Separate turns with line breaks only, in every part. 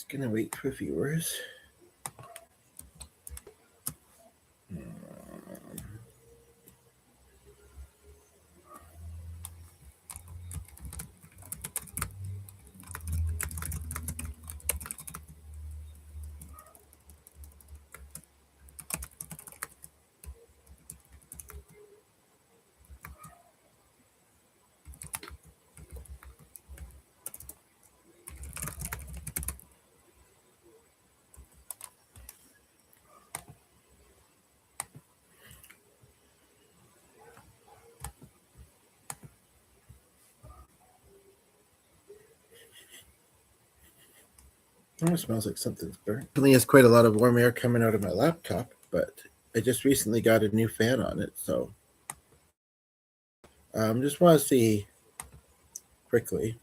Gonna wait for viewers. Oh, it smells like something's burnt. Definitely has quite a lot of warm air coming out of my laptop, but I just recently got a new fan on it, so just want to see quickly.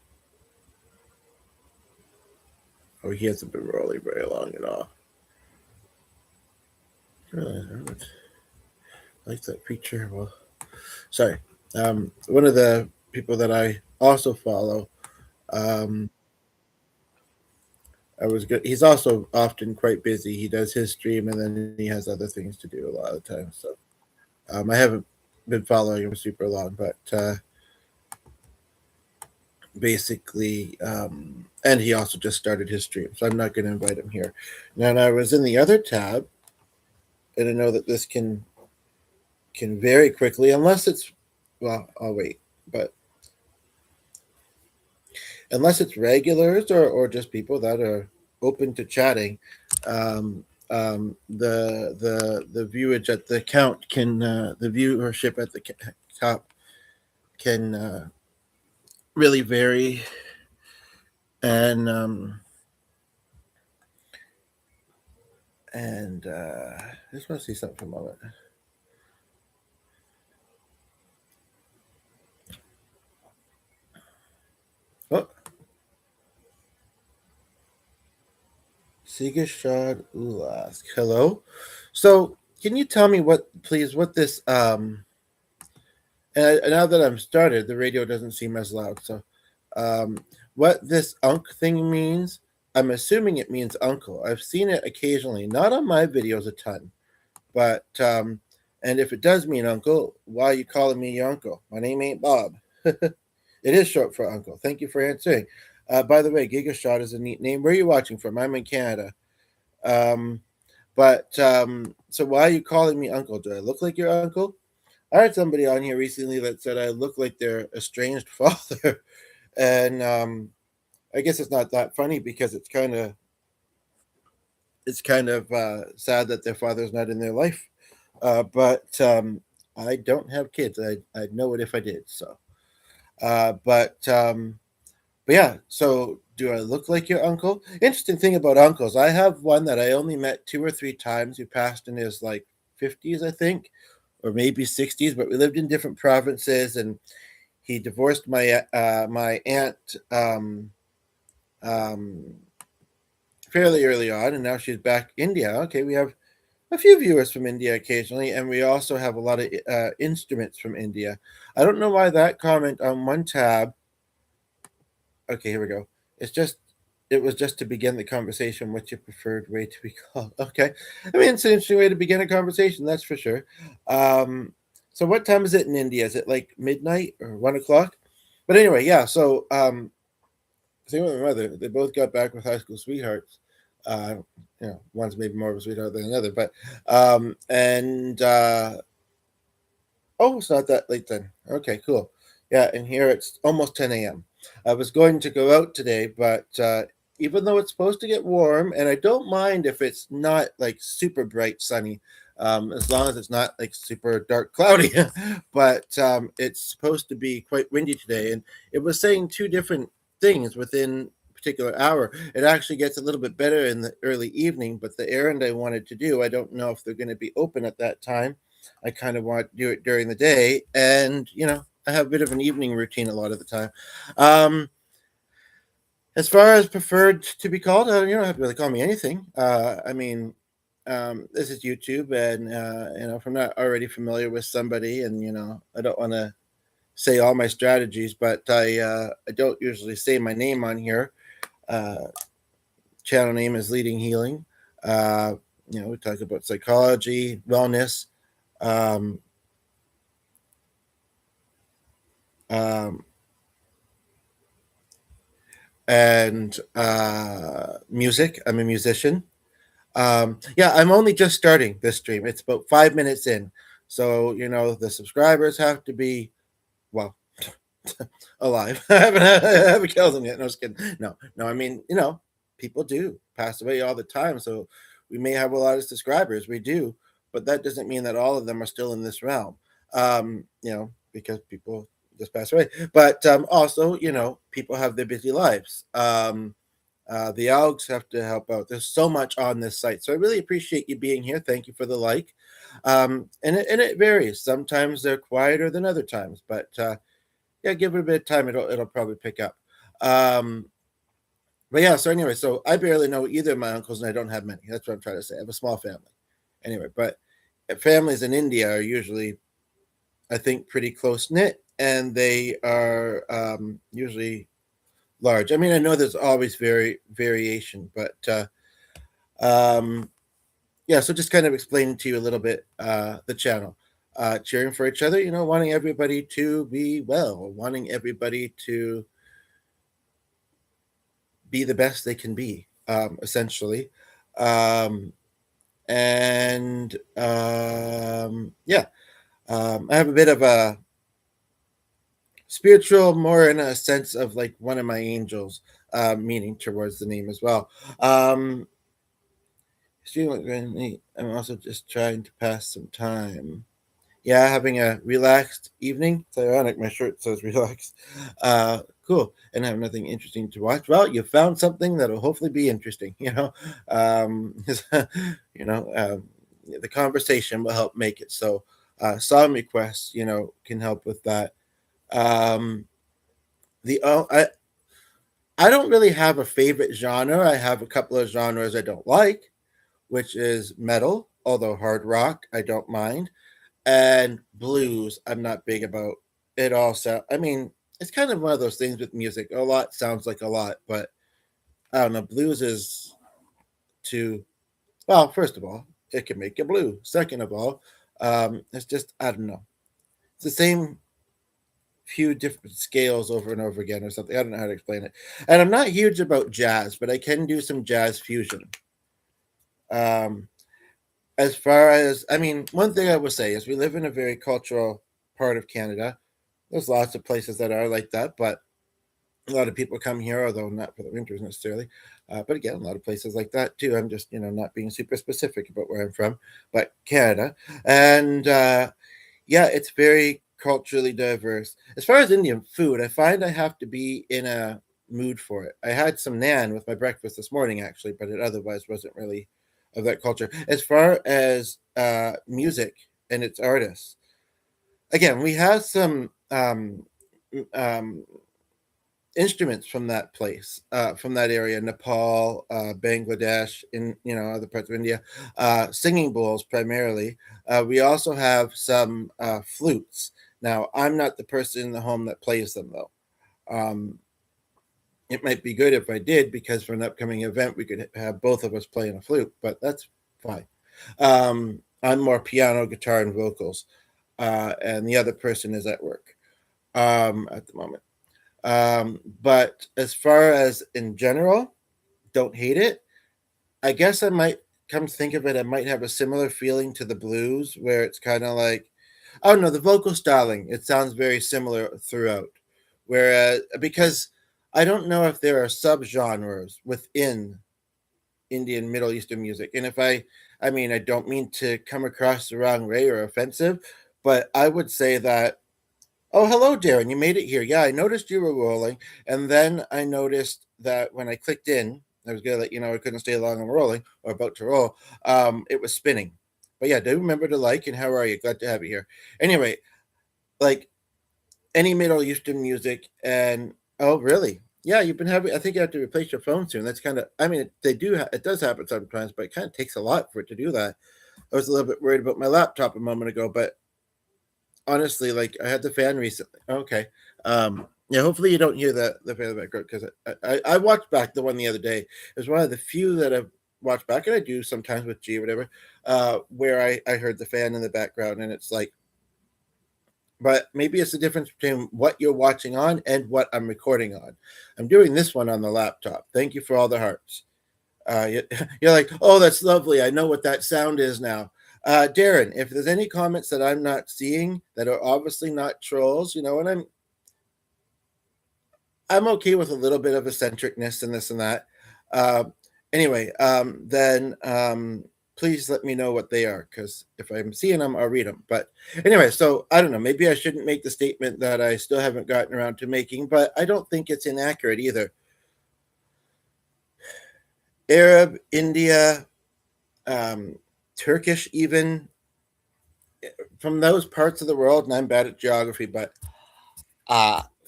Oh, he hasn't been rolling very long at all. I like that feature. Well, sorry. One of the people that I also follow, um, I was good. He's also often quite busy. He does his stream and then he has other things to do a lot of the time. So I haven't been following him super long, but basically, and he also just started his stream, so I'm not going to invite him here. Now, I was in the other tab, and I know that this can vary quickly unless it's well. I'll wait, but unless it's regulars or just people that are open to chatting, um, the viewage at the count can the viewership at the top can really vary, and I just want to see something for a moment. Oh, Sigurd Ulask. Hello. So, can you tell me please, what this and now that I'm started, the radio doesn't seem as loud. So, um, what this unk thing means? I'm assuming it means uncle. I've seen it occasionally, not on my videos a ton, but and if it does mean uncle, why are you calling me your uncle? My name ain't Bob. It is short for uncle. Thank you for answering. By the way, Gigashot is a neat name. Where are you watching from? I'm in Canada. Um, but so why are you calling me uncle? Do I look like your uncle? I had somebody on here recently that said I look like their estranged father, and I guess it's not that funny because it's kind of sad that their father's not in their life. But I don't have kids. I'd know it if I did. So, uh, but um, but yeah. So do I look like your uncle? Interesting thing about uncles, I have one that I only met 2 or 3 times. He passed in his like 50s, I think, or maybe 60s. But we lived in different provinces, and he divorced my aunt um, fairly early on, and now she's back India. Okay, we have a few viewers from India occasionally, and we also have a lot of instruments from India. I don't know why that comment on one tab. Okay, here we go. It's just it was just to begin the conversation. What's your preferred way to be called? Okay, I mean it's an interesting way to begin a conversation. That's for sure. Um, so what time is it in India? Is it like midnight or 1 o'clock? But anyway, yeah. So same with my mother. They both got back with high school sweethearts. Uh, one's maybe more of a sweetheart than another, but and oh, it's not that late then. Okay, cool. Yeah, and here it's almost 10 a.m. I was going to go out today, but even though it's supposed to get warm, and I don't mind if it's not like super bright sunny, as long as it's not like super dark cloudy. But it's supposed to be quite windy today, and it was saying two different things within a particular hour. It actually gets a little bit better in the early evening, but the errand I wanted to do, I don't know if they're going to be open at that time. I kind of want to do it during the day, and I have a bit of an evening routine a lot of the time. Um, as far as preferred to be called, you don't have to really call me anything. I mean, this is YouTube, and if I'm not already familiar with somebody, and I don't want to say all my strategies, but I don't usually say my name on here. Uh, channel name is Leading Healing. Uh, we talk about psychology, wellness, um, um, and music. I'm a musician. Yeah, I'm only just starting this stream. It's about 5 minutes in. So, the subscribers have to be, well, alive. I haven't killed them yet. No, just kidding. No, no. I mean, people do pass away all the time. So we may have a lot of subscribers. We do, but that doesn't mean that all of them are still in this realm. Because people just pass away. But also, people have their busy lives. The algs have to help out. There's so much on this site, so I really appreciate you being here. Thank you for the like. And it varies. Sometimes they're quieter than other times, but yeah, give it a bit of time. It'll probably pick up. Um, but yeah, so anyway, so I barely know either of my uncles, and I don't have many. That's what I'm trying to say. I have a small family. Anyway, but families in India are usually, I think, pretty close knit, and they are usually large. I mean, I know there's always variation, but um, yeah. So just kind of explaining to you a little bit the channel, cheering for each other. Wanting everybody to be well, wanting everybody to be the best they can be, essentially. Um, and yeah, I have a bit of a spiritual, more in a sense of like one of my angels, meaning towards the name as well. Um, I'm also just trying to pass some time. Yeah, having a relaxed evening. It's ironic, my shirt says relaxed. Cool. And have nothing interesting to watch. Well, you found something that'll hopefully be interesting, Um, the conversation will help make it. So, song requests, can help with that. Um, the I don't really have a favorite genre. I have a couple of genres I don't like, which is metal, although hard rock I don't mind, and blues I'm not big about. It also, I mean, it's kind of one of those things with music. A lot sounds like a lot, but I don't know. Blues is too, well, first of all, it can make you blue. Second of all, it's just, I don't know. It's the same few different scales over and over again or something. I don't know how to explain it. And I'm not huge about jazz, but I can do some jazz fusion. Um, as far as, I mean, one thing I would say is we live in a very cultural part of Canada. There's lots of places that are like that, but a lot of people come here, although not for the winters necessarily. But again, a lot of places like that too. I'm just, not being super specific about where I'm from, but Canada. And yeah, it's very culturally diverse. As far as Indian food, I find I have to be in a mood for it. I had some naan with my breakfast this morning, actually, but it otherwise wasn't really of that culture. As far as music and its artists, again, we have some um, instruments from that place, from that area, Nepal, Bangladesh, in other parts of India, singing bowls primarily. We also have some flutes. Now, I'm not the person in the home that plays them though. Um, it might be good if I did, because for an upcoming event we could have both of us playing a flute, but that's fine. I'm more piano, guitar, and vocals, and the other person is at work at the moment. But as far as in general, don't hate it. I guess I might come to think of it, I might have a similar feeling to the blues, where it's kind of like, oh no, the vocal styling, it sounds very similar throughout. Whereas, because I don't know if there are subgenres within Indian Middle Eastern music. And I mean, I don't mean to come across the wrong way or offensive, but I would say that, oh, hello, Darren. You made it here. Yeah, I noticed you were rolling. And then I noticed that when I clicked in, I was going to let you know I couldn't stay long. I'm rolling or about to roll. It was spinning. But yeah, do remember to like, and how are you? Glad to have you here. Anyway, like any Middle Eastern music, and oh, really? Yeah, you've been having, I think you have to replace your phone soon. That's kind of, I mean, it does happen sometimes, but it kind of takes a lot for it to do that. I was a little bit worried about my laptop a moment ago, but honestly, like I had the fan recently. Okay. Yeah, hopefully you don't hear the fan in the background because I watched back the one the other day. It was one of the few that I've watched back, and I do sometimes with G or whatever, where I heard the fan in the background, and it's like, but maybe it's the difference between what you're watching on and what I'm recording on. I'm doing this one on the laptop. Thank you for all the hearts. You're like, oh, that's lovely. I know what that sound is now. Darren, if there's any comments that I'm not seeing that are obviously not trolls, and I'm okay with a little bit of eccentricness and this and that. Uh, anyway, then please let me know what they are, because if I'm seeing them, I'll read them. But anyway, so I don't know. Maybe I shouldn't make the statement that I still haven't gotten around to making, but I don't think it's inaccurate either. Arab, India, Turkish, even from those parts of the world, and I'm bad at geography, but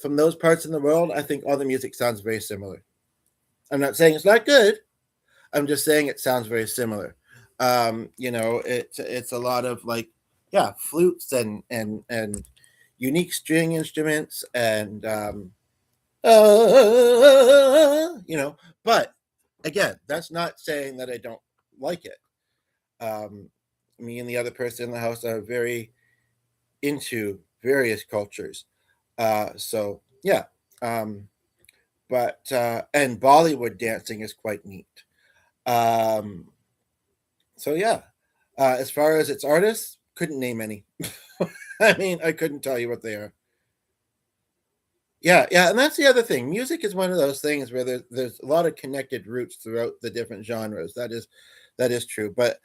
from those parts in the world, I think all the music sounds very similar. I'm not saying it's not good. I'm just saying it sounds very similar. It's a lot of like, yeah, flutes and unique string instruments and But again, that's not saying that I don't like it. Um, Me and the other person in the house are very into various cultures. So yeah, um, but and Bollywood dancing is quite neat. Um, so yeah, as far as its artists, couldn't name any. I mean, I couldn't tell you what they are. Yeah, yeah, and that's the other thing. Music is one of those things where there's a lot of connected roots throughout the different genres. That is true. But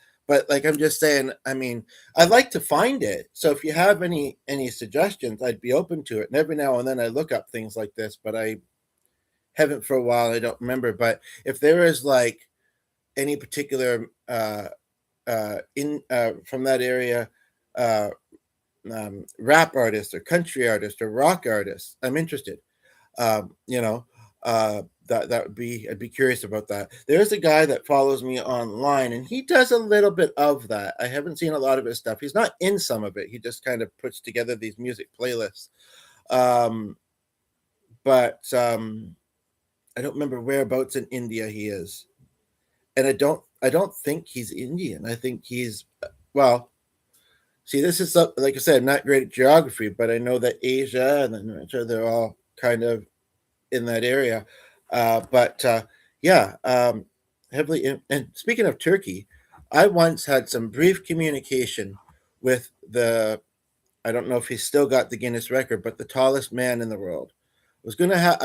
like I'm just saying, I mean, I'd like to find it. So if you have any suggestions, I'd be open to it. And every now and then I look up things like this, but I haven't for a while. I don't remember. But if there is like any particular in from that area, uh, rap artist or country artist or rock artist, I'm interested. You know, that would be I'd be curious about that. There's a guy that follows me online, and he does a little bit of that. I haven't seen a lot of his stuff. He's not in some of it. He just kind of puts together these music playlists. Um, but I don't remember whereabouts in India he is, and I don't think he's Indian. I think he's well. See, this is like I said, I'm not great at geography, but I know that Asia and then they're all kind of in that area. But yeah, heavily. And speaking of Turkey, I once had some brief communication with the. I don't know if he's still got the Guinness record, but the tallest man in the world. I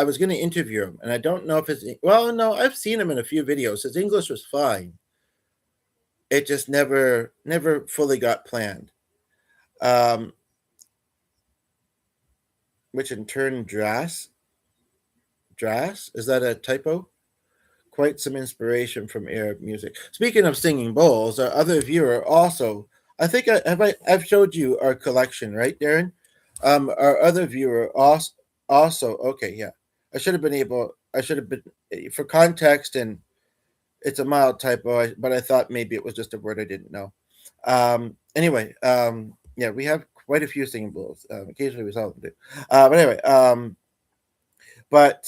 was gonna interview him, and I don't know if his well, no, I've seen him in a few videos. His English was fine. It just never fully got planned. Um, which in turn, Dras, is that a typo? Quite some inspiration from Arab music. Speaking of singing bowls, our other viewer also, I think I've showed you our collection, right, Darren? Our other viewer also okay, yeah. I should have been for context, and it's a mild typo, but I thought maybe it was just a word I didn't know. Anyway, yeah, we have quite a few singing bowls. Occasionally we saw them do. But anyway, but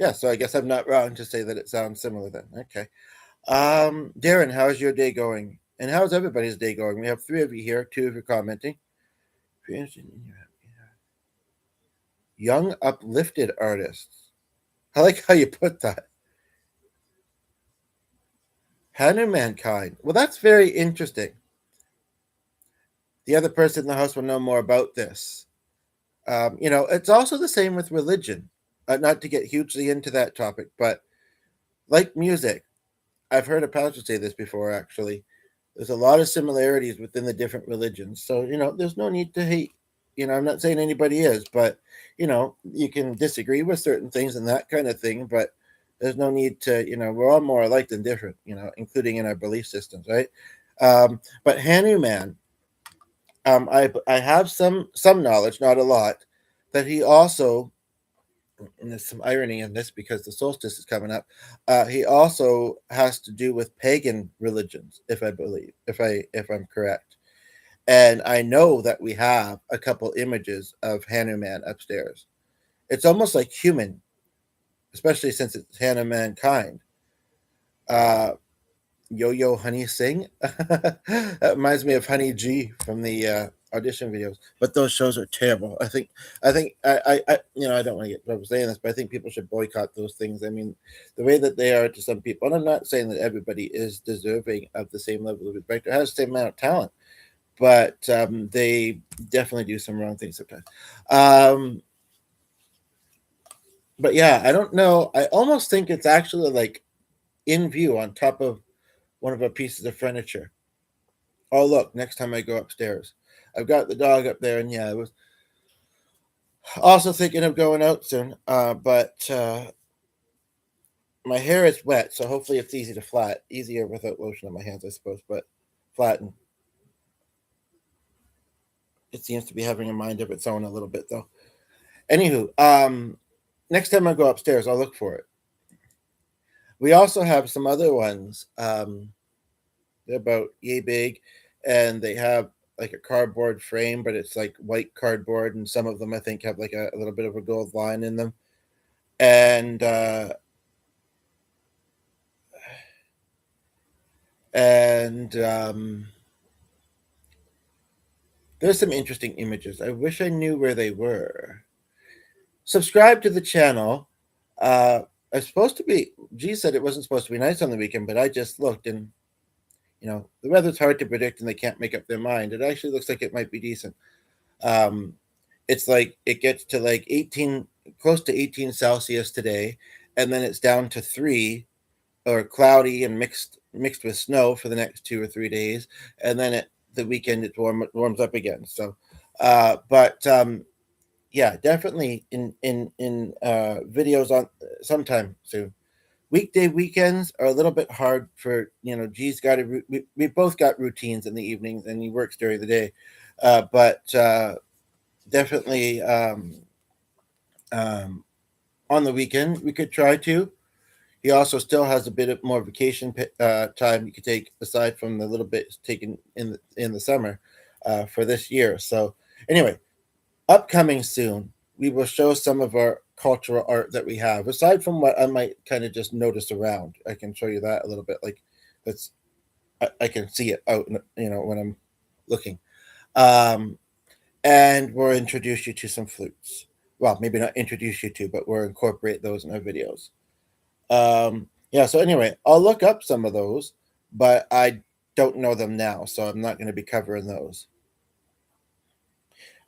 yeah, so I guess I'm not wrong to say that it sounds similar then. Okay. Darren, how's your day going? And how's everybody's day going? We have three of you here, two of you commenting. Young uplifted artists. I like how you put that. Hanumankind. Well, that's very interesting. The other person in the house will know more about this. It's also the same with religion. Not to get hugely into that topic, but like music, I've heard a pastor say this before, actually. There's a lot of similarities within the different religions. So, there's no need to hate. I'm not saying anybody is, but, you can disagree with certain things and that kind of thing, but there's no need to, we're all more alike than different, including in our belief systems, right? But Hanuman, I have some knowledge, not a lot, that he also, and there's some irony in this because the solstice is coming up. He also has to do with pagan religions, if I'm correct. and I know that we have a couple images of Hanuman upstairs. It's almost like human, especially since it's Hannah Mankind. Uh, Yo Yo Honey Sing. That reminds me of Honey G from the audition videos. But those shows are terrible. I don't want to get trouble saying this, but I think people should boycott those things. I mean, the way that they are to some people, and I'm not saying that everybody is deserving of the same level of respect or has the same amount of talent, but they definitely do some wrong things sometimes. Um, but yeah, I don't know. I almost think it's actually like in view on top of one of our pieces of furniture. Oh, look, next time I go upstairs. I've got the dog up there, and yeah, I was also thinking of going out soon. But my hair is wet, so hopefully it's easy to flat. Easier without lotion on my hands, I suppose, but flatten. It seems to be having a mind of its own a little bit, though. Anywho, next time I go upstairs, I'll look for it. We also have some other ones. They're about yay big, and they have like a cardboard frame, but it's like white cardboard, and some of them I think have like a little bit of a gold line in them. And and there's some interesting images. I wish I knew where they were. Subscribe to the channel. It's supposed to be. G said it wasn't supposed to be nice on the weekend, but I just looked, and the weather's hard to predict, and they can't make up their mind. It actually looks like it might be decent. Um, it's like it gets to like 18, close to 18 Celsius today, and then it's down to 3 or cloudy and mixed with snow for the next 2 or 3 days, and then the weekend warms up again. So, but yeah, definitely in videos on sometime soon. Weekday weekends are a little bit hard for G's got we both got routines in the evenings, and he works during the day, but definitely um, on the weekend we could try to. He also still has a bit of more vacation time you could take aside from the little bit taken in the summer for this year. So anyway, upcoming soon, we will show some of our cultural art that we have. Aside from what I might kind of just notice around, I can show you that a little bit. Like that's I can see it out, when I'm looking. Um, and we'll introduce you to some flutes. Well, maybe not introduce you to, but we'll incorporate those in our videos. Yeah, so anyway, I'll look up some of those, but I don't know them now, so I'm not going to be covering those.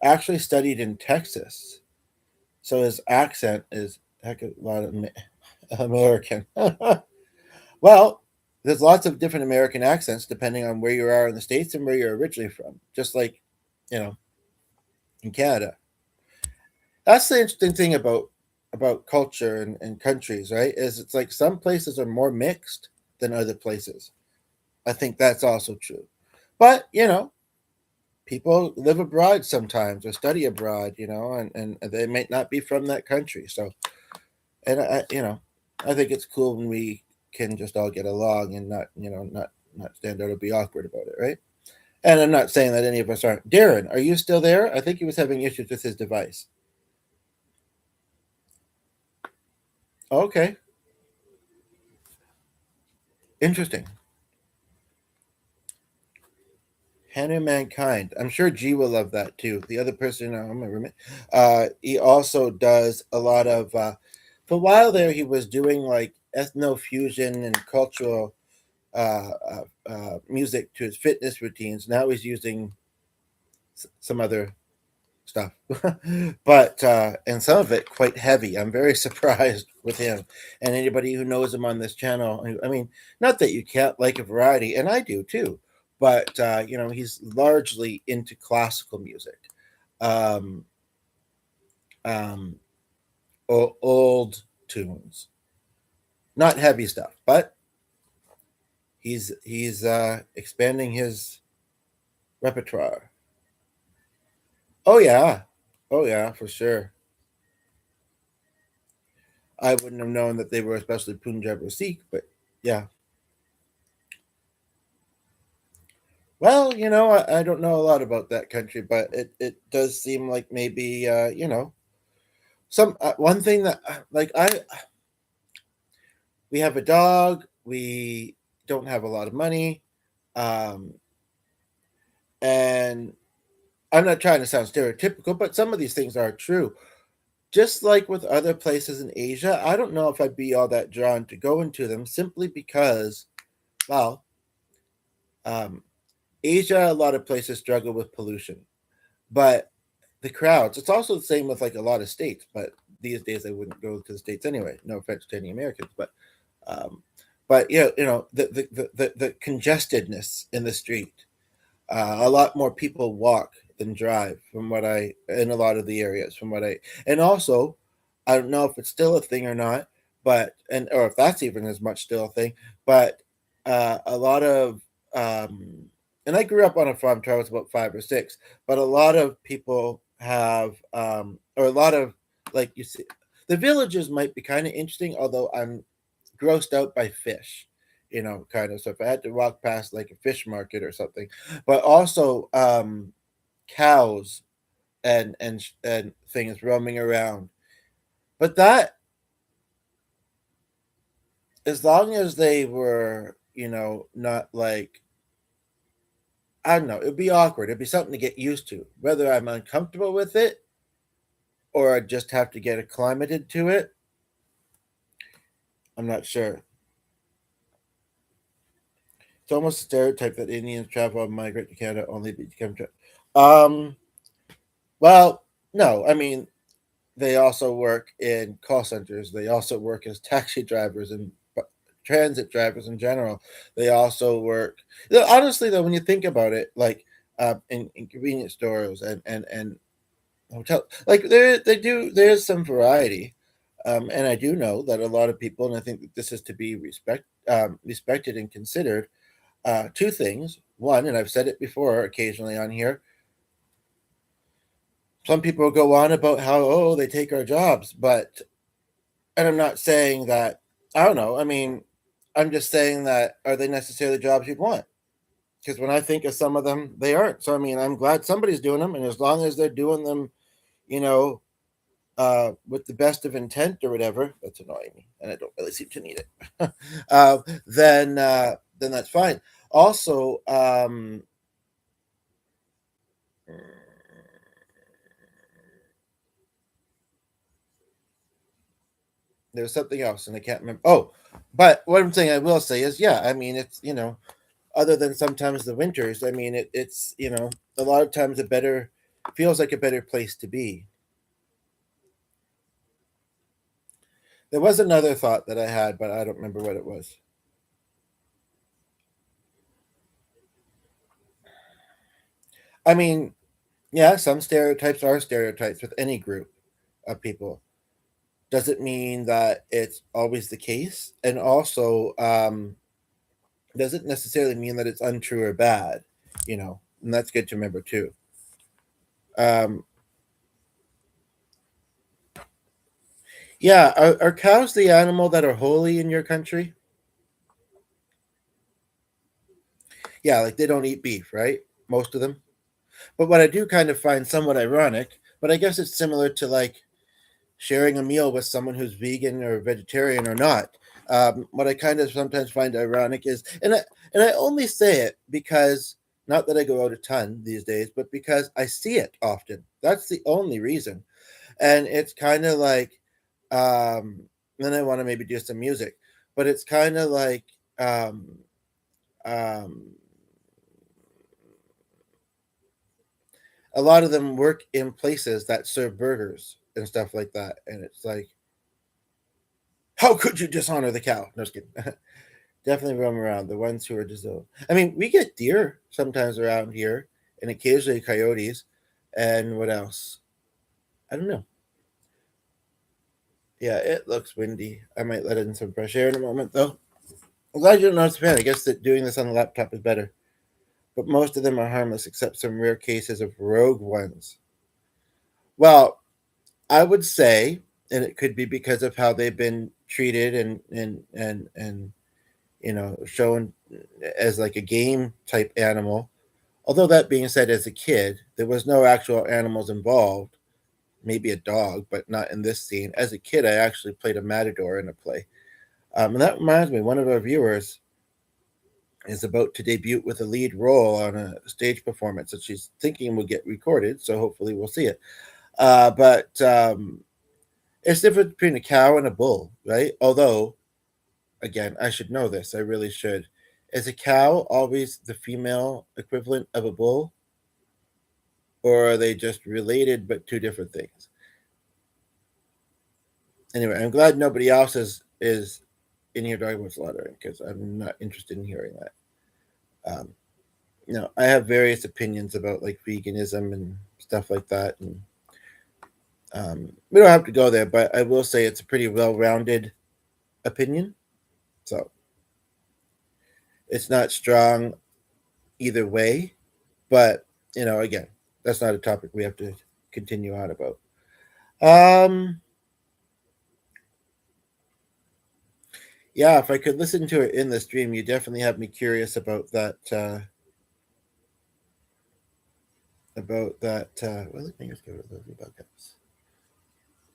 I actually studied in Texas, so his accent is a heck of a lot of American. Well, there's lots of different American accents depending on where you are in the States and where you're originally from, just like, you know, in Canada. That's the interesting thing about culture and countries, right? Is it's like some places are more mixed than other places. I think that's also true. But, people live abroad sometimes or study abroad, and they might not be from that country. So, and I think it's cool when we can just all get along and not stand out or be awkward about it, right? And I'm not saying that any of us aren't. Darren, are you still there? I think he was having issues with his device. Okay, interesting. Hannah Mankind. I'm sure G will love that too. The other person, my roommate, he also does a lot of. For a while there, he was doing like ethno fusion and cultural music to his fitness routines. Now he's using some other stuff, but and some of it quite heavy. I'm very surprised with him and anybody who knows him on this channel. I mean, not that you can't like a variety, and I do too, but he's largely into classical music, um, um, old tunes, not heavy stuff, but he's expanding his repertoire. Oh yeah, oh yeah, for sure. I wouldn't have known that they were especially Punjab or Sikh, but yeah. Well, I don't know a lot about that country, but it does seem like maybe some one thing that like I we have a dog, we don't have a lot of money, um, and I'm not trying to sound stereotypical, but some of these things are true. Just like with other places in Asia, I don't know if I'd be all that drawn to go into them simply because, well, um, Asia, a lot of places struggle with pollution, but the crowds, it's also the same with like a lot of states, but these days I wouldn't go to the states anyway. No offense to any Americans, um, but yeah, the congestedness in the street. A lot more people walk than drive from what I in a lot of the areas from what I and also I don't know if it's still a thing or not, but and or if that's even as much still a thing, but a lot of and I grew up on a farm till I was about 5 or 6, but a lot of people have or a lot of like you see the villages might be kind of interesting, although I'm grossed out by fish, kind of. So if I had to walk past like a fish market or something, but also cows and things roaming around. But that, as long as they were, not like I don't know, it'd be awkward. It'd be something to get used to. Whether I'm uncomfortable with it or I just have to get acclimated to it, I'm not sure. It's almost a stereotype that Indians travel and migrate to Canada only to become. Um, well, no, I mean they also work in call centers. They also work as taxi drivers and transit drivers in general. They also work. Honestly, though, when you think about it, like in convenience stores and hotel, like there's some variety. And I do know that a lot of people, and I think that this is to be respected and considered. Two things. One, and I've said it before occasionally on here, some people go on about how, oh, they take our jobs, but and I'm not saying that I don't know. I mean, I'm just saying that are they necessarily jobs you'd want? Because when I think of some of them, they aren't. So I mean, I'm glad somebody's doing them, and as long as they're doing them, you know, with the best of intent or whatever, that's annoying me, and I don't really seem to need it. Then that's fine. Also, there's something else, and I can't remember. Oh, but one thing I will say is, yeah, I mean, it's other than sometimes the winters, I mean, it's a lot of times a better feels like a better place to be. There was another thought that I had, but I don't remember what it was. I mean, yeah, some stereotypes are stereotypes with any group of people. Doesn't mean that it's always the case, and also doesn't necessarily mean that it's untrue or bad. And that's good to remember too. Um, yeah, are cows the animal that are holy in your country? Yeah, like they don't eat beef, right? Most of them. But what I do kind of find somewhat ironic, but I guess it's similar to like sharing a meal with someone who's vegan or vegetarian or not. What I kind of sometimes find ironic is, and I only say it because not that I go out a ton these days, but because I see it often. That's the only reason. And it's kind of like, then I want to maybe do some music, but it's kind of like, um, um, a lot of them work in places that serve burgers and stuff like that. And it's like, how could you dishonor the cow? No, just kidding. Definitely roam around. The ones who are disowned. I mean, we get deer sometimes around here, and occasionally coyotes. And what else? I don't know. Yeah, it looks windy. I might let in some fresh air in a moment, though. I'm glad you don't notice the fan. I guess that doing this on the laptop is better. But most of them are harmless, except some rare cases of rogue ones. Well, I would say, and it could be because of how they've been treated and shown as like a game type animal. Although that being said, as a kid, there was no actual animals involved. Maybe a dog, but not in this scene. As a kid, I actually played a matador in a play. And that reminds me, one of our viewers is about to debut with a lead role on a stage performance that she's thinking will get recorded. So hopefully we'll see it. But it's different between a cow and a bull, right? Although, again, I should know this. I really should. Is a cow always the female equivalent of a bull? Or are they just related but two different things? Anyway, I'm glad nobody else is in here talking about slaughtering because I'm not interested in hearing that. I have various opinions about like veganism and stuff like that, and we don't have to go there. But I will say it's a pretty well-rounded opinion, so it's not strong either way. But again, that's not a topic we have to continue on about. Um, yeah, if I could listen to it in the stream, you definitely have me curious about that. Well, let me just go to those about caps.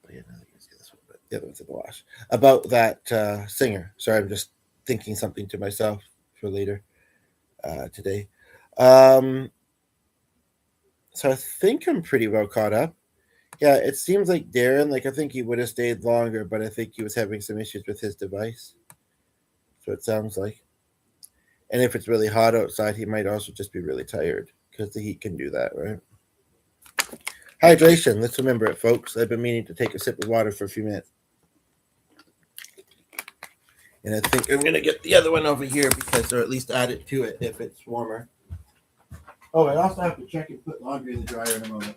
But yeah, no, you see this one, but the other one's in the wash. About that singer. Sorry, I'm just thinking something to myself for later today. Um, so I think I'm pretty well caught up. Yeah, it seems like Darren, like I think he would have stayed longer, but I think he was having some issues with his device. So it sounds like. And if it's really hot outside, he might also just be really tired because the heat can do that, right? Hydration. Let's remember it, folks. I've been meaning to take a sip of water for a few minutes. And I think I'm going to get the other one over here because, or at least add it to it if it's warmer. Oh, I also have to check and put laundry in the dryer in a moment.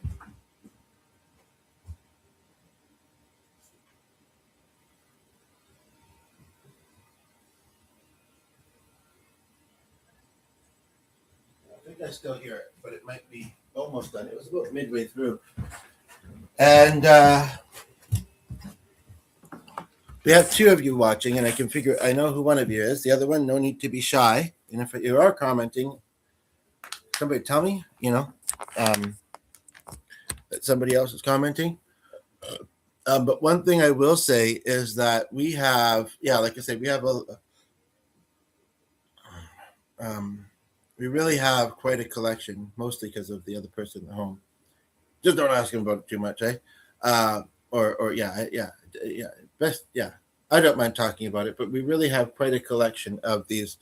I think I still hear it, but it might be almost done. It was about midway through. And we have two of you watching, and I know who one of you is. The other one, no need to be shy. And if you are commenting, somebody tell me, that somebody else is commenting. But one thing I will say is that we have, like I said, we really have quite a collection, mostly because of the other person at home. Just don't ask him about it too much, eh? Or yeah, best, yeah. I don't mind talking about it, but we really have quite a collection of these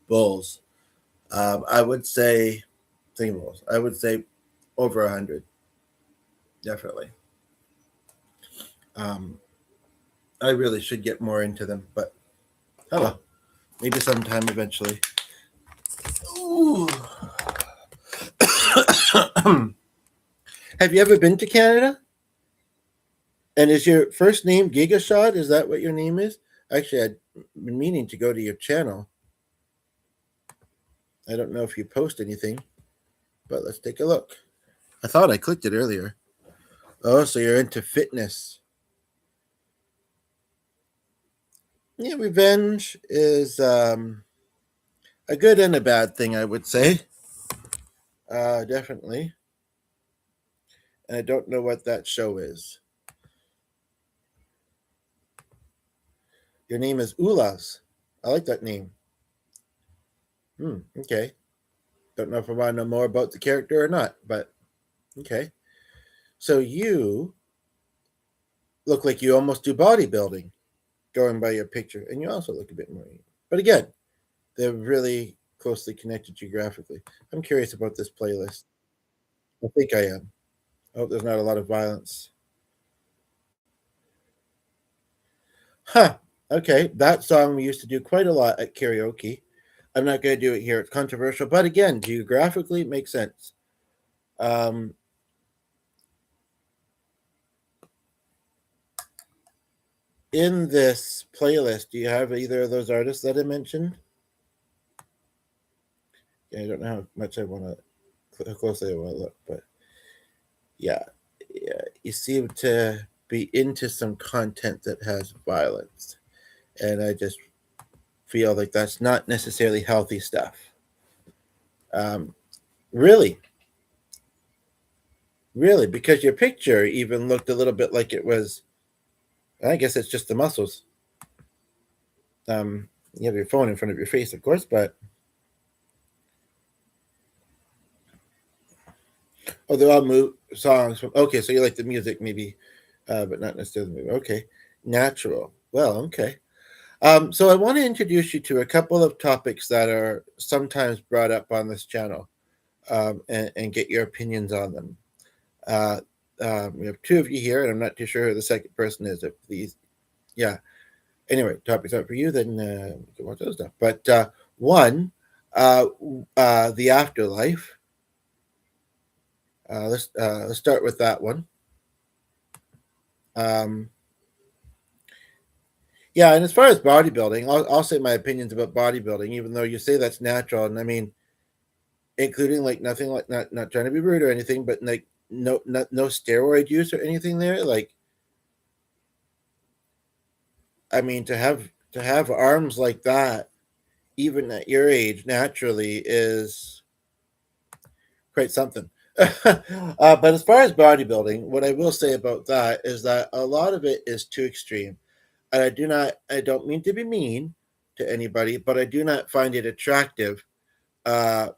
bowls. I would say, singing bowls. I would say over 100, definitely. Um, I really should get more into them, but hello, maybe sometime eventually. Ooh. Have you ever been to Canada? And is your first name Gigashot? Is that what your name is? Actually, I'd been meaning to go to your channel. I don't know if you post anything, but let's take a look. I thought I clicked it earlier. Oh, so you're into fitness. Yeah, revenge is a good and a bad thing, I would say. Definitely. And I don't know what that show is. Your name is Ulas. I like that name. Okay. Don't know if I want to know more about the character or not, but okay. So you look like you almost do bodybuilding, going by your picture, and you also look a bit more. But again, they're really closely connected geographically. I'm curious about this playlist. I think I am. I hope there's not a lot of violence. Huh. Okay, that song we used to do quite a lot at karaoke. I'm not going to do it here. It's controversial, but again, geographically, it makes sense. Um, in this playlist, do you have either of those artists that I mentioned? Yeah, I don't know how much I want to, how closely I want to look, but yeah, you seem to be into some content that has violence, and I just feel like that's not necessarily healthy stuff. Um, Really, really, because your picture even looked a little bit like it was. I guess it's just the muscles. You have your phone in front of your face, of course, but oh, they're all songs from. Okay, so you like the music, maybe, but not necessarily the movie. Okay, natural. Well, okay. So I want to introduce you to a couple of topics that are sometimes brought up on this channel, and get your opinions on them. Uh, we have two of you here, and I'm not too sure who the second person is. If these, yeah. Anyway, topics out for you, then we can watch those stuff. But one, uh, the afterlife. Let's start with that one. Um, yeah, and as far as bodybuilding, I'll say my opinions about bodybuilding, even though you say that's natural, and I mean, including like nothing like not trying to be rude or anything, but like no steroid use or anything there. Like, I mean, to have arms like that, even at your age, naturally is quite something. But as far as bodybuilding, what I will say about that is that a lot of it is too extreme. And I don't mean to be mean to anybody, but I do not find it attractive. Uh,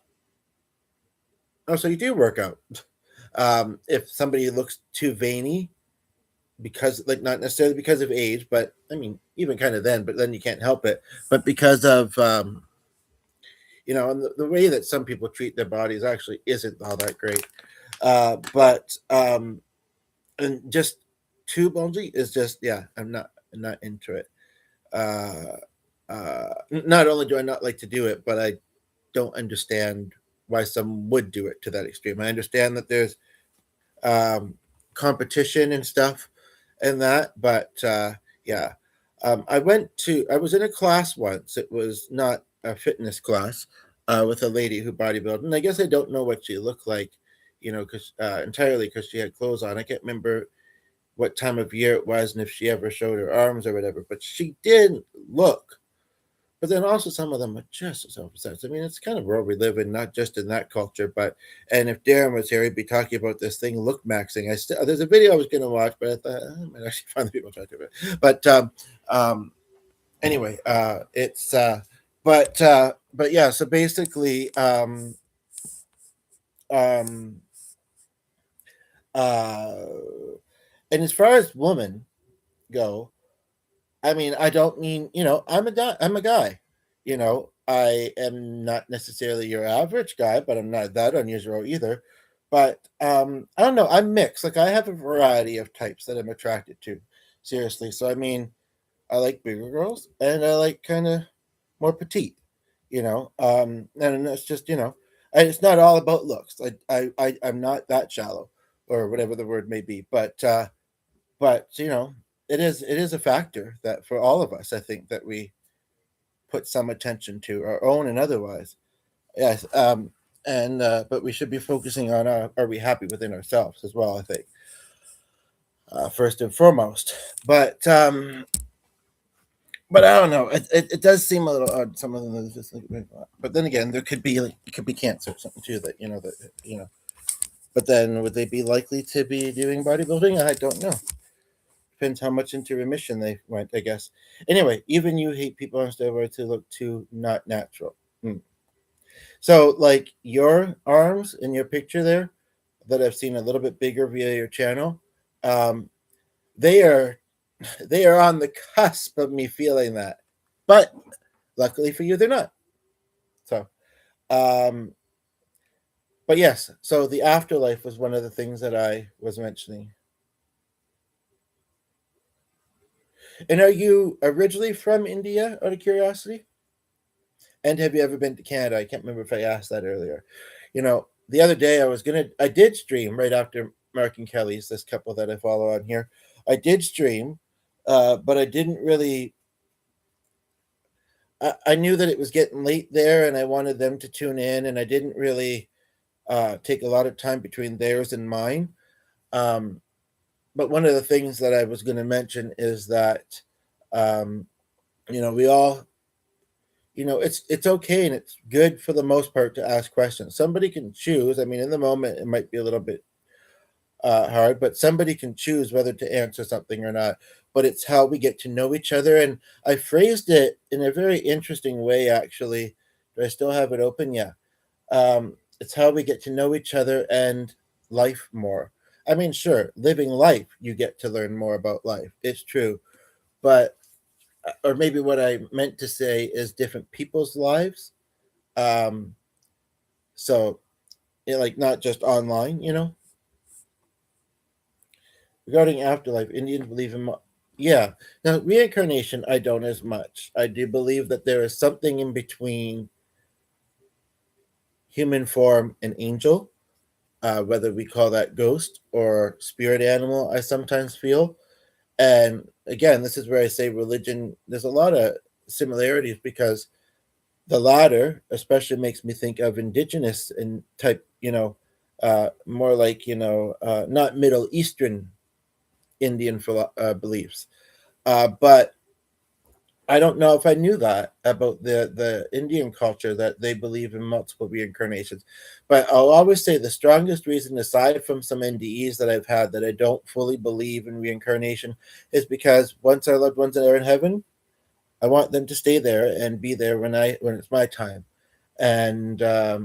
oh, so you do work out. If somebody looks too veiny, because like not necessarily because of age, but I mean even kind of then, but then you can't help it. But because of and the way that some people treat their bodies actually isn't all that great. But and just too bulgy is just, yeah, I'm not into it. Uh, not only do I not like to do it, but I don't understand why some would do it to that extreme. I understand that there's um, competition and stuff and that, but yeah. I was in a class once. It was not a fitness class, with a lady who bodybuilded, and I guess I don't know what she looked like, because entirely because she had clothes on. I can't remember what time of year it was and if she ever showed her arms or whatever, but she did look. But then also some of them are just so obsessed. I mean, it's kind of where we live in, not just in that culture, but and if Darren was here, he'd be talking about this thing, look maxing. There's a video I was going to watch, but I thought I might actually find the people talking about it. But um, anyway, but yeah. So basically, um, uh, and as far as women go, I mean, I don't mean, I'm a guy. I'm a guy. I am not necessarily your average guy, but I'm not that unusual either. But I don't know. I'm mixed. Like I have a variety of types that I'm attracted to. Seriously. So I mean, I like bigger girls, and I like kind of more petite. And it's just and it's not all about looks. I'm not that shallow, or whatever the word may be. But it is a factor that for all of us, I think that we put some attention to our own and otherwise. Yes. And but we should be focusing on are we happy within ourselves as well, I think, first and foremost. But I don't know, it does seem a little odd, some of them is just like, but then again, there could be like, it could be cancer or something too, that but then would they be likely to be doing bodybuilding? I don't know. Depends how much into remission they went, I guess. Anyway, even you hate people on steroids who look too not natural. Hmm. So, like your arms in your picture there, that I've seen a little bit bigger via your channel, um, they are they are on the cusp of me feeling that. But luckily for you, they're not. So, um, but yes. So the afterlife was one of the things that I was mentioning. And are you originally from India, out of curiosity? And have you ever been to Canada? I can't remember if I asked that earlier. The other day I did stream right after Mark and Kelly's, this couple that I follow on here. I did stream, but I didn't really. I knew that it was getting late there, and I wanted them to tune in, and I didn't really take a lot of time between theirs and mine. Um, but one of the things that I was going to mention is that, um, we all it's okay and it's good for the most part to ask questions. Somebody can choose. I mean, in the moment, it might be a little bit hard, but somebody can choose whether to answer something or not. But it's how we get to know each other. And I phrased it in a very interesting way, actually. Do I still have it open? Yeah. It's how we get to know each other and life more. I mean, sure, living life, you get to learn more about life. It's true. But, or maybe what I meant to say is different people's lives. Um, so, like, not just online, Regarding afterlife, Indians believe in. Yeah. Now, reincarnation, I don't as much. I do believe that there is something in between human form and angel, whether we call that ghost or spirit animal, I sometimes feel. And again, this is where I say religion, there's a lot of similarities because the latter, especially, makes me think of indigenous and type, more like, not Middle Eastern Indian beliefs. But I don't know if I knew that about the Indian culture that they believe in multiple reincarnations. But I'll always say the strongest reason, aside from some NDEs that I've had, that I don't fully believe in reincarnation is because once our loved ones are in heaven, I want them to stay there and be there when it's my time. And I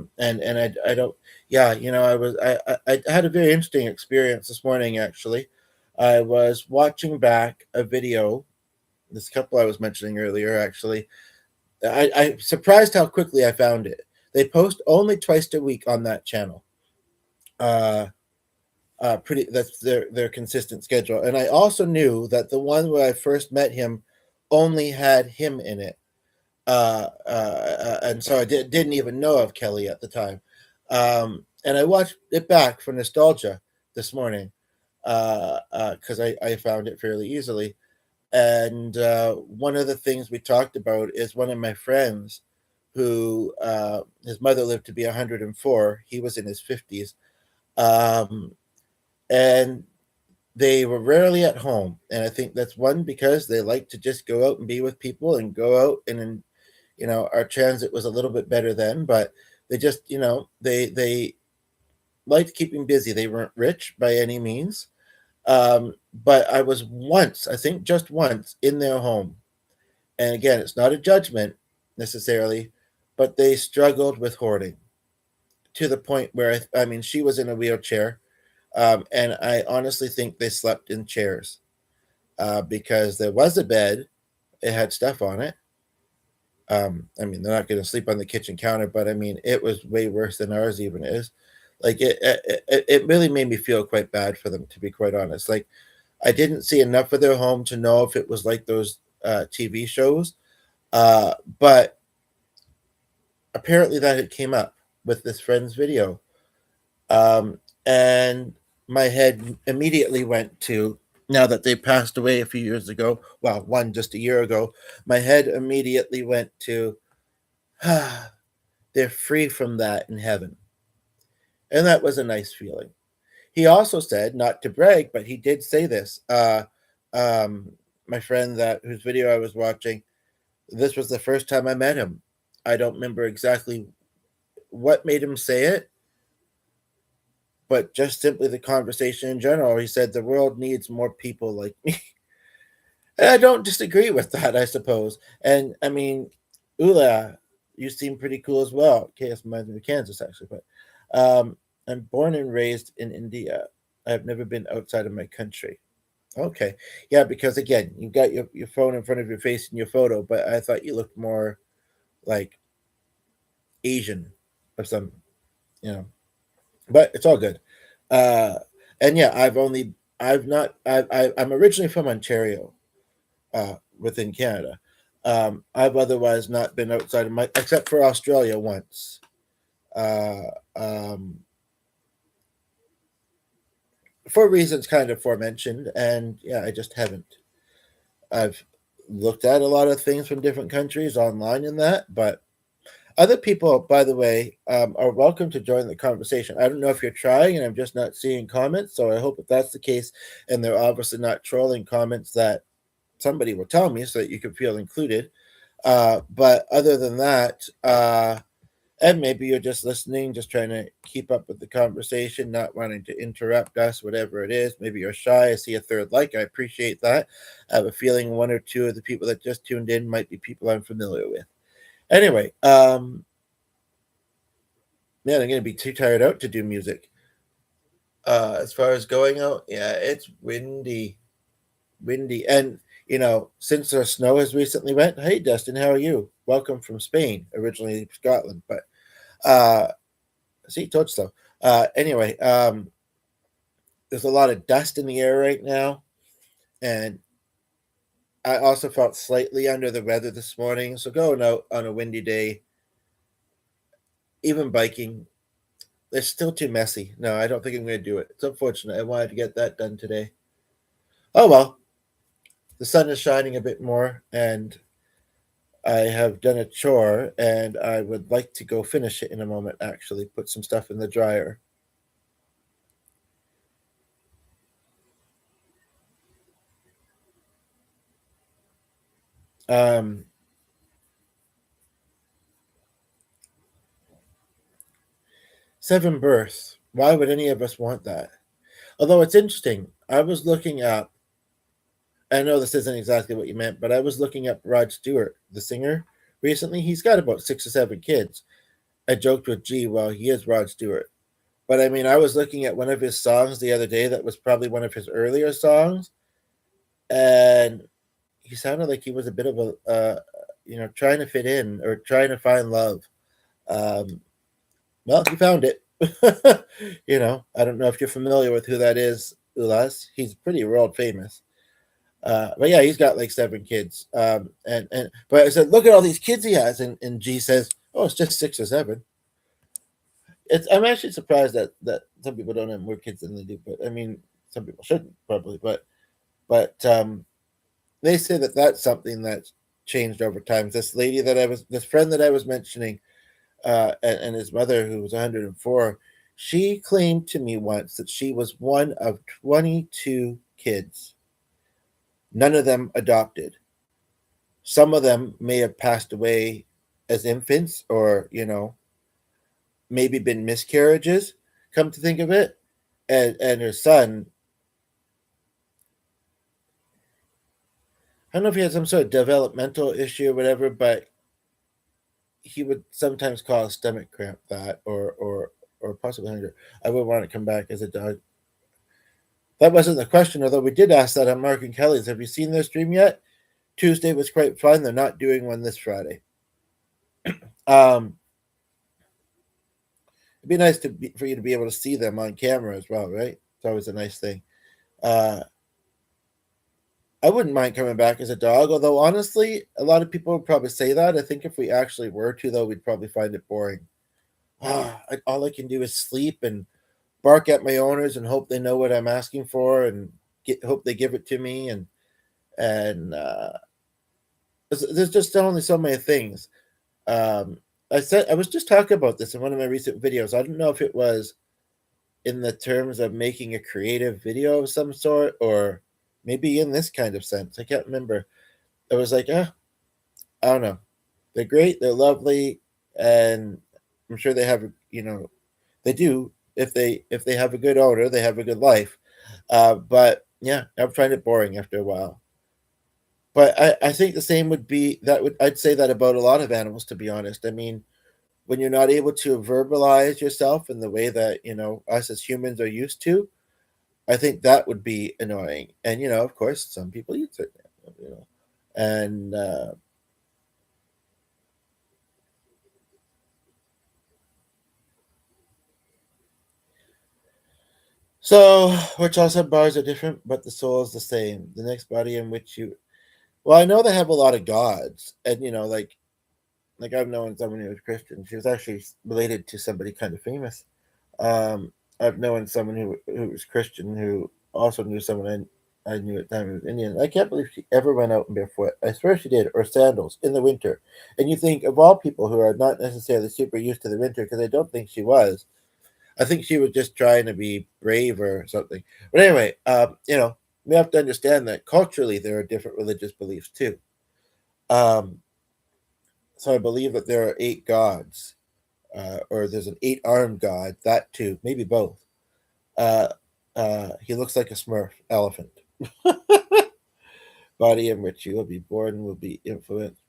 don't, yeah, I had a very interesting experience this morning, actually. I was watching back a video, this couple I was mentioning earlier, actually. I surprised how quickly I found it. They post only twice a week on that channel. Uh, pretty That's their consistent schedule. And I also knew that the one where I first met him only had him in it. And so didn't even know of Kelly at the time. And I watched it back for nostalgia this morning because I found it fairly easily. And one of the things we talked about is one of my friends who his mother lived to be 104. He was in his 50s. Um, and they were rarely at home. And I think that's one because they like to just go out and be with people and go out and our transit was a little bit better then, but they just, they liked keeping busy. They weren't rich by any means. But I was once, I think just once, in their home. And again, it's not a judgment necessarily, but they struggled with hoarding to the point where, I mean, she was in a wheelchair. And I honestly think they slept in chairs because there was a bed, it had stuff on it. I mean, they're not going to sleep on the kitchen counter, but I mean, it was way worse than ours even is. Like it really made me feel quite bad for them, to be quite honest. Like I didn't see enough of their home to know if it was like those TV shows, but apparently that had came up with this friend's video, and my head immediately went to, now that they passed away a few years ago. Well, one just a year ago. My head immediately went to, they're free from that in heaven. And that was a nice feeling. He also said, not to brag, but he did say this. Um, my friend that whose video I was watching, this was the first time I met him. I don't remember exactly what made him say it, but just simply the conversation in general. He said the world needs more people like me. And I don't disagree with that, I suppose. And I mean, Ula, you seem pretty cool as well. KS reminds me of Kansas, actually. But I'm born and raised in India. I've never been outside of my country. Okay. Yeah, because again, you've got your phone in front of your face in your photo, but I thought you looked more like Asian or some, you know, but it's all good. Uh, and yeah, I've not, I'm originally from Ontario, within Canada. I've otherwise not been outside of my, except for Australia once. Uh, um, for reasons kind of forementioned, and yeah, I just haven't. I've looked at a lot of things from different countries online and that, but other people, by the way, are welcome to join the conversation. I don't know if you're trying and I'm just not seeing comments, so I hope if that's the case, and they're obviously not trolling comments, that somebody will tell me so that you can feel included. But other than that, and maybe you're just listening, just trying to keep up with the conversation, not wanting to interrupt us, whatever it is. Maybe you're shy. I see a third like. I appreciate that. I have a feeling one or two of the people that just tuned in might be people I'm familiar with. Anyway, man, I'm going to be too tired out to do music. As far as going out, yeah, it's windy. And, since the snow has recently went, hey, Dustin, how are you? Welcome from Spain, originally Scotland. But, see, told you so. Anyway, there's a lot of dust in the air right now. And I also felt slightly under the weather this morning. So going out on a windy day, even biking, it's still too messy. No, I don't think I'm going to do it. It's unfortunate. I wanted to get that done today. Oh, well, the sun is shining a bit more, and I have done a chore, and I would like to go finish it in a moment, actually, put some stuff in the dryer. Um, Seven births. Why would any of us want that? Although it's interesting, I was looking up, I know this isn't exactly what you meant, but I was looking up Rod Stewart, the singer, recently. He's got about 6 or 7 kids. I joked with G, well, he is Rod Stewart. But I mean, I was looking at one of his songs the other day that was probably one of his earlier songs, and he sounded like he was a bit of a, trying to fit in or trying to find love. Um, well, he found it. I don't know if you're familiar with who that is, Ulas. He's pretty world famous. But yeah, he's got like 7 kids. But I said, look at all these kids he has, and G says, oh, it's just 6 or 7. I'm actually surprised that some people don't have more kids than they do. But I mean, some people shouldn't probably. But they say that that's something that's changed over time. This friend that I was mentioning, and his mother, who was 104, she claimed to me once that she was one of 22 kids, none of them adopted. Some of them may have passed away as infants, or maybe been miscarriages, come to think of it. And her son, I don't know if he had some sort of developmental issue or whatever, but he would sometimes cause stomach cramp that, or possibly hunger. I would want to come back as a dog. That wasn't the question, although we did ask that on Mark and Kelly's. Have you seen their stream yet? Tuesday was quite fun. They're not doing one this Friday. It'd be nice for you to be able to see them on camera as well, right? It's always a nice thing. Uh, I wouldn't mind coming back as a dog, although honestly, a lot of people would probably say that. I think if we actually were to, though, we'd probably find it boring. All I can do is sleep and bark at my owners and hope they know what I'm asking for, and hope they give it to me. And there's just only so many things. I was just talking about this in one of my recent videos. I don't know if it was in the terms of making a creative video of some sort, or maybe in this kind of sense. I can't remember. It was like, I don't know. They're great. They're lovely, and I'm sure they have. They do. If they have a good owner, they have a good life. But yeah, I find it boring after a while. But I think the same would be that would I'd say that about a lot of animals, to be honest. I mean, when you're not able to verbalize yourself in the way that us as humans are used to, I think that would be annoying. And of course, some people use it. And so, which also bars are different, but the soul is the same. The next body in which you. Well, I know they have a lot of gods, and like I've known someone who was Christian. She was actually related to somebody kind of famous. Um, I've known someone who was Christian who also knew someone I knew at the time who was Indian. I can't believe she ever went out barefoot. I swear she did, or sandals in the winter. And you think of all people who are not necessarily super used to the winter, because I don't think she was. I think she was just trying to be brave or something. But anyway, we have to understand that culturally there are different religious beliefs too. Um, So I believe that there are eight gods, or there's an eight-armed god. That too, maybe both. Uh, he looks like a Smurf elephant. Body in which you will be born will be influenced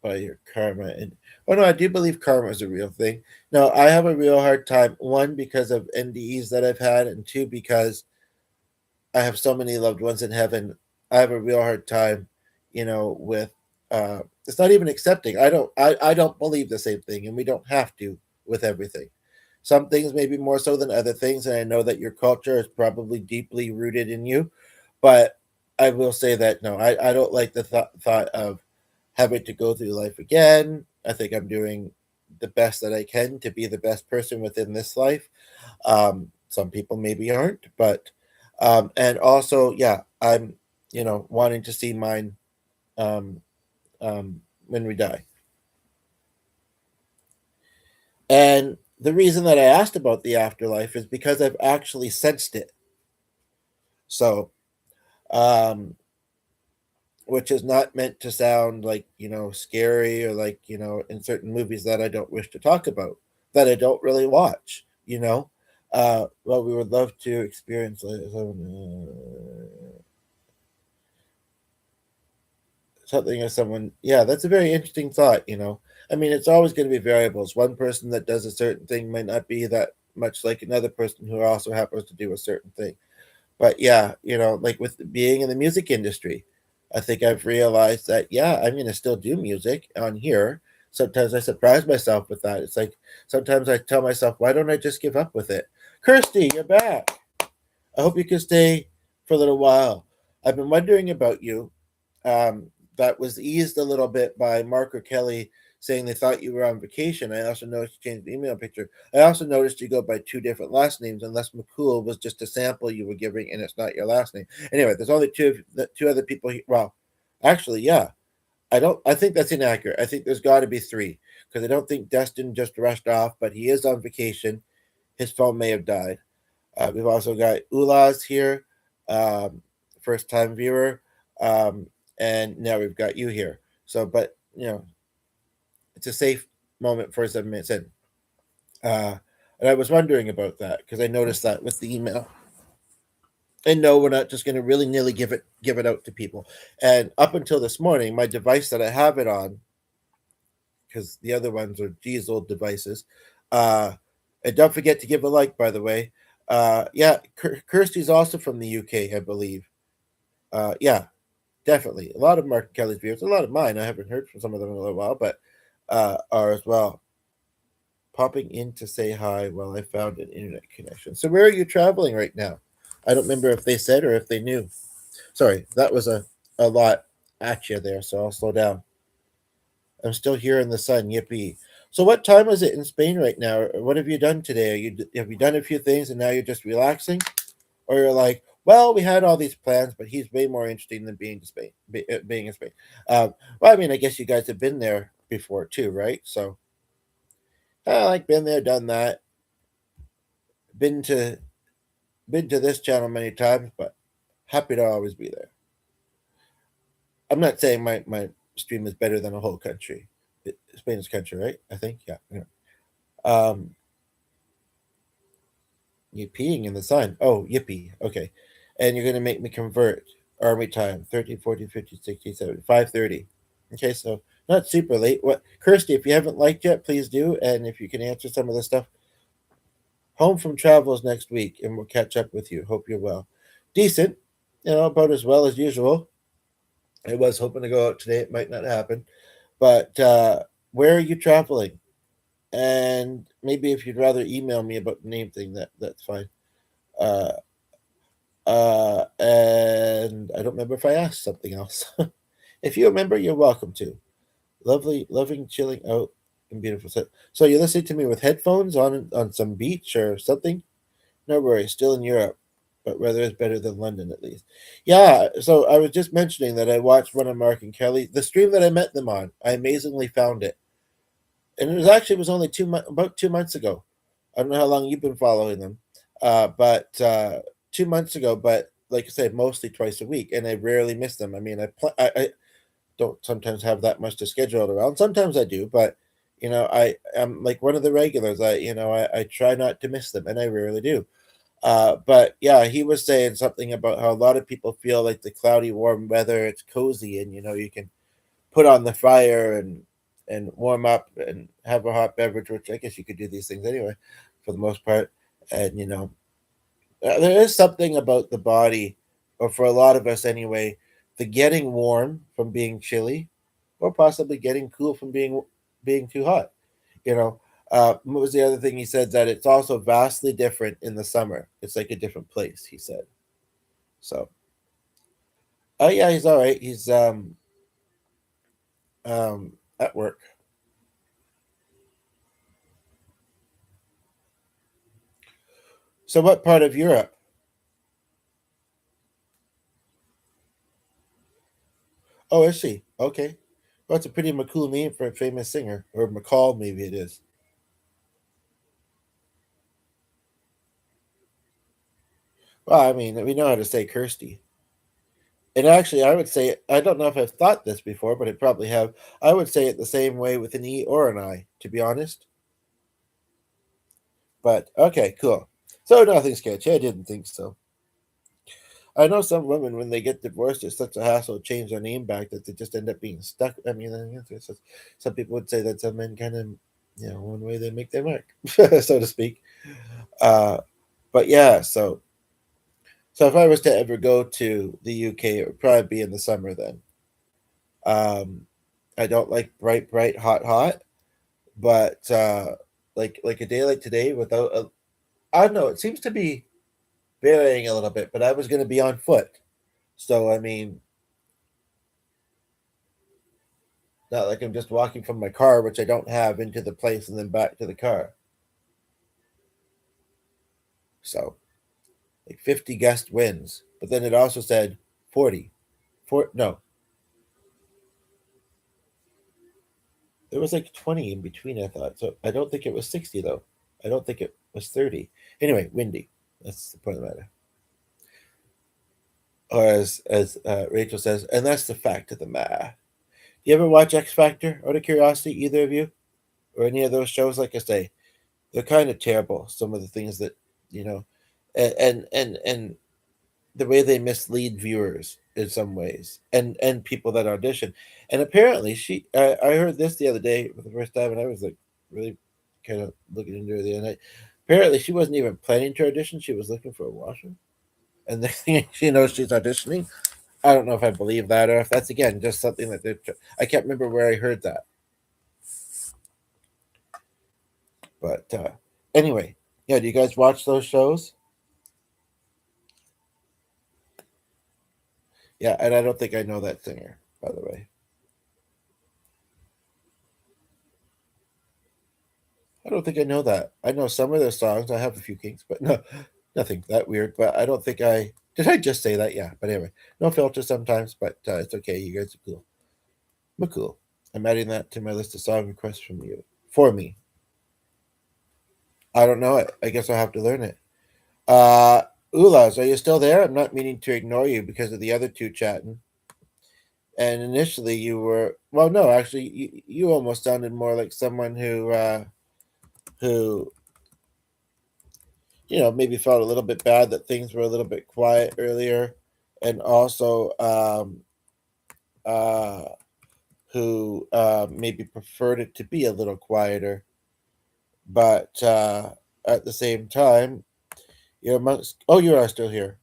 by your karma. And oh no, I do believe karma is a real thing. No, I have a real hard time. One, because of NDEs that I've had, and two, because I have so many loved ones in heaven. I have a real hard time, with it's not even accepting. I don't believe the same thing, and we don't have to with everything. Some things maybe more so than other things, and I know that your culture is probably deeply rooted in you, but I will say that no, I don't like the thought of having to go through life again. I think I'm doing the best that I can to be the best person within this life. Some people maybe aren't, but and also, yeah, I'm wanting to see mine um, um, when we die. And the reason that I asked about the afterlife is because I've actually sensed it. So, um, which is not meant to sound like scary, or like in certain movies that I don't wish to talk about, that I don't really watch. Well, we would love to experience something as someone. Yeah, that's a very interesting thought. I mean, it's always going to be variables. One person that does a certain thing might not be that much like another person who also happens to do a certain thing. But yeah, like with being in the music industry, I think I've realized that yeah, I'm going to still do music on here. Sometimes I surprise myself with that. It's like sometimes I tell myself, why don't I just give up with it? Kirsty, you're back. I hope you can stay for a little while. I've been wondering about you. Um, that was eased a little bit by Mark or Kelly saying they thought you were on vacation. I also noticed you changed the email picture. I also noticed you go by two different last names, unless McCool was just a sample you were giving and it's not your last name. Anyway, there's only two other people. Well, actually, yeah. I think that's inaccurate. I think there's got to be three, because I don't think Destin just rushed off, but he is on vacation. His phone may have died. We've also got Ulaz here, um, first time viewer, um, and now we've got you here. So, but it's a safe moment for 7 minutes in. Uh, and I was wondering about that because I noticed that with the email. And no, we're not just going to really nilly give it out to people. And up until this morning, my device that I have it on, because the other ones are diesel devices. Uh, and don't forget to give a like, by the way. Yeah, Kirsty's also from the UK, I believe. Yeah, definitely. A lot of Mark Kelly's viewers, a lot of mine. I haven't heard from some of them in a little while, but are as well. Popping in to say hi while I found an internet connection. So where are you traveling right now? I don't remember if they said or if they knew. Sorry, that was a lot at you there, so I'll slow down. I'm still here in the sun. Yippee! So what time is it in Spain right now? What have you done today? Have you done a few things and now you're just relaxing, or you're like, well, we had all these plans, but he's way more interesting than being in Spain. Well, I mean, I guess you guys have been there before too, right? So I like been there, done that, been to this channel many times, but happy to always be there. I'm not saying my stream is better than a whole country. Spain is country, right? I think, yeah. Yeah. You peeing in the sun. Oh, yippee. Okay. And you're going to make me convert army time 13, 14, 15, 16, 17, 5:30. Okay, so not super late. What, Kirsty, if you haven't liked yet, please do. And if you can answer some of the stuff, home from travels next week and we'll catch up with you. Hope you're well. Decent, about as well as usual. I was hoping to go out today. It might not happen. But where are you traveling? And maybe if you'd rather email me about the name thing, that's fine. Uh, and I don't remember if I asked something else. If you remember, you're welcome to. Lovely, loving, chilling out and beautiful. So you're listening to me with headphones on some beach or something? No worries, still in Europe, but weather is better than London at least. Yeah, so I was just mentioning that I watched one of Mark and Kelly, the stream that I met them on. I amazingly found it, and it was only about 2 months ago. I don't know how long you've been following them, but 2 months ago. But like I said, mostly twice a week, and I rarely miss them. I mean, I don't sometimes have that much to schedule it around. Sometimes I do, but I am like one of the regulars. I try not to miss them, and I rarely do. But yeah, he was saying something about how a lot of people feel like the cloudy, warm weather, it's cozy, and you can put on the fire and warm up and have a hot beverage, which I guess you could do these things anyway, for the most part. And there is something about the body, or for a lot of us anyway, the getting warm from being chilly, or possibly getting cool from being too hot. You know, what was the other thing he said? That it's also vastly different in the summer. It's like a different place. He said. So, oh yeah, he's all right. He's at work. So, what part of Europe? Oh, is she? Okay. Well, it's a pretty cool name for a famous singer, or McCall, maybe it is. Well, I mean, we know how to say Kirsty. And actually, I would say, I don't know if I've thought this before, but I probably have. I would say it the same way with an E or an I, to be honest. But okay, cool. So nothing sketchy. I didn't think so. I know some women, when they get divorced, it's such a hassle to change their name back that they just end up being stuck. I mean, I guess some people would say that some men kind of, one way they make their mark, so to speak. Uh, but yeah, so if I was to ever go to the UK, it would probably be in the summer then. Um, I don't like bright, hot, hot, but like a day like today without I don't know. It seems to be varying a little bit, but I was going to be on foot, so I mean, not like I'm just walking from my car, which I don't have, into the place and then back to the car. So like 50 gust winds, but then it also said 40. No, there was like 20 in between. I thought so. I don't think it was 60 though. I don't think it was 30. Anyway, windy. That's the point of the matter. Or as Rachel says, and that's the fact of the matter. You ever watch X Factor? Out of curiosity, either of you, or any of those shows? Like I say, they're kind of terrible. Some of the things that you know, and the way they mislead viewers in some ways, and people that audition. And apparently, I heard this the other day for the first time, and I was like really kind of looking into her the other night. Apparently, she wasn't even planning to audition; she was looking for a washer, and the thing she knows she's auditioning. I don't know if I believe that or if that's again just something that I can't remember where I heard that, but anyway, yeah. Do you guys watch those shows? Yeah, and I don't think I know that singer, by the way. I don't think I know that. I know some of their songs. I have a few kinks, but no, nothing that weird. But I don't think I did. I just say that, yeah. But anyway, no filter sometimes, but it's okay. You guys are cool. But cool. I'm adding that to my list of song requests from you for me. I don't know it. I guess I'll have to learn it. Uh, Ulas, are you still there? I'm not meaning to ignore you because of the other two chatting. And initially, you were well. No, actually, you almost sounded more like someone who maybe felt a little bit bad that things were a little bit quiet earlier, and also uh, who maybe preferred it to be a little quieter. But at the same time, you're amongst. Oh, you are still here.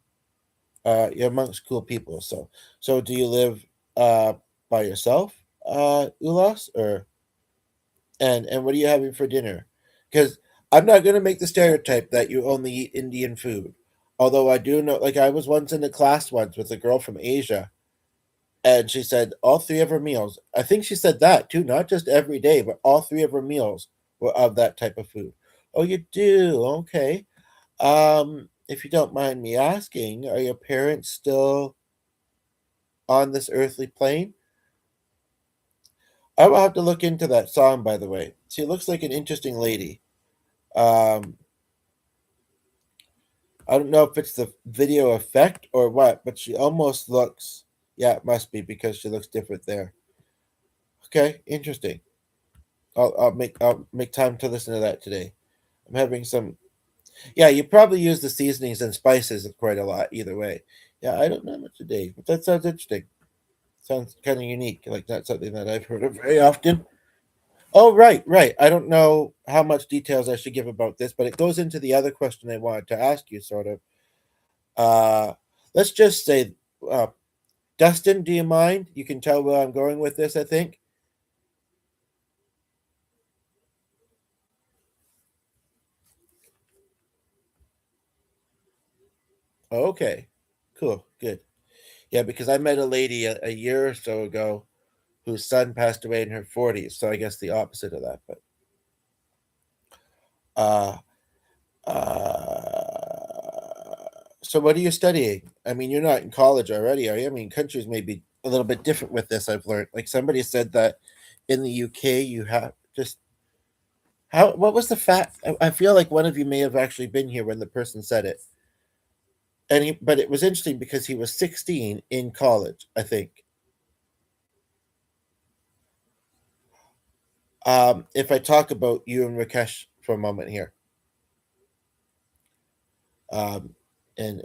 You're amongst cool people. So do you live uh, by yourself, Ulas, or and what are you having for dinner? Because I'm not going to make the stereotype that you only eat Indian food. Although I do know, like I was once in a class once with a girl from Asia, and she said all three of her meals. I think she said that too, not just every day, but all three of her meals were of that type of food. Oh, you do? Okay. If you don't mind me asking, are your parents still on this earthly plane? I will have to look into that song, by the way. She looks like an interesting lady. Um, I don't know if it's the video effect or what, but she almost looks. Yeah, it must be because she looks different there. Okay, interesting. I'll make time to listen to that today. I'm having some. Yeah, you probably use the seasonings and spices quite a lot either way. Yeah, I don't know much today, but that sounds interesting. Sounds kind of unique, like not something that I've heard of very often. Oh, right, right. I don't know how much details I should give about this, but it goes into the other question I wanted to ask you, sort of. Uh, let's just say, uh, Dustin, do you mind? You can tell where I'm going with this, I think. Okay, cool, good. Yeah, because I met a lady a year or so ago whose son passed away in her 40s, so I guess the opposite of that. But uh, so what are you studying? I mean, you're not in college already, are you? I mean, countries may be a little bit different with this. I've learned. Like somebody said that in the UK, you have just how. What was the fact? I feel like one of you may have actually been here when the person said it, but it was interesting because he was 16 in college, I think. If I talk about you and Rakesh for a moment here, um, and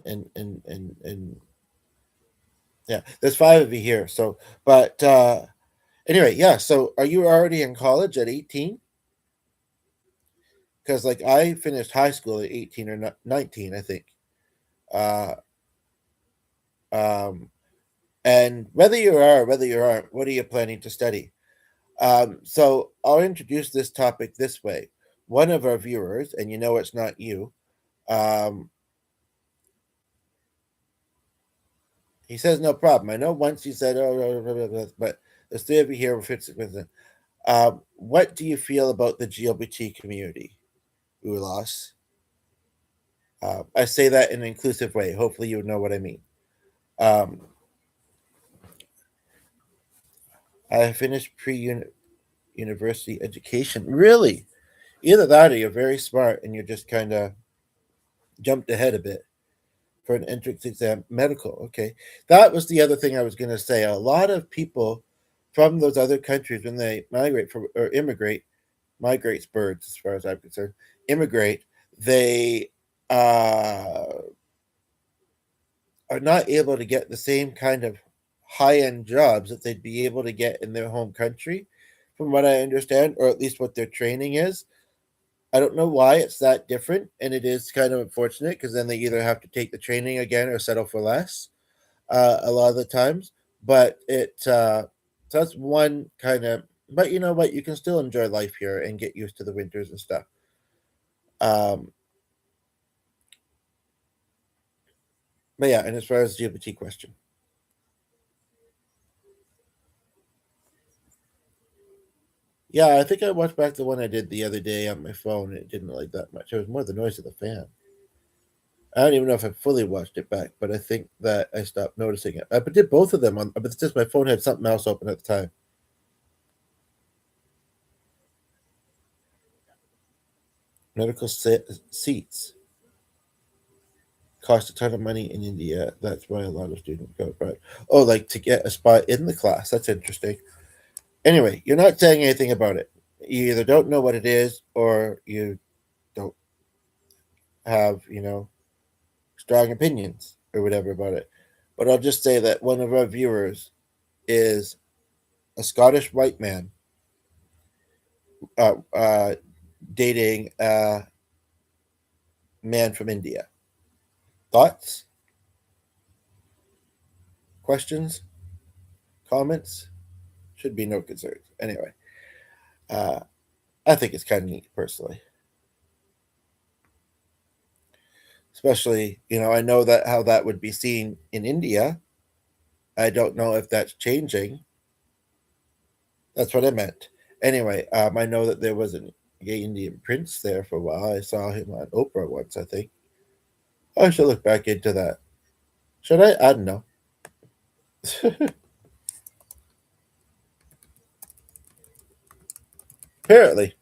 yeah, there's five of you here. So, but anyway, yeah. So, are you already in college at 18? Because like I finished high school at 18 or 19, I think. Uh, um, and whether you are or whether you aren't, what are you planning to study? So, I'll introduce this topic this way. One of our viewers, and you know it's not you, um, he says no problem. I know once you said, oh, but there's three of you here with 50%. What do you feel about the GLBT community, Ulas? I say that in an inclusive way. Hopefully, you know what I mean. Um, I finished university education. Really? Either that or you're very smart and you're just kind of jumped ahead a bit for an entrance exam. Medical. Okay. That was the other thing I was going to say. A lot of people from those other countries, when they migrate or immigrate, migrates birds, as far as I'm concerned, immigrate, they uh, are not able to get the same kind of high end jobs that they'd be able to get in their home country, from what I understand, or at least what their training is. I don't know why it's that different, and it is kind of unfortunate because then they either have to take the training again or settle for less a lot of the times. But so that's one kind of. But you know what? You can still enjoy life here and get used to the winters and stuff. Um, but yeah, and as far as the GPT question, yeah, I think I watched back the one I did the other day on my phone. And it didn't like that much. It was more the noise of the fan. I don't even know if I fully watched it back, but I think that I stopped noticing it. I did both of them on, but it's just my phone had something else open at the time. Medical seats cost a ton of money in India. That's why a lot of students go abroad. Oh, like to get a spot in the class. That's interesting. Anyway, you're not saying anything about it. You either don't know what it is or you don't have, strong opinions or whatever about it. But I'll just say that one of our viewers is a Scottish white man uh, uh, dating a man from India. Thoughts, questions, comments? Should be no concerns. Anyway, uh, I think it's kind of neat personally. Especially, I know that how that would be seen in India. I don't know if that's changing. That's what I meant. Anyway, I know that there was a gay Indian prince there for a while. I saw him on Oprah once, I think. I should look back into that. Should I? I don't know. Apparently.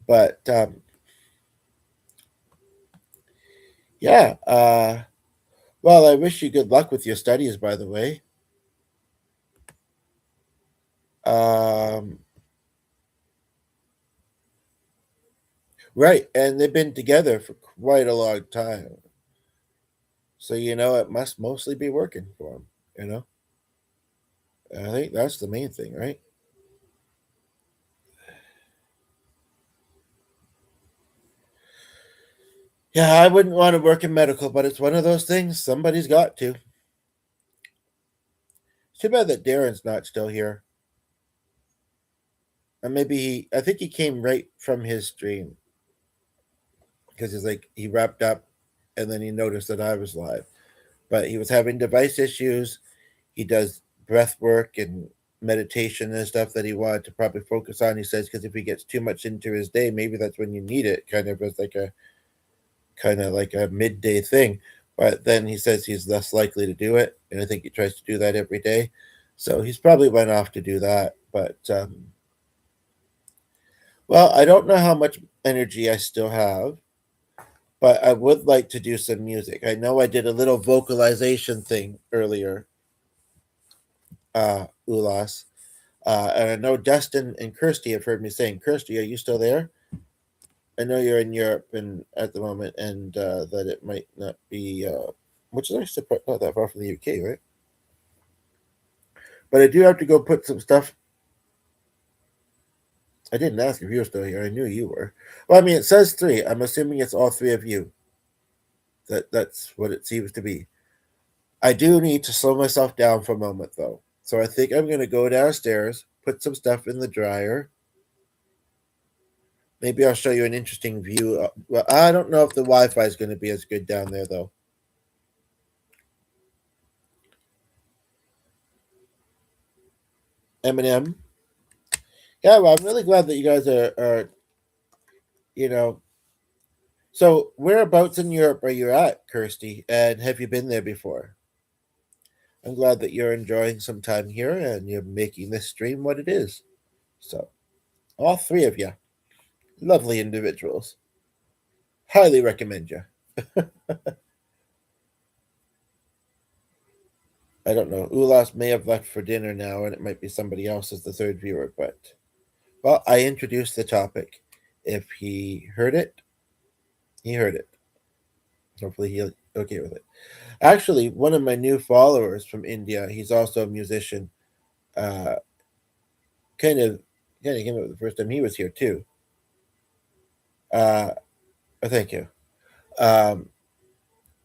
But yeah. Well, I wish you good luck with your studies, by the way. Um, right, and they've been together for quite a long time. So it must mostly be working for him. You know, I think that's the main thing, right? Yeah, I wouldn't want to work in medical, but it's one of those things. Somebody's got to. It's too bad that Darren's not still here. And maybe I think he came right from his stream because he's like, he wrapped up and then he noticed that I was live. But he was having device issues. He does breath work and meditation and stuff that he wanted to probably focus on. He says, because if he gets too much into his day, maybe that's when you need it, kind of like a midday thing. But then he says he's less likely to do it, and I think he tries to do that every day. So he's probably went off to do that. But well, I don't know how much energy I still have, but I would like to do some music. I know I did a little vocalization thing earlier, Ulas. And I know Dustin and Kirsty have heard me saying, Kirsty, are you still there? I know you're in Europe and at the moment, and that it might not be, which is actually not that far from the UK, right? But I do have to go put some stuff. I didn't ask if you were still here. I knew you were. Well, I mean, it says three. I'm assuming it's all three of you. That's what it seems to be. I do need to slow myself down for a moment, though. So I think I'm going to go downstairs, put some stuff in the dryer. Maybe I'll show you an interesting view. Well, I don't know if the Wi-Fi is going to be as good down there, though. Eminem. Yeah, well, I'm really glad that you guys are you know. So, whereabouts in Europe are you at, Kirsty? And have you been there before? I'm glad that you're enjoying some time here and you're making this stream what it is. So, all three of you, lovely individuals. Highly recommend you. I don't know. Ulas may have left for dinner now, and it might be somebody else as the third viewer. But well, I introduced the topic. If he heard it, he heard it. Hopefully, he'll okay with it. Actually, one of my new followers from India, he's also a musician. Uh, kind of, kind of came up the first time he was here too. Uh, thank you. Um,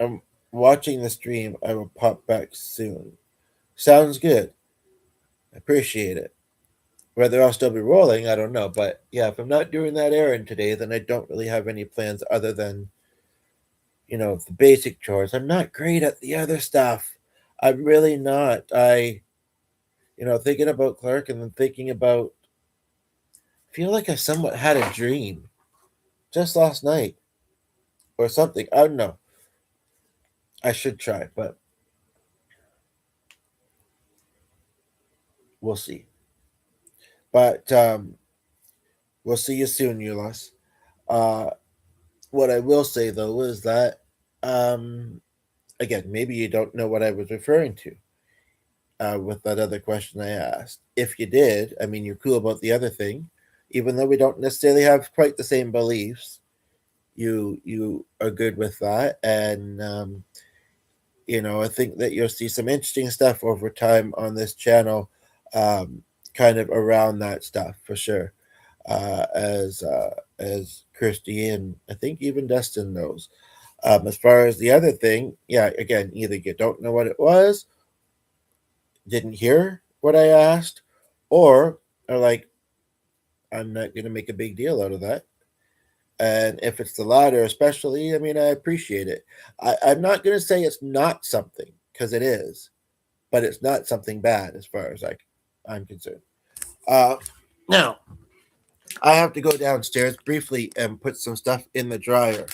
I'm watching the stream. I will pop back soon. Sounds good. Appreciate it. Whether I'll still be rolling, I don't know. But yeah, if I'm not doing that errand today, then I don't really have any plans other than the basic chores. I'm not great at the other stuff. I'm really not. Thinking about Clark and then thinking about feel like I somewhat had a dream just last night or something. I don't know. I should try, but we'll see. But we'll see you soon, Ulas. Uh, what I will say though is that again, maybe you don't know what I was referring to with that other question I asked. If you did, I mean, you're cool about the other thing, even though we don't necessarily have quite the same beliefs. You are good with that, and I think that you'll see some interesting stuff over time on this channel, kind of around that stuff for sure. As Kirsty and I think even Dustin knows. As far as the other thing, yeah, again, either you don't know what it was, didn't hear what I asked, or are like, I'm not going to make a big deal out of that. And if it's the latter, especially, I mean, I appreciate it. I'm not going to say it's not something because it is, but it's not something bad as far as I'm concerned. Uh, Now, I have to go downstairs briefly and put some stuff in the dryer.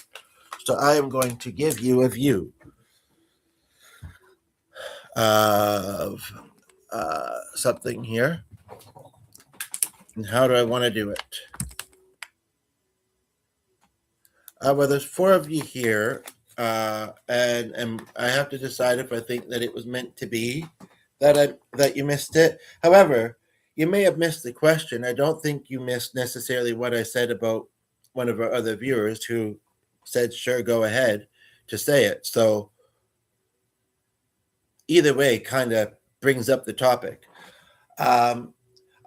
So I am going to give you a view of something here. And how do I want to do it? Well, there's four of you here, and I have to decide if I think that it was meant to be that you missed it. However, you may have missed the question. I don't think you missed necessarily what I said about one of our other viewers who said, sure, go ahead to say it. So either way kind of brings up the topic. Um,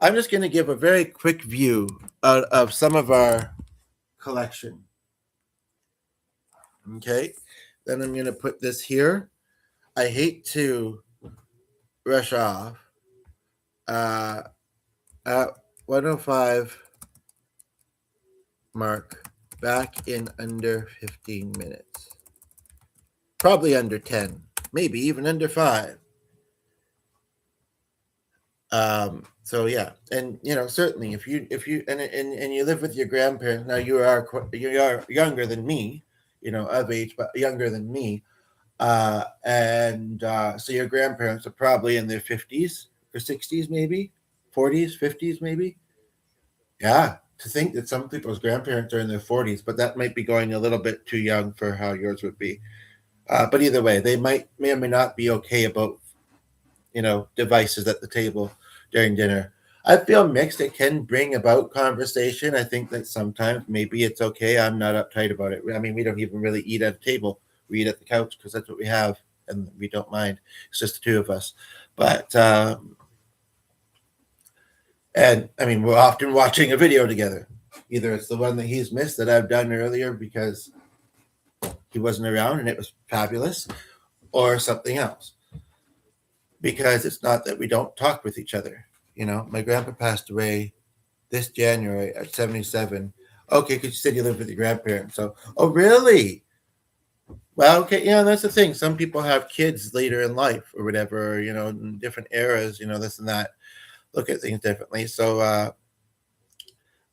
I'm just going to give a very quick view of some of our collection. Okay. Then I'm going to put this here. I hate to rush off. At 105 mark, back in under 15 minutes. Probably under 10, maybe even under 5. So yeah, and certainly if you and you live with your grandparents now, you are younger than me, of age, but younger than me, and so your grandparents are probably in their 50s or 60s, maybe 40s, 50s, maybe. Yeah, to think that some people's grandparents are in their 40s, but that might be going a little bit too young for how yours would be. But either way, they may or may not be okay about devices at the table during dinner. I feel mixed. It can bring about conversation. I think that sometimes maybe it's okay. I'm not uptight about it. I mean, we don't even really eat at a table. We eat at the couch because that's what we have, and we don't mind. It's just the two of us. But and I mean, we're often watching a video together. Either it's the one that he's missed that I've done earlier because he wasn't around and it was fabulous, or something else. Because it's not that we don't talk with each other. My grandpa passed away this January at 77. Okay, because you said you lived with your grandparents. So, oh, really? Well, okay, that's the thing. Some people have kids later in life or whatever, in different eras, this and that, look at things differently. So,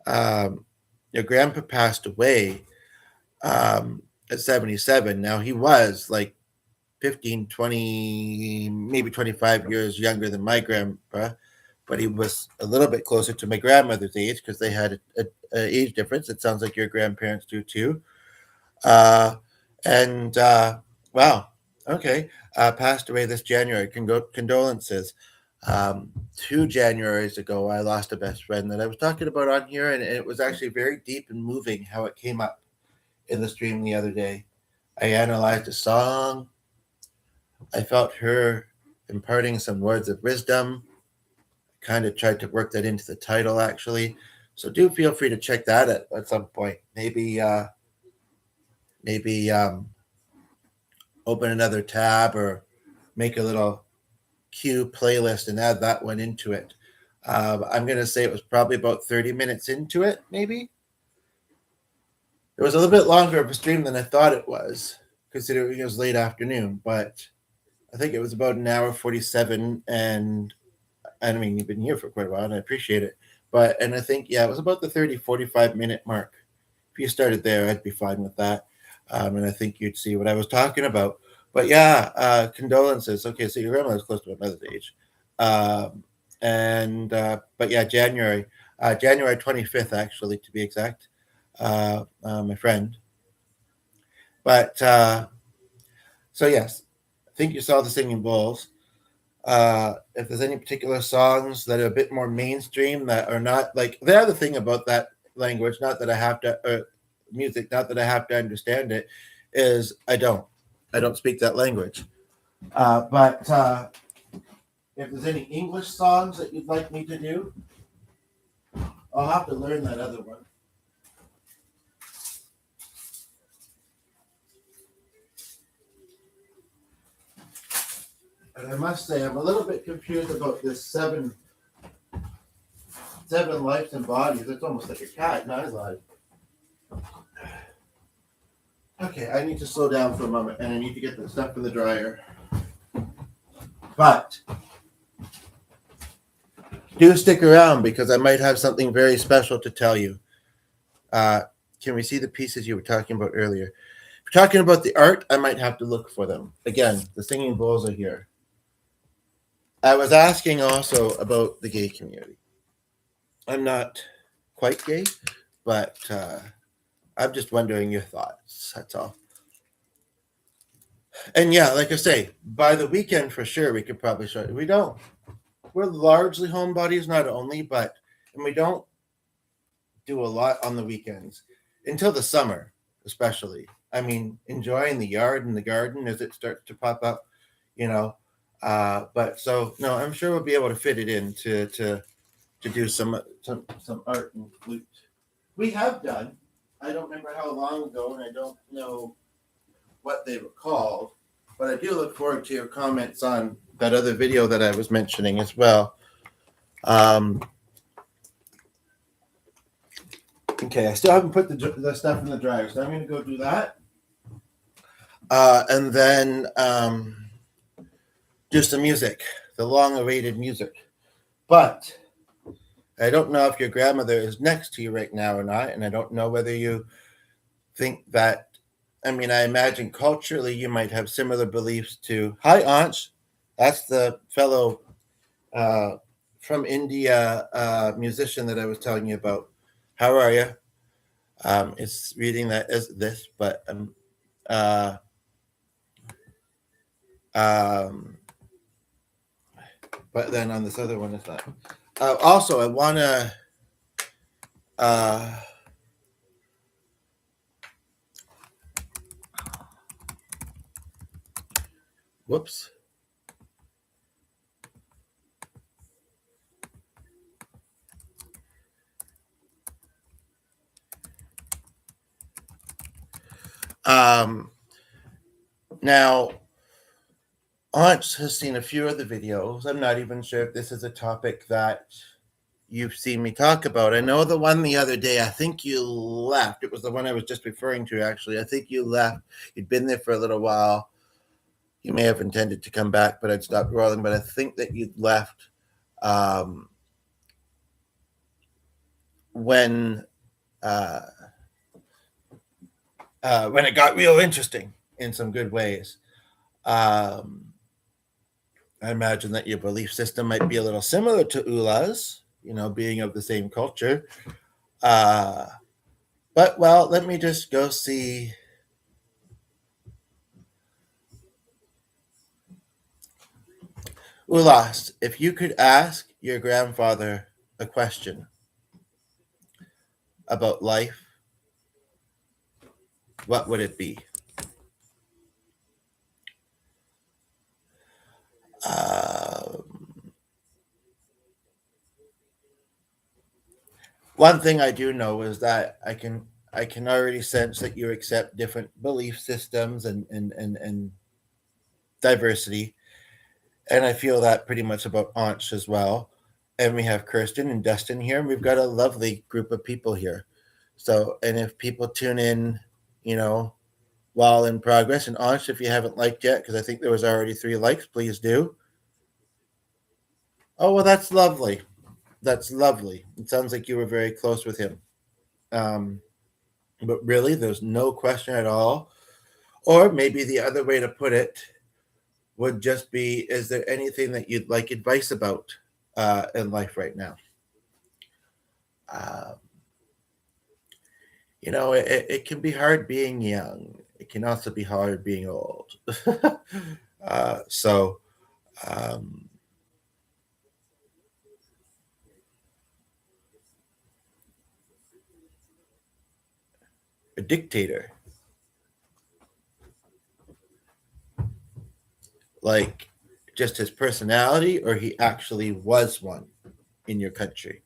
your grandpa passed away at 77. Now, he was like 15, 20, maybe 25 years younger than my grandpa, but he was a little bit closer to my grandmother's age because they had a age difference. It sounds like your grandparents do too. Uh, and wow, okay, passed away this January. Condolences. 2 Januaries ago, I lost a best friend that I was talking about on here, and it was actually very deep and moving how it came up in the stream the other day. I analyzed a song. I felt her imparting some words of wisdom. Kind of tried to work that into the title, actually. So do feel free to check that at some point. Maybe open another tab or make a little Q playlist and add that one into it. I'm going to say it was probably about 30 minutes into it, maybe. It was a little bit longer of a stream than I thought it was, considering it was late afternoon, but I think it was about an hour 47, and I mean, you've been here for quite a while, and I appreciate it. And I think, yeah, it was about the 30, 45-minute mark. If you started there, I'd be fine with that. And I think you'd see what I was talking about. But yeah, condolences. Okay, so your grandma was close to my mother's age. But yeah, January 25th, actually, to be exact, my friend. But so, yes, I think you saw the singing bowls. If there's any particular songs that are a bit more mainstream that are not like the other thing about that language, not that I have to music, not that I have to understand it, is I don't speak that language. But if there's any English songs that you'd like me to do, I'll have to learn that other one. And I must say, I'm a little bit confused about this seven lives and bodies. It's almost like a cat, not alive. Okay, I need to slow down for a moment, and I need to get the stuff in the dryer. But do stick around because I might have something very special to tell you. Can we see the pieces you were talking about earlier? If you're talking about the art, I might have to look for them. Again, the singing bowls are here. I was asking also about the gay community. I'm not quite gay, but I'm just wondering your thoughts. That's all. And yeah, like I say, by the weekend for sure, we could probably show it. We don't. we're largely homebodies, not only, but and we don't do a lot on the weekends until the summer, especially. I mean, enjoying the yard and the garden as it starts to pop up, you know. But so no, I'm sure we'll be able to fit it in to do some art and flute. We have done. I don't remember how long ago, and I don't know what they were called, but I do look forward to your comments on that other video that I was mentioning as well. Um, okay, I still haven't put the stuff in the dryer, so I'm going to go do that. And then do some music, the long awaited music. But I don't know if your grandmother is next to you right now or not, and I don't know whether you think that. I mean, I imagine culturally you might have similar beliefs to. Hi, Ansh. That's the fellow from India musician that I was telling you about. How are you? It's reading that as this, but uh, um, but then on this other one, it's not. Also, I want to. Uh, whoops. Um, Now, Aunt has seen a few of the videos. I'm not even sure if this is a topic that you've seen me talk about. I know the one the other day, I think you left. It was the one I was just referring to, actually. I think you left. You'd been there for a little while. You may have intended to come back, but I'd stopped rolling. But I think that you'd left um, when uh, when it got real interesting in some good ways. Um, I imagine that your belief system might be a little similar to Ula's, being of the same culture. Uh, but, well, let me just go see. Ulas, if you could ask your grandfather a question about life, what would it be? Um, One thing I do know is that I can already sense that you accept different belief systems and diversity, and I feel that pretty much about Anch as well. And we have Kirsten and Dustin here, and we've got a lovely group of people here. So, and if people tune in, you know, while in progress, and Anch, if you haven't liked yet, because I think there was already 3 likes, please do. Oh well, that's lovely. That's lovely. It sounds like you were very close with him. Um, but really, there's no question at all. Or maybe the other way to put it would just be: is there anything that you'd like advice about in life right now? Um, it can be hard being young. It can also be hard being old. So, um, a dictator, like just his personality, or he actually was one in your country?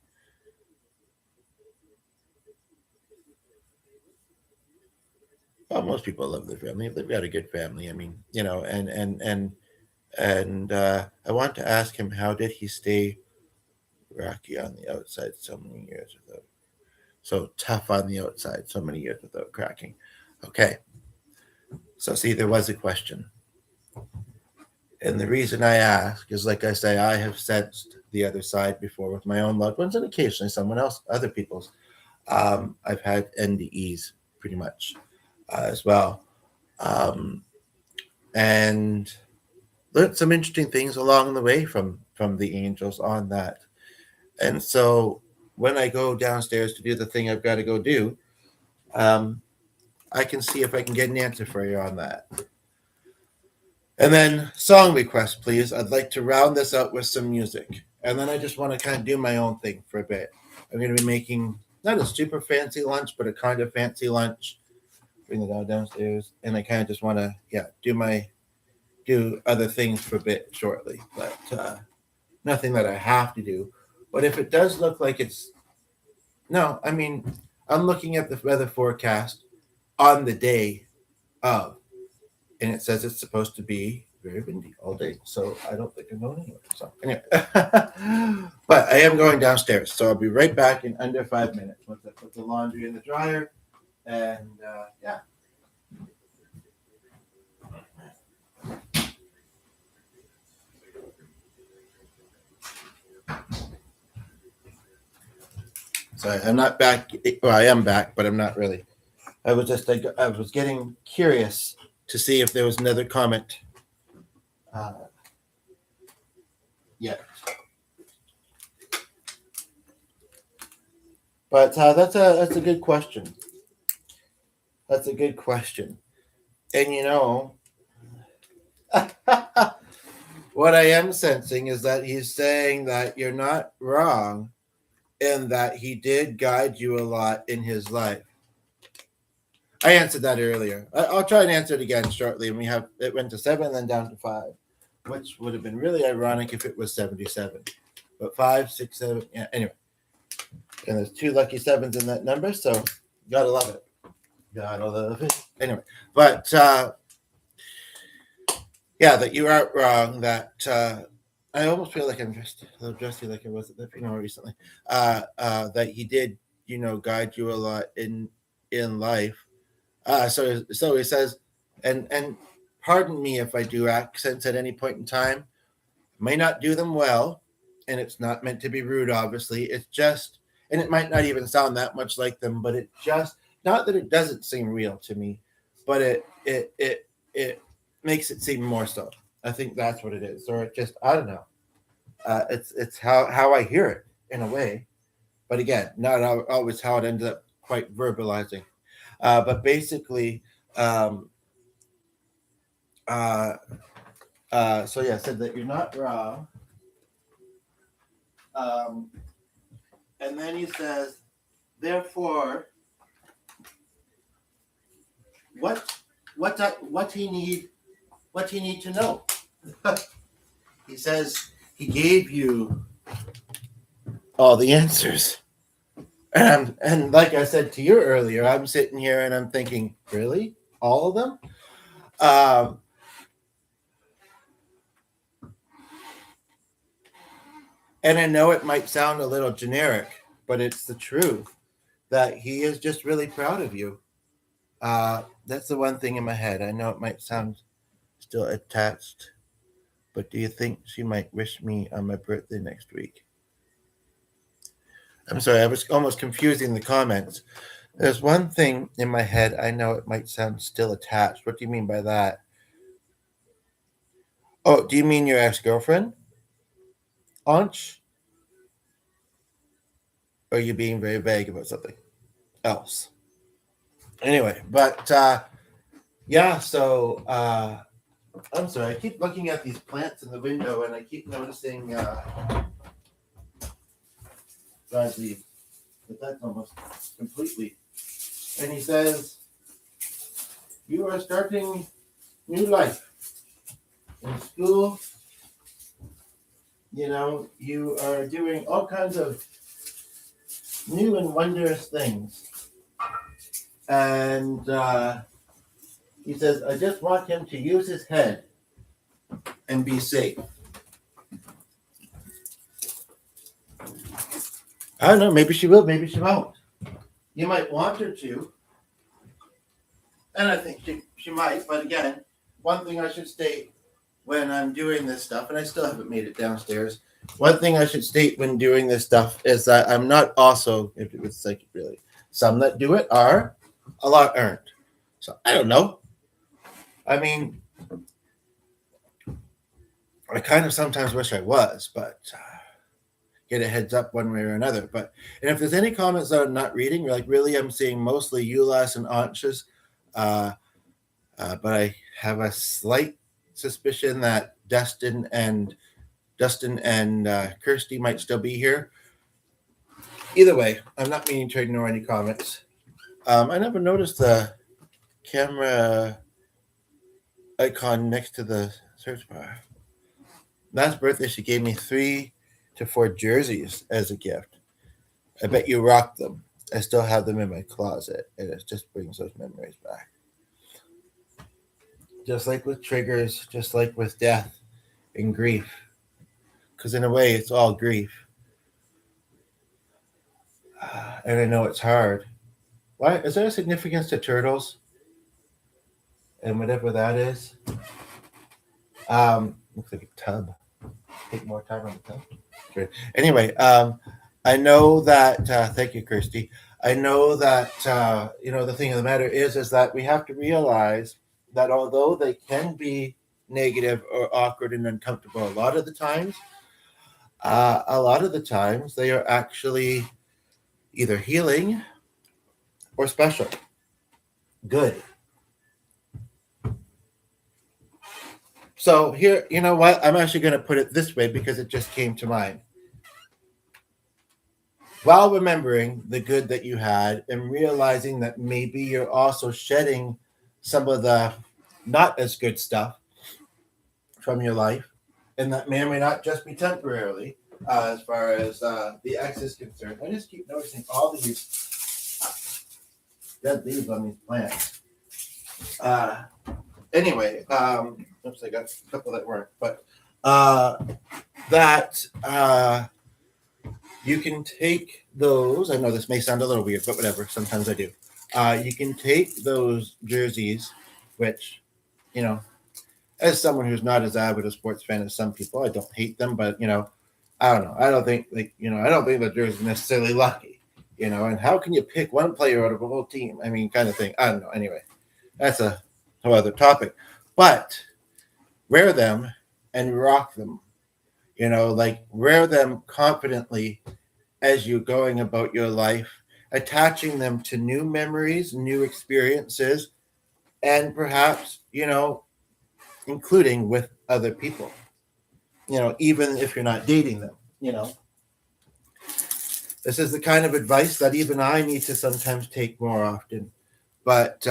Well, most people love their family. They've got a good family. I mean, and I want to ask him, how did he stay rocky on the outside so many years without, so tough on the outside so many years without cracking? Okay, so see, there was a question, and the reason I ask is, like I say, I have sensed the other side before with my own loved ones, and occasionally someone else, other people's. I've had NDEs pretty much as well, um, and learned some interesting things along the way from the angels on that. And so when I go downstairs to do the thing I've got to go do, um, I can see if I can get an answer for you on that. And then song request, please. I'd like to round this out with some music. and then I just want to kind of do my own thing for a bit. I'm going to be making not a super fancy lunch, but a kind of fancy lunch. Bring the dog downstairs, and I kind of just want to do other things for a bit shortly, but nothing that I have to do. But if it does look like it's no, I mean, I'm looking at the weather forecast on the day of, and it says it's supposed to be very windy all day. So I don't think I'm going anywhere. So anyway, but I am going downstairs. So I'll be right back in under 5 minutes once I put the laundry in the dryer. And yeah. So I'm not back. Well, I am back, but I'm not really. I was getting curious to see if there was another comment. Yeah. But that's a good question. That's a good question. And what I am sensing is that he's saying that you're not wrong and that he did guide you a lot in his life. I answered that earlier. I'll try and answer it again shortly. And it went to 7, then down to 5, which would have been really ironic if it was 77. But 5, 6, 7, yeah. Anyway, and there's 2 lucky 7s in that number, so gotta love it. Gotta love it. Anyway, but yeah, that you aren't wrong. That I almost feel like I'm dressed a little dressy, like I was at the funeral recently. That he did, guide you a lot in life. So he says, and pardon me if I do accents at any point in time. May not do them well, and it's not meant to be rude. Obviously, it's just, and it might not even sound that much like them, but it just not that it doesn't seem real to me, but it makes it seem more so. I think that's what it is, or it just I don't know. It's how I hear it in a way, but again, not always how it ends up quite verbalizing. But basically, so yeah, said that you're not wrong. And then he says, therefore, what he need to know. He says he gave you all the answers. And like I said to you earlier, I'm sitting here and I'm thinking, really? All of them? And I know it might sound a little generic, but it's the truth that he is just really proud of you. That's the one thing in my head. I know it might sound still attached, but do you think she might wish me on my birthday next week? I'm sorry, I was almost confusing the comments. There's one thing in my head. I know it might sound still attached. What do you mean by that? Oh, do you mean your ex-girlfriend? Anch? Or are you being very vague about something else? Anyway, but yeah, so I'm sorry, I keep looking at these plants in the window and I keep noticing dried leaf, but that's almost completely. And he says, you are starting new life in school. You are doing all kinds of new and wondrous things. And he says, I just want him to use his head and be safe. I don't know. Maybe she will. Maybe she won't. You might want her to. And I think she might. But again, one thing I should state when I'm doing this stuff, and I still haven't made it downstairs. One thing I should state when doing this stuff is that I'm not also, if it was psychic really, some that do it are, a lot aren't. So I don't know. I mean, I kind of sometimes wish I was, but get a heads up one way or another. But and if there's any comments that I'm not reading, like really, I'm seeing mostly Ulas and Anches, but I have a slight suspicion that Dustin and Dustin and Kirsty might still be here. Either way, I'm not meaning to ignore any comments. I never noticed the camera icon next to the search bar. Last birthday, she gave me 3 to 4 jerseys as a gift. I bet you rocked them. I still have them in my closet, and it just brings those memories back. Just like with triggers, just like with death and grief, because in a way, it's all grief. And I know it's hard. Why is there a significance to turtles and whatever that is? Looks like a tub. Take more time on the tub. Great. Anyway, I know that. Thank you, Kirsty. I know that the thing of the matter is that we have to realize that although they can be negative or awkward and uncomfortable a lot of the times they are actually either healing or special, good. So here, you know what? I'm actually going to put it this way because it just came to mind. While remembering the good that you had and realizing that maybe you're also shedding some of the not as good stuff from your life, and that may or may not just be temporarily, as far as the ex is concerned. I just keep noticing all these dead leaves on these plants. Anyway, oops, I got a couple that weren't, but that you can take those. I know this may sound a little weird, but whatever. Sometimes I do. You can take those jerseys, which, you know, as someone who's not as avid a sports fan as some people, I don't hate them, but I don't know. I don't think I don't think the jersey is necessarily lucky, And how can you pick one player out of a whole team? I mean, kind of thing. I don't know. Anyway, that's a whole other topic. But wear them and rock them. Wear them confidently as you're going about your life, attaching them to new memories, new experiences, and perhaps, including with other people, even if you're not dating them. This is the kind of advice that even I need to sometimes take more often. But,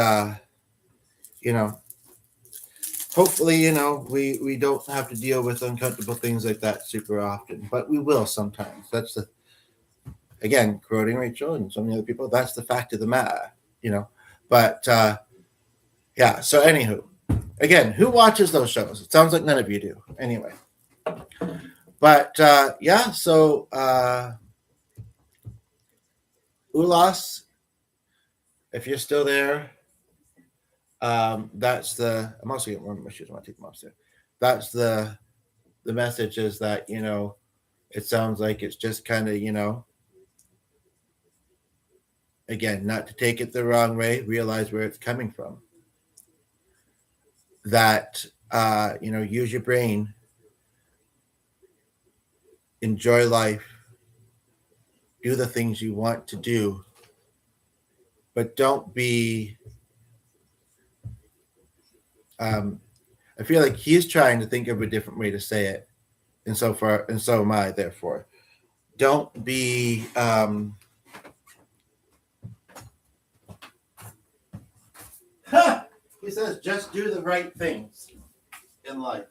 hopefully, we don't have to deal with uncomfortable things like that super often, but we will sometimes. That's again, quoting Rachel and so many other people, that's the fact of the matter, But, yeah, so anywho, again, who watches those shows? It sounds like none of you do. Anyway. But, yeah, so, Ulas, if you're still there, that's I'm also getting warm in my shoes. I want to take them off soon. That's the message is that, it sounds like it's just kind of, again, not to take it the wrong way, realize where it's coming from. That, use your brain, enjoy life, do the things you want to do, but don't be, I feel like he's trying to think of a different way to say it. And so am I, therefore. Don't be, he says, just do the right things in life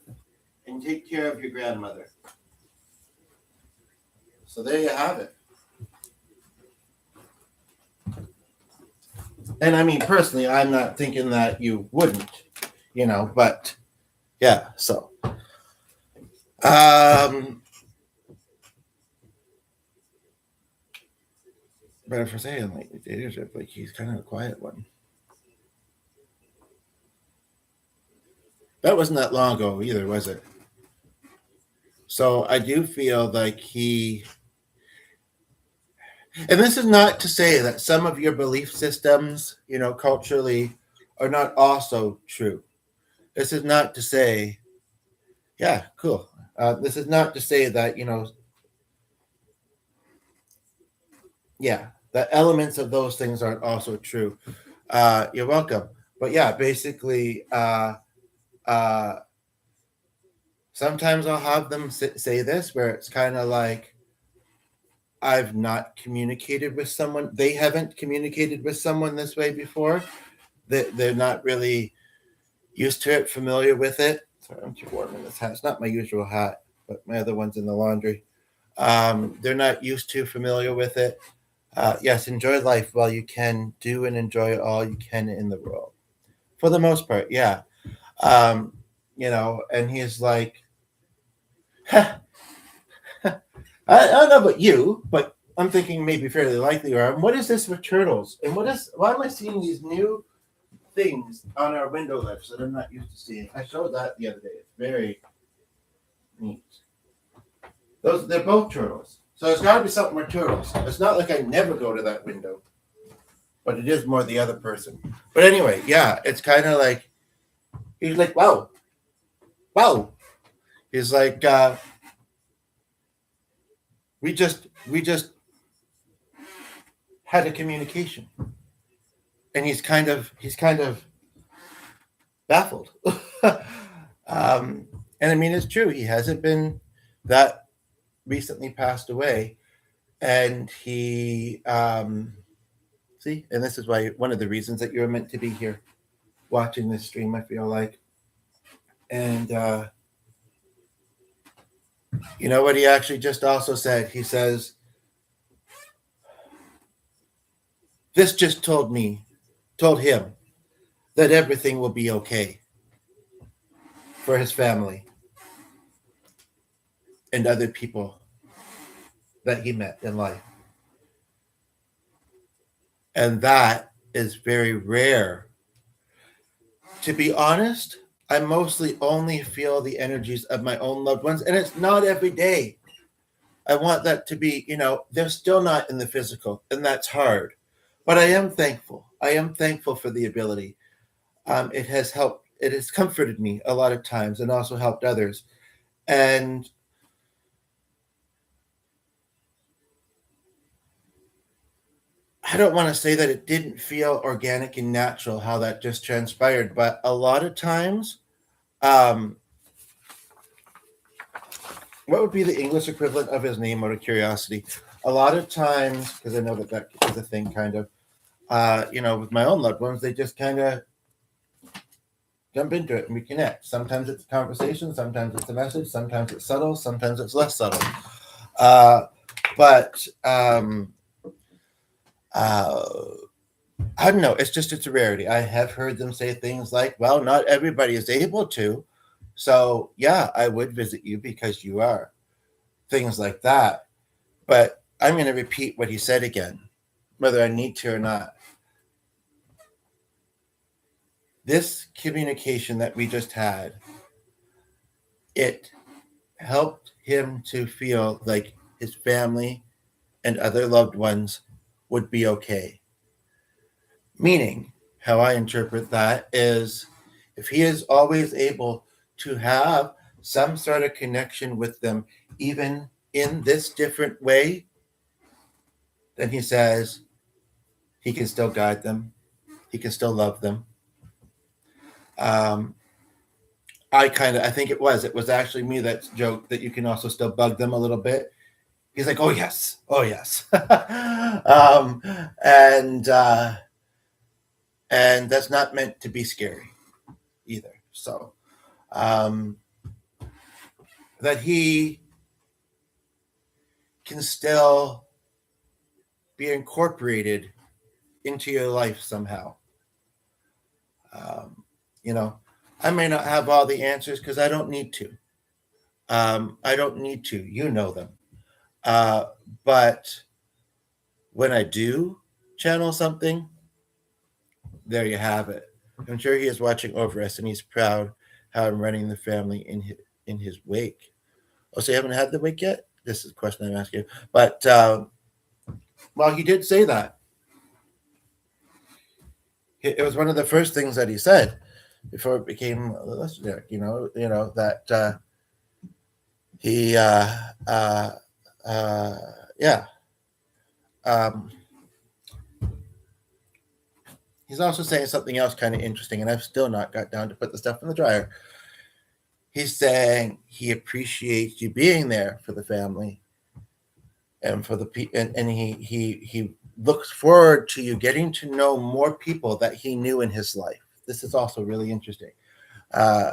and take care of your grandmother. So there you have it. And I mean, personally, I'm not thinking that you wouldn't, but yeah, so. But for saying, dictatorship, he's kind of a quiet one. That wasn't that long ago either, was it? So I do feel like and this is not to say that some of your belief systems, culturally, are not also true. This is not to say, yeah, cool. This is not to say that, yeah, that elements of those things aren't also true. You're welcome. But yeah, basically, some sometimes I'll have them say this, where it's kind of like, I've not communicated with someone. They haven't communicated with someone this way before. They're not really used to it, familiar with it. Sorry, I'm too warm in this hat. It's not my usual hat, but my other one's in the laundry. They're not used to, familiar with it. Yes, enjoy life while you can. Do and enjoy all you can in the world. For the most part, yeah. Um, and he's like, I don't know about you, but I'm thinking maybe fairly likely. Or what is this with turtles? And why am I seeing these new things on our window ledge that I'm not used to seeing? I showed that the other day. It's very neat. They're both turtles. So there's got to be something with turtles. It's not like I never go to that window, but it is more the other person. But anyway, yeah, it's kind of like, he's like, wow, wow. He's like, we just had a communication, and he's kind of baffled. And I mean, it's true. He hasn't been that recently passed away, and he see, and this is why one of the reasons that you're meant to be here watching this stream, I feel like. And you know what he actually just also said? He says, this just told him that everything will be okay for his family and other people that he met in life. And that is very rare. To be honest, I mostly only feel the energies of my own loved ones, and it's not every day. I want that to be, they're still not in the physical, and that's hard. But I am thankful. I am thankful for the ability. It has helped. It has comforted me a lot of times, and also helped others. And I don't want to say that it didn't feel organic and natural how that just transpired, but a lot of times, what would be the English equivalent of his name, out of curiosity? A lot of times, because I know that is a thing, kind of, with my own loved ones, they just kind of jump into it and we connect. Sometimes it's a conversation, sometimes it's a message, sometimes it's subtle, sometimes it's less subtle. But I don't know. It's a rarity. I have heard them say things like, well, not everybody is able to. So, yeah, I would visit you because you are. Things like that. But I'm going to repeat what he said again, whether I need to or not. This communication that we just had, it helped him to feel like his family and other loved ones would be okay. Meaning, how I interpret that is, if he is always able to have some sort of connection with them, even in this different way, then he says he can still guide them, he can still love them. I think it was actually me that joked that you can also still bug them a little bit. He's like, oh yes, and that's not meant to be scary either. So that he can still be incorporated into your life somehow. I may not have all the answers because I don't need to. I don't need to. You know them. But when I do channel something, there you have it. I'm sure he is watching over us, and he's proud how I'm running the family in his wake. Oh, so you haven't had the wake yet? This is a question I'm asking. But well, he did say that. It was one of the first things that he said before it became that he yeah. He's also saying something else kind of interesting, and I've still not got down to put the stuff in the dryer. He's saying he appreciates you being there for the family and for the people, and he looks forward to you getting to know more people that he knew in his life. This is also really interesting. Uh,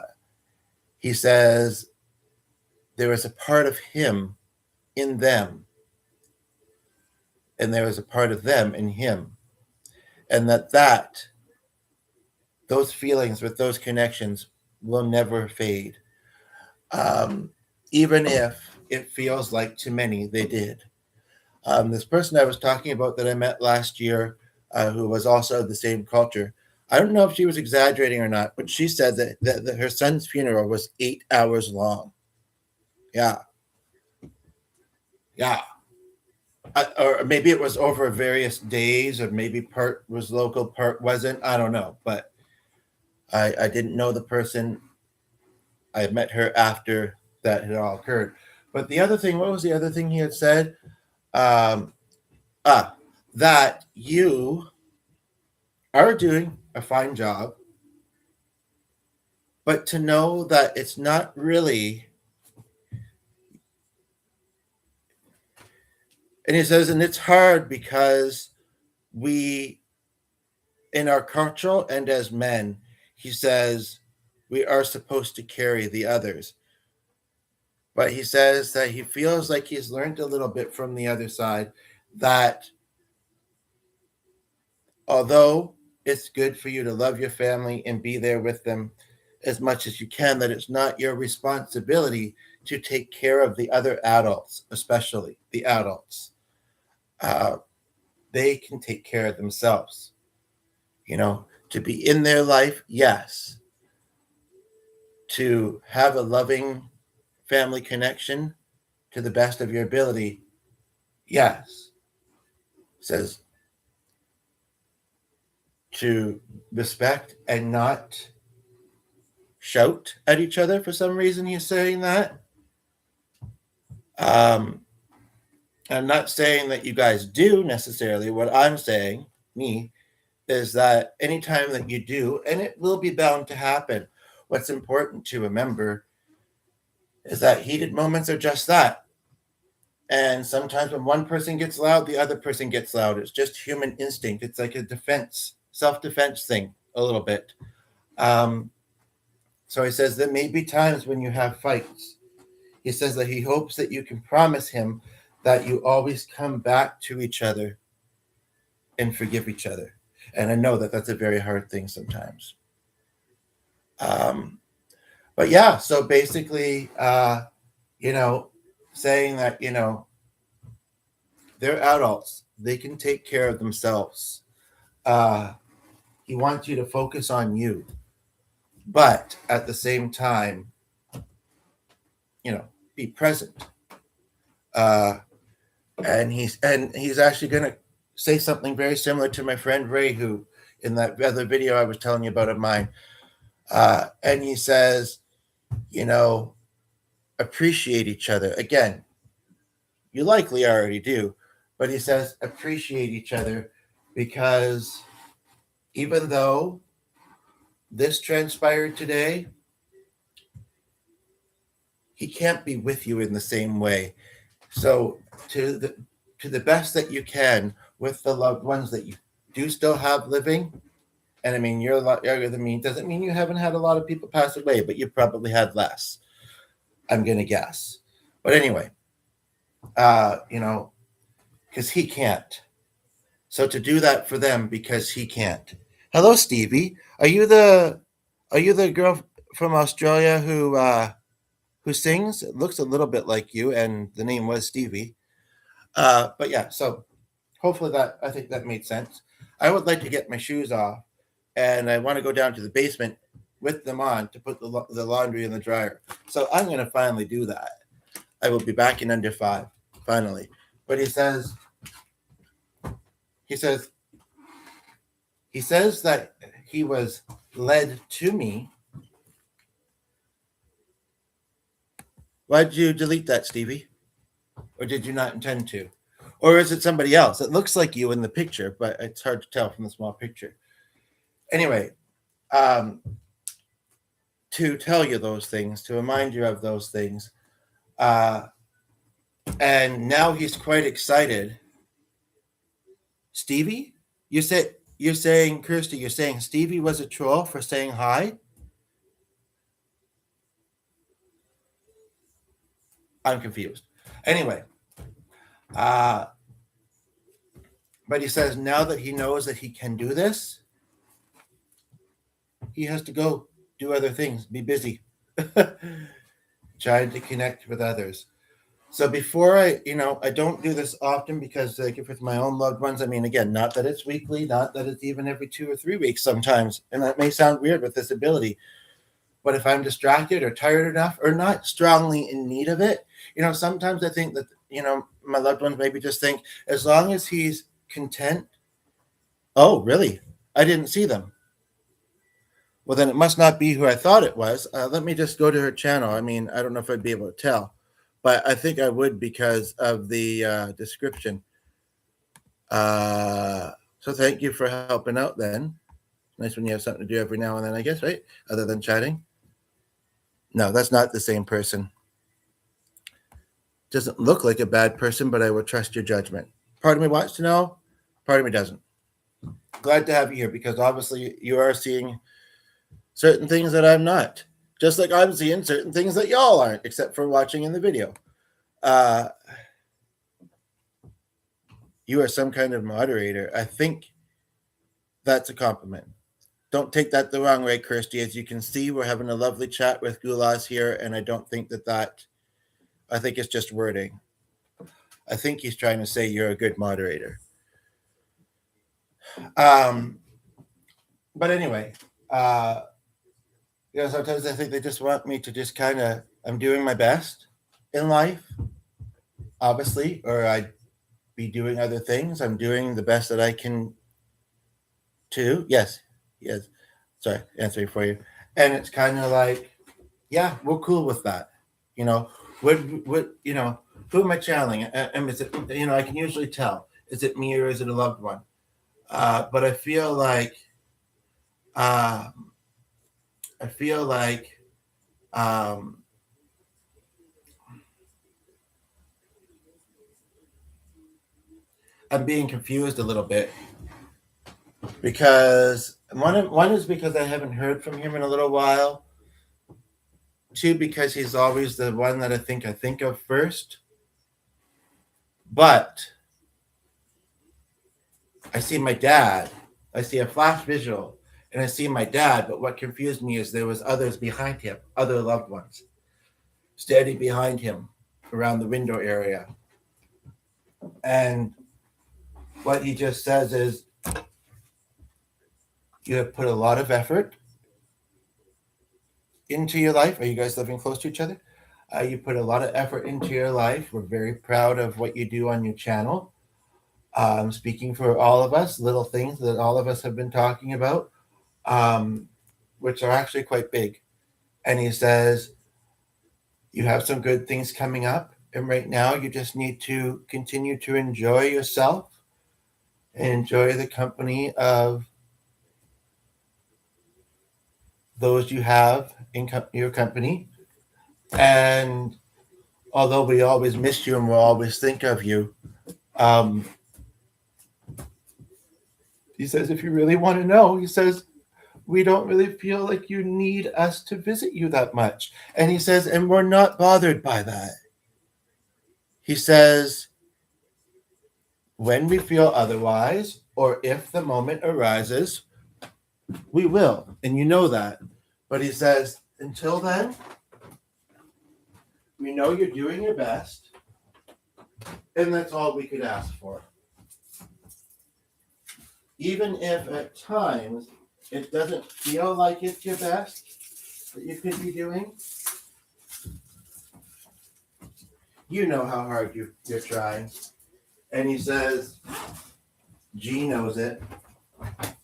he says there is a part of him in them, and there is a part of them in him, and that those feelings with those connections will never fade, um, even if it feels like to many they did. This person I was talking about that I met last year, who was also the same culture, I don't know if she was exaggerating or not, but she said that her son's funeral was 8 hours long. Yeah, yeah. Or maybe it was over various days, or maybe part was local, part wasn't. I don't know, but I didn't know the person. I met her after that had all occurred. But the other thing, what was the other thing he had said? Um, ah, that you are doing a fine job, but to know that it's not really. And he says, and it's hard because we, in our culture and as men, he says, we are supposed to carry the others. But he says that he feels like he's learned a little bit from the other side that although it's good for you to love your family and be there with them as much as you can, that it's not your responsibility to take care of the other adults, especially the adults. Uh, they can take care of themselves. You know, to be in their life, yes. To have a loving family connection to the best of your ability, yes. Says to respect and not shout at each other for some reason. He's saying that. Um, I'm not saying that you guys do necessarily. What I'm saying, me, is that anytime that you do, and it will be bound to happen, what's important to remember is that heated moments are just that. And sometimes when one person gets loud, the other person gets loud. It's just human instinct. It's like a defense, self defense thing, a little bit. Um, so he says there may be times when you have fights. He says that he hopes that you can promise him that you always come back to each other and forgive each other. And I know that that's a very hard thing sometimes. Um, but yeah, so basically, you know, saying that, they're adults, they can take care of themselves. Uh, he wants you to focus on you, but at the same time, be present. Uh, and he's actually going to say something very similar to my friend Ray, who in that other video I was telling you about of mine. And he says, you know, appreciate each other. Again, you likely already do, but he says appreciate each other because even though this transpired today, he can't be with you in the same way. So to the best that you can with the loved ones that you do still have living, and I mean you're a lot younger than me, doesn't mean you haven't had a lot of people pass away, but you probably had less. I'm gonna guess. But anyway, because he can't. So to do that for them because he can't. Hello, Stevie. Are you the girl from Australia who sings? It looks a little bit like you, and the name was Stevie. But yeah, so hopefully I think that made sense. I would like to get my shoes off, and I want to go down to the basement with them on to put the laundry in the dryer. So I'm going to finally do that. I will be back in under 5, finally. But he says that he was led to me. Why did you delete that, Stevie? Or did you not intend to? Or is it somebody else? It looks like you in the picture, but it's hard to tell from the small picture. Anyway, um, to tell you those things, to remind you of those things. Uh, and now he's quite excited. Stevie, you're saying, Kirsty, you're saying Stevie was a troll for saying hi? I'm confused. Anyway, uh, but he says now that he knows that he can do this, he has to go do other things, be busy, trying to connect with others. So before I don't do this often because, like, if it's my own loved ones, I mean, again, not that it's weekly, not that it's even every 2 or 3 weeks sometimes, and that may sound weird with this ability, but if I'm distracted or tired enough or not strongly in need of it, sometimes I think that, my loved ones maybe just think as long as he's content. Oh, really? I didn't see them. Well, then it must not be who I thought it was. Let me just go to her channel. I mean, I don't know if I'd be able to tell, but I think I would because of the description. So thank you for helping out then. Nice when you have something to do every now and then, I guess, right? Other than chatting. No, that's not the same person. Doesn't look like a bad person, but I will trust your judgment. Part of me wants to know, part of me doesn't. Glad to have you here because obviously you are seeing certain things that I'm not. Just like I'm seeing certain things that y'all aren't, except for watching in the video. You are some kind of moderator. I think that's a compliment. Don't take that the wrong way, Kirsty. As you can see, we're having a lovely chat with Gulas here, and I don't think that I think it's just wording. I think he's trying to say you're a good moderator. But anyway, sometimes I think they just want me to just I'm doing my best in life, obviously, or I'd be doing other things. I'm doing the best that I can too. Yes. Sorry, answering for you. And it's kind of like, yeah, we're cool with that. What who am I channeling? And is it, I can usually tell. Is it me or is it a loved one? But I feel like um, I'm being confused a little bit because one is because I haven't heard from him in a little while. Two, because he's always the one that I think of first. But I see my dad. I see a flash visual, and I see my dad. But what confused me is there was others behind him, other loved ones, standing behind him around the window area. And what he just says is, you have put a lot of effort into your life. Are you guys living close to each other? You put a lot of effort into your life. We're very proud of what you do on your channel. Speaking for all of us, little things that all of us have been talking about, which are actually quite big. And he says, you have some good things coming up. And right now, you just need to continue to enjoy yourself and enjoy the company of those you have in your company. And although we always miss you and we'll always think of you, he says, if you really want to know, he says, we don't really feel like you need us to visit you that much. And he says, and we're not bothered by that. He says, when we feel otherwise, or if the moment arises, we will. And you know that. But he says, until then, we know you're doing your best. And that's all we could ask for. Even if at times it doesn't feel like it's your best that you could be doing, you know how hard you're trying. And he says, G knows it.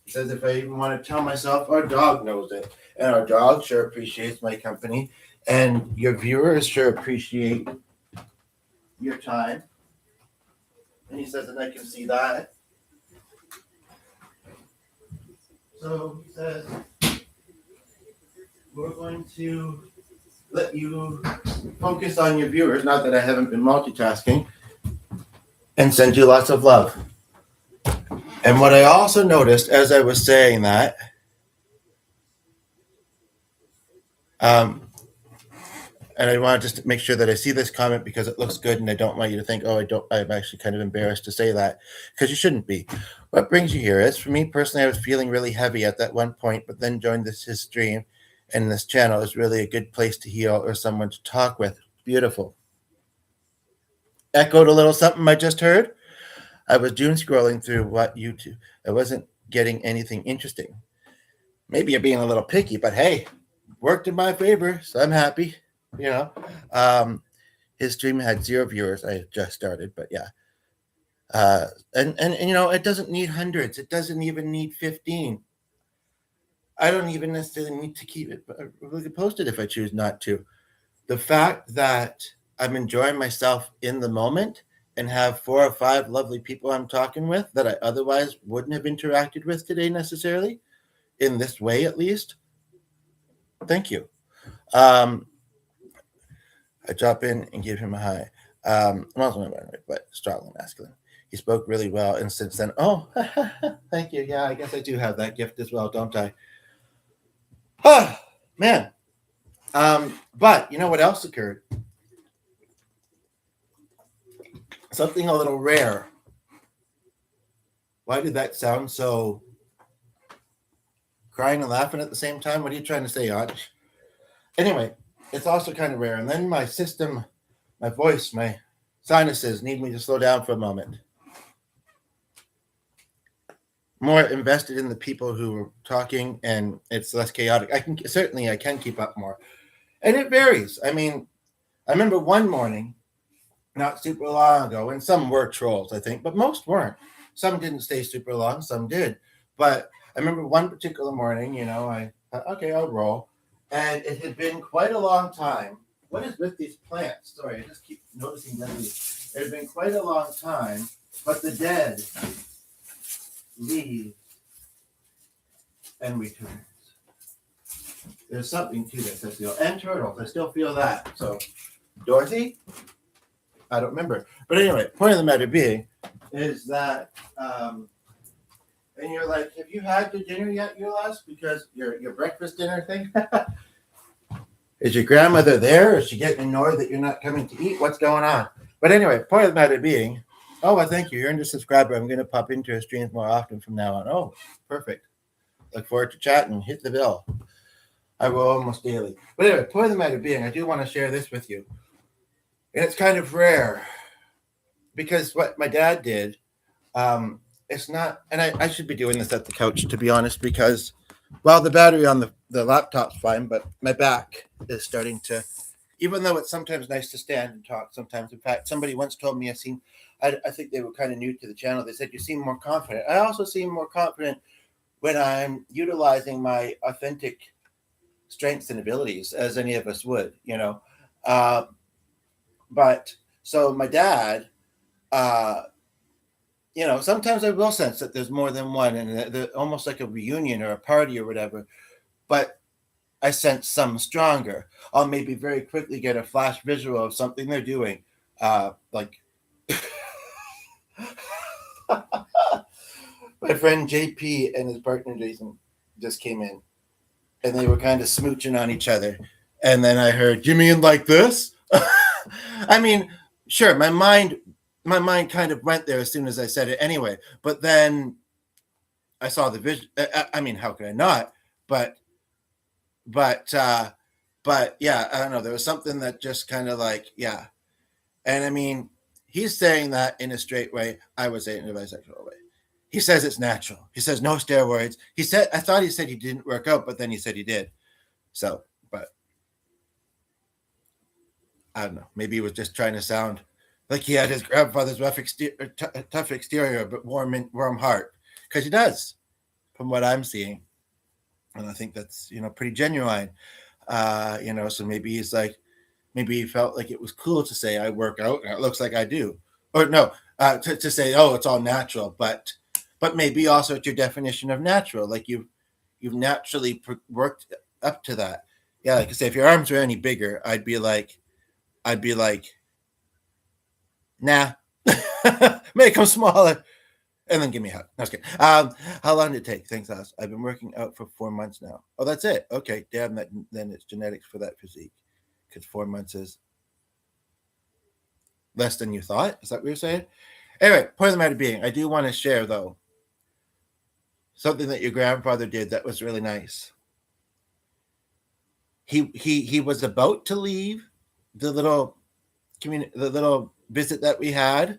He says, if I even want to tell myself, our dog knows it. And our dog sure appreciates my company. And your viewers sure appreciate your time. And he says, and I can see that. So he says, we're going to let you focus on your viewers, not that I haven't been multitasking, and send you lots of love. And what I also noticed as I was saying that, um, and I want to just make sure that I see this comment because it looks good, and I don't want you to think, oh, I'm actually kind of embarrassed to say that, because you shouldn't be. What brings you here is, for me personally, I was feeling really heavy at that one point, but then joined his stream, and this channel is really a good place to heal or someone to talk with. Beautiful. Echoed a little something I just heard. I was doom scrolling through what YouTube. I wasn't getting anything interesting. Maybe you're being a little picky, but hey, worked in my favor, so I'm happy. You know, um, his stream had 0 viewers. I just started, but yeah. And it doesn't need hundreds. It doesn't even need 15. I don't even necessarily need to keep it posted if I choose not to. The fact that I'm enjoying myself in the moment and have 4 or 5 lovely people I'm talking with that I otherwise wouldn't have interacted with today necessarily, in this way at least. Thank you. I drop in and give him a hi. I'm also married, but strongly masculine. He spoke really well, and since then, oh, thank you. Yeah, I guess I do have that gift as well, don't I? Oh, man. But you know what else occurred? Something a little rare. Why did that sound so crying and laughing at the same time? What are you trying to say, Arch? Anyway, it's also kind of rare. And then my system, my voice, my sinuses need me to slow down for a moment. More invested in the people who are talking, and it's less chaotic. I can keep up more. And it varies. I mean, I remember one morning, not super long ago, and some were trolls, I think, but most weren't. Some didn't stay super long, some did. But I remember one particular morning, I thought, okay, I'll roll. And it had been quite a long time. What is with these plants? Sorry, I just keep noticing that it had been quite a long time, but the dead leave and returns. There's something to this, I feel. And turtles, I still feel that. So, Dorothy? I don't remember. But anyway, point of the matter being is that, and you're like, have you had your dinner yet, Ulas? Because your breakfast dinner thing? Is your grandmother there? Is she getting annoyed that you're not coming to eat? What's going on? But anyway, point of the matter being, oh, well, thank you. You're a new subscriber. I'm going to pop into her streams more often from now on. Oh, perfect. Look forward to chatting. Hit the bell. I will almost daily. But anyway, point of the matter being, I do want to share this with you. And it's kind of rare because what my dad did, it's not, and I should be doing this at the couch, to be honest, because, well, the battery on the laptop's fine, but my back is starting to, even though it's sometimes nice to stand and talk sometimes. In fact, somebody once told me I think they were kind of new to the channel. They said, you seem more confident. I also seem more confident when I'm utilizing my authentic strengths and abilities, as any of us would, but so my dad, sometimes I will sense that there's more than one, and they're almost like a reunion or a party or whatever, but I sense some stronger. I'll maybe very quickly get a flash visual of something they're doing, like my friend JP and his partner Jason just came in, and they were kind of smooching on each other, and then I heard, "You mean like this?" I mean, sure, my mind kind of went there as soon as I said it anyway, but then I saw the vision. I mean, how could I not? But yeah, I don't know. There was something that just kind of like, yeah. And I mean, he's saying that in a straight way. I would say it in a bisexual way. He says it's natural. He says no steroids. I thought he said he didn't work out, but then he said he did. So, but I don't know. Maybe he was just trying to sound like he had his grandfather's tough exterior, but warm heart. Because he does, from what I'm seeing. And I think that's, pretty genuine. So maybe he's like, maybe he felt like it was cool to say I work out and it looks like I do. Or no, to say, oh, it's all natural. But maybe also it's your definition of natural. Like you've naturally worked up to that. Yeah, like I say, if your arms were any bigger, I'd be like, nah, make them smaller, and then give me a hug. No, I was kidding. How long did it take? Thanks, Alice. I've been working out for 4 months now. Oh, that's it. Okay, damn. That then it's genetics for that physique, because 4 months is less than you thought. Is that what you're saying? Anyway, point of the matter being, I do want to share though something that your grandfather did that was really nice. He was about to leave the little the little visit that we had,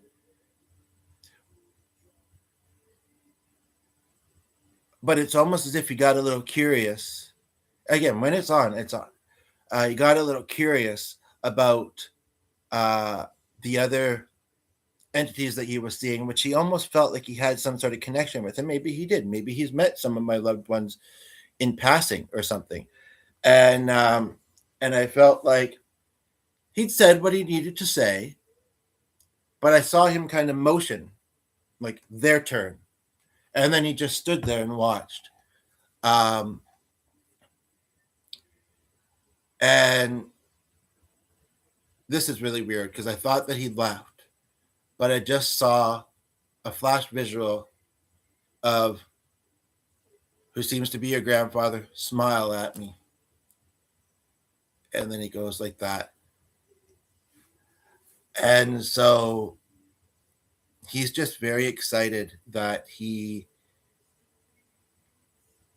but it's almost as if he got a little curious. Again, when it's on, it's on. He got a little curious about uh, the other entities that he was seeing, which he almost felt like he had some sort of connection with. And maybe he did. Maybe he's met some of my loved ones in passing or something. And I felt like he'd said what he needed to say, but I saw him kind of motion, like their turn. And then he just stood there and watched. Um, and this is really weird because I thought that he'd left, but I just saw a flash visual of who seems to be your grandfather smile at me. And then he goes like that. And so he's just very excited that he,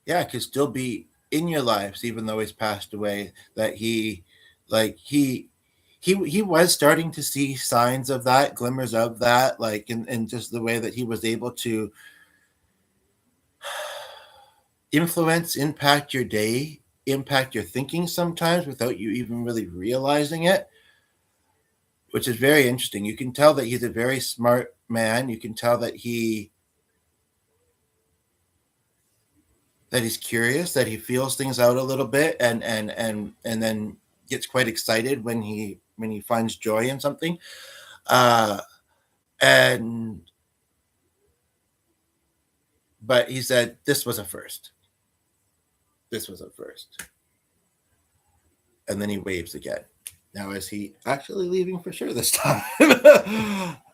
yeah, could still be in your lives, even though he's passed away. That he, like, he was starting to see signs of that, glimmers of that, like in just the way that he was able to influence, impact your day, impact your thinking sometimes without you even really realizing it, which is very interesting. You can tell that he's a very smart man. You can tell that he's curious, that he feels things out a little bit, and then gets quite excited when he finds joy in something. Uh, and but he said this was a first. This was a first. And then he waves again. Now, is he actually leaving for sure this time?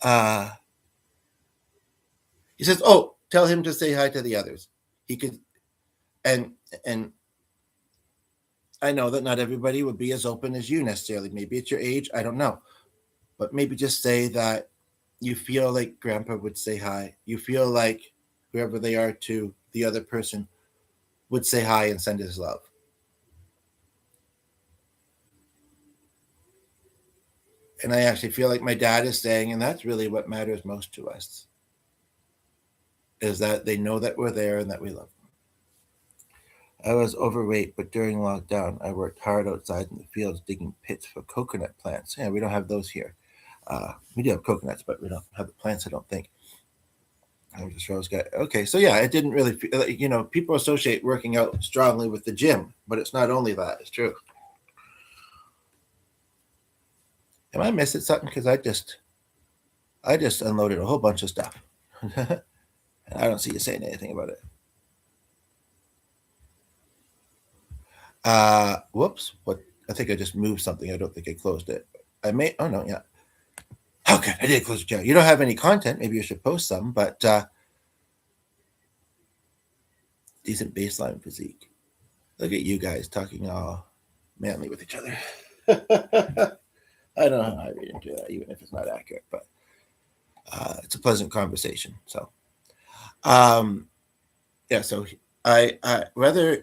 uh, he says, "Oh, tell him to say hi to the others." He could, and and I know that not everybody would be as open as you necessarily. Maybe it's your age, I don't know, but maybe just say that you feel like Grandpa would say hi. You feel like whoever they are to the other person would say hi and send his love. And I actually feel like my dad is saying, and that's really what matters most to us, is that they know that we're there and that we love them. I was overweight, but during lockdown, I worked hard outside in the fields digging pits for coconut plants. Yeah, we don't have those here. We do have coconuts, but we don't have the plants, I don't think. I'm just rose guy. Okay, so yeah, it didn't really, people associate working out strongly with the gym, but it's not only that, it's true. Am I missing something? Because I just unloaded a whole bunch of stuff. And I don't see you saying anything about it. Whoops. What? I think I just moved something. I don't think I closed it. I may. Oh no, yeah. Okay, I did close the channel. You don't have any content. Maybe you should post some, but decent baseline physique. Look at you guys talking all manly with each other. I don't know how I read into that, even if it's not accurate, but it's a pleasant conversation. So, um, yeah. So I whether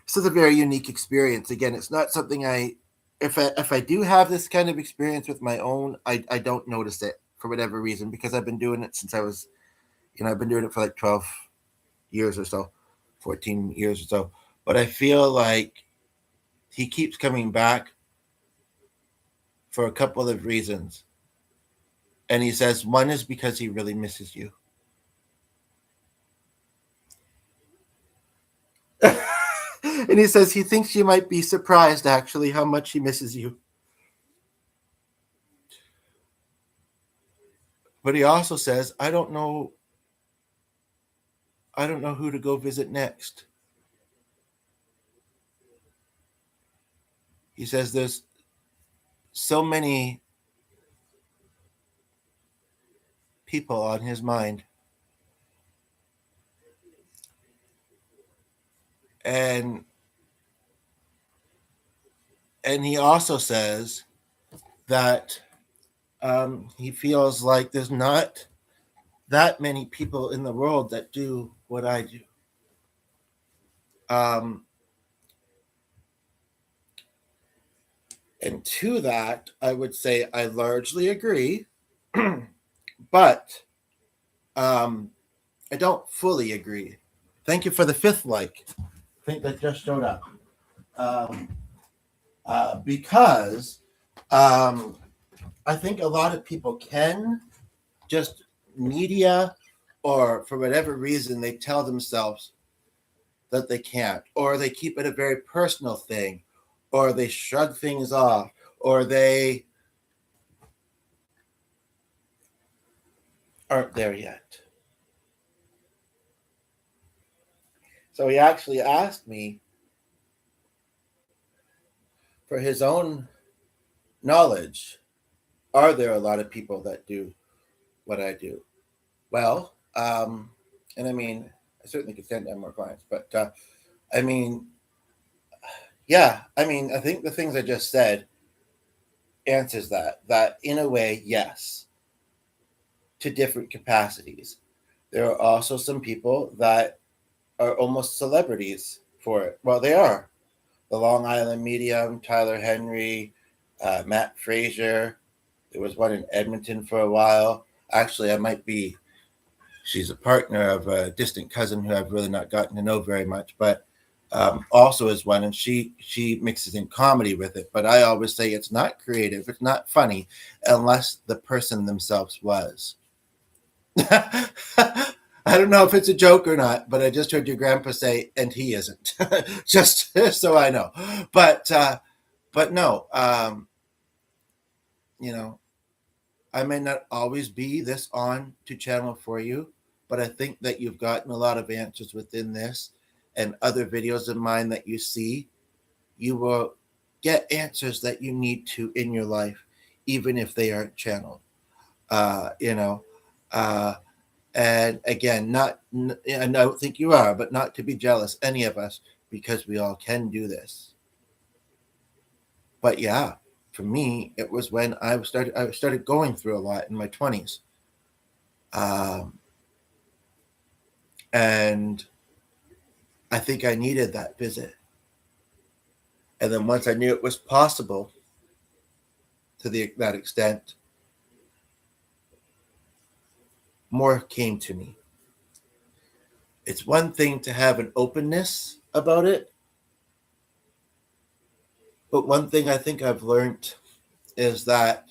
this is a very unique experience. Again, it's not something if I do have this kind of experience with my own, I don't notice it for whatever reason, because I've been doing it since I was, I've been doing it for like 12 years or so, 14 years or so. But I feel like he keeps coming back for a couple of reasons. And he says one is because he really misses you. And he says he thinks you might be surprised actually how much he misses you. But he also says, I don't know I don't know who to go visit next. He says there's so many people on his mind. And he also says that he feels like there's not that many people in the world that do what I do. Um, and to that, I would say I largely agree, but um, I don't fully agree. Thank you for the fifth like. I think that just showed up. Um, because I think a lot of people can just media, or for whatever reason they tell themselves that they can't, or they keep it a very personal thing, or they shrug things off, or they aren't there yet. So he actually asked me for his own knowledge, are there a lot of people that do what I do? Well, and I mean, I certainly could stand to have more clients, but I mean, yeah, I mean, I think the things I just said answers that. That in a way, yes, to different capacities. There are also some people that are almost celebrities for it. Well, they are. The Long Island Medium, Tyler Henry, Matt Frazier. There was one in Edmonton for a while. Actually, I might be. She's a partner of a distant cousin who I've really not gotten to know very much, but also is one, and she mixes in comedy with it. But I always say it's not creative, it's not funny, unless the person themselves was. I don't know if it's a joke or not, but I just heard your grandpa say, "And he isn't." Just so I know, but no, you know, I may not always be this on to channel for you, but I think that you've gotten a lot of answers within this and other videos of mine that you see. You will get answers that you need to in your life, even if they aren't channeled. You know, uh, and again, not, I don't think you are, but not to be jealous, any of us, because we all can do this. But yeah, for me, it was when I started going through a lot in my 20s. Um, and I think I needed that visit. And then once I knew it was possible to that extent, more came to me. It's one thing to have an openness about it, but one thing I think I've learned is that,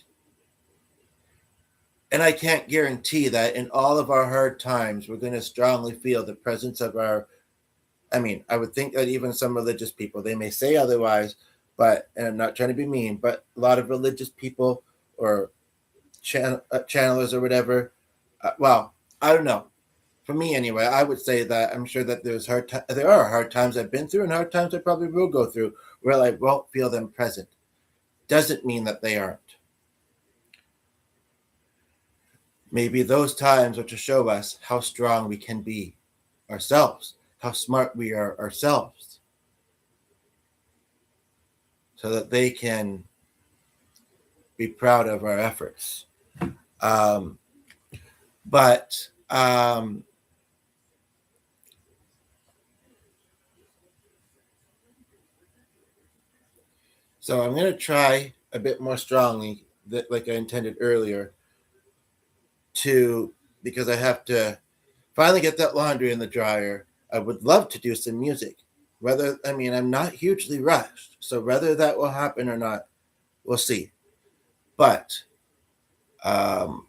and I can't guarantee that in all of our hard times, we're going to strongly feel the presence of our, I mean, I would think that even some religious people, they may say otherwise, but, and I'm not trying to be mean, but a lot of religious people or channelers or whatever, well, I don't know. For me, anyway, I would say that I'm sure that there are hard times I've been through and hard times I probably will go through where I won't feel them present. Doesn't mean that they aren't. Maybe those times are to show us how strong we can be ourselves, how smart we are ourselves, so that they can be proud of our efforts. Um, but so I'm going to try a bit more strongly, that, like I intended earlier, to, because I have to finally get that laundry in the dryer. I would love to do some music. Whether, I mean, I'm not hugely rushed, so whether that will happen or not, we'll see. But um,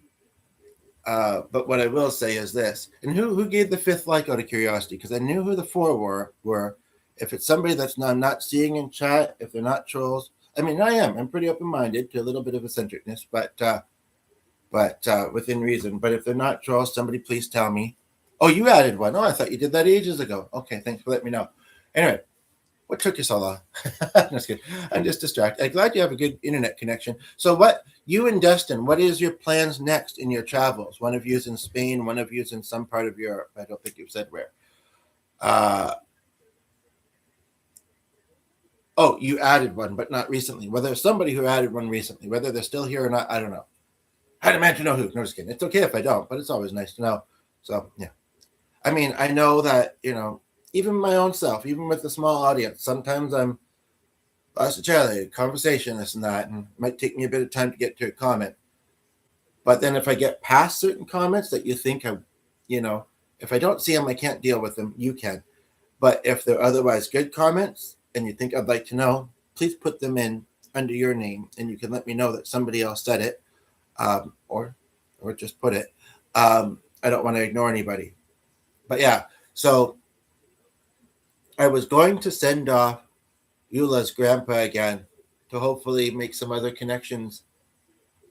but what I will say is this, and who gave the fifth like out of curiosity? Because I knew who the four were. If it's somebody that's I'm not seeing in chat, if they're not trolls, I mean, I'm pretty open minded to a little bit of eccentricness, but within reason. But if they're not trolls, somebody please tell me. Oh, you added one. Oh, I thought you did that ages ago. Okay, thanks for letting me know. Anyway, what took you so long? I'm just kidding. I'm just distracted. I'm glad you have a good internet connection. So, what you and Dustin? What is your plans next in your travels? One of you's in Spain. One of you's in some part of Europe. I don't think you've said where. Uh, oh, you added one, but not recently. Whether there's somebody who added one recently, whether they're still here or not, I don't know. I demand to know who. No, just kidding. It's okay if I don't, but it's always nice to know. So, yeah. I mean, I know that, even my own self, even with a small audience, sometimes I'm Pastor Charlie, conversation, this and that, and it might take me a bit of time to get to a comment. But then if I get past certain comments that you think you know, if I don't see them, I can't deal with them. You can. But if they're otherwise good comments and you think I'd like to know, please put them in under your name, and you can let me know that somebody else said it, or just put it. I don't want to ignore anybody. But yeah, so I was going to send off Eula's grandpa again to hopefully make some other connections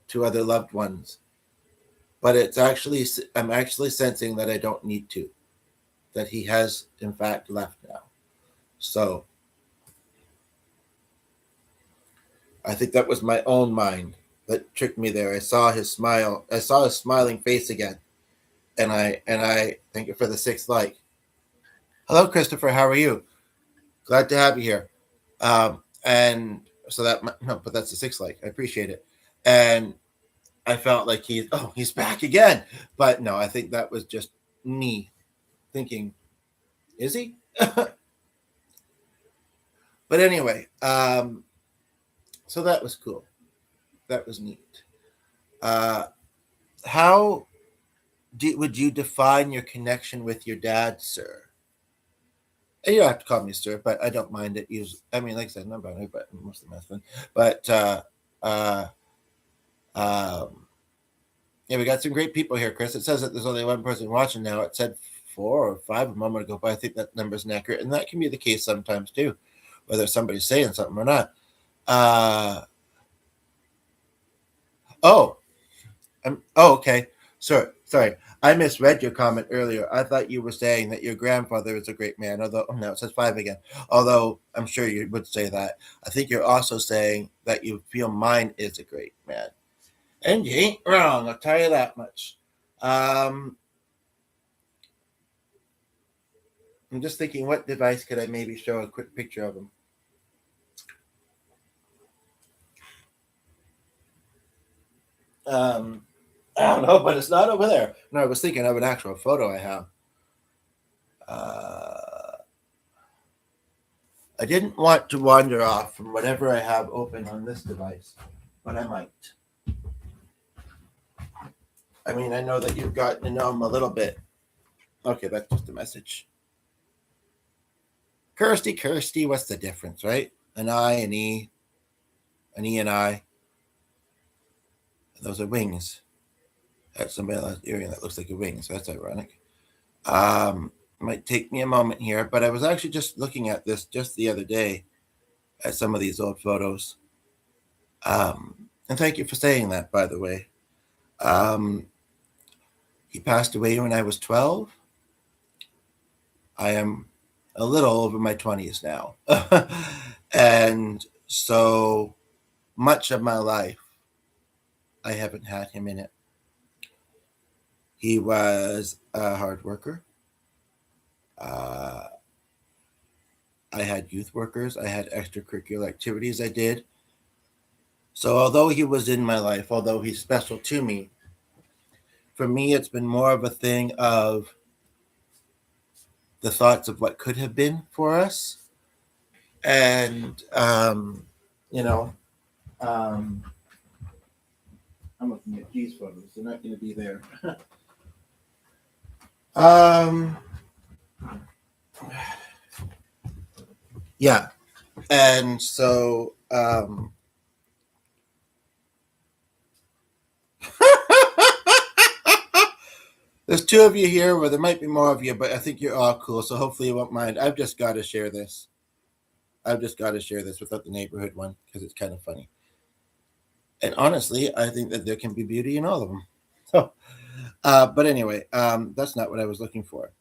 to other loved ones. But I'm actually sensing that I don't need to, that he has in fact left now. So I think that was my own mind that tricked me there. I saw his smile. I saw his smiling face again. And I thank you for the sixth like. Hello, Christopher. How are you? Glad to have you here. And so no, but that's the sixth like. I appreciate it. And I felt like he's back again. But no, I think that was just me thinking, is he? But anyway, so that was cool. That was neat. Uh, how would you define your connection with your dad, sir? And you don't have to call me sir, but I don't mind it. I mean, like I said, not about me, but most of the husband. But uh, um, yeah, we got some great people here, Chris. It says that there's only one person watching now. It said 4 or 5 a moment ago, but I think that number's inaccurate, and that can be the case sometimes too, whether somebody's saying something or not. Uh, oh, okay. Sorry. I misread your comment earlier. I thought you were saying that your grandfather is a great man, although, oh no, it says 5 again. Although I'm sure you would say that. I think you're also saying that you feel mine is a great man. And you ain't wrong, I'll tell you that much. Um, I'm just thinking, what device could I maybe show a quick picture of him? I don't know, but it's not over there. No, I was thinking of an actual photo I have. I didn't want to wander off from whatever I have open on this device, but I might. I mean, I know that you've gotten to know him a little bit. Okay, that's just a message. Kirsty, what's the difference, right? An I, an E and I. Those are wings. That's somebody else's earring that looks like a wing, so that's ironic. Might take me a moment here, but I was actually just looking at this just the other day at some of these old photos. And thank you for saying that, by the way. Um, he passed away when I was 12. I am a little over my 20s now. And so much of my life, I haven't had him in it. He was a hard worker. Uh, I had youth workers. I had extracurricular activities I did. So although he was in my life, although he's special to me, for me, it's been more of a thing of the thoughts of what could have been for us. And, you know, um, I'm looking at these photos. They're not going to be there. um, yeah. And so, there's 2 of you here, or there might be more of you, but I think you're all cool. So hopefully you won't mind. I've just got to share this. I've just got to share this without the neighborhood one because it's kind of funny. And honestly, I think that there can be beauty in all of them. So, But anyway, that's not what I was looking for.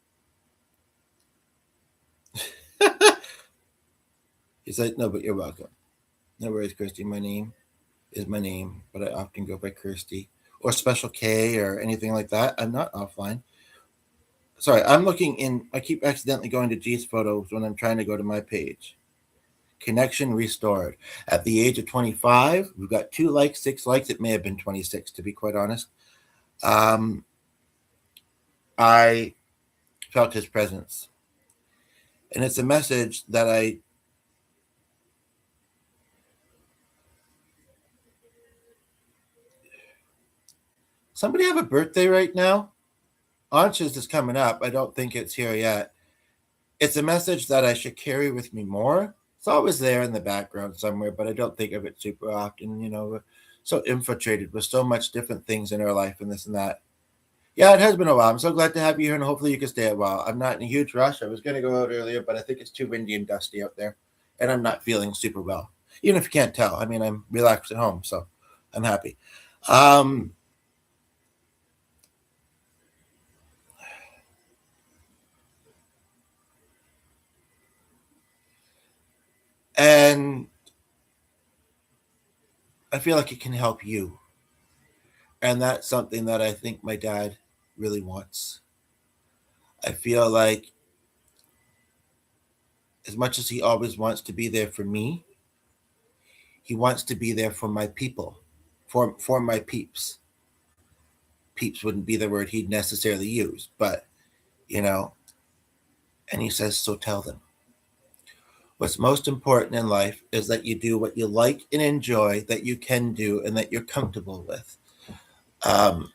He's like, no, but you're welcome. No worries, Kirsty. My name is my name, but I often go by Kirsty or Special K or anything like that. I'm not offline. Sorry, I'm looking in. I keep accidentally going to G's photos when I'm trying to go to my page. Connection restored. At the age of 25, we've got 2 likes, 6 likes. It may have been 26, to be quite honest. Um, I felt his presence. And it's a message that I. Somebody have a birthday right now? Ansh's is coming up. I don't think it's here yet. It's a message that I should carry with me more. It's always there in the background somewhere, but I don't think of it super often. We're so infiltrated with so much different things in our life and this and that. Yeah, it has been a while. I'm so glad to have you here, and hopefully you can stay a while. I'm not in a huge rush. I was going to go out earlier, but I think it's too windy and dusty out there, and I'm not feeling super well. Even if you can't tell, I mean, I'm relaxed at home, so I'm happy. Um, and I feel like it can help you, and that's something that I think my dad really wants. I feel like as much as he always wants to be there for me, he wants to be there for my people, for my peeps. Peeps wouldn't be the word he'd necessarily use, but you know, and he says, so tell them. What's most important in life is that you do what you like and enjoy, that you can do, and that you're comfortable with. Um,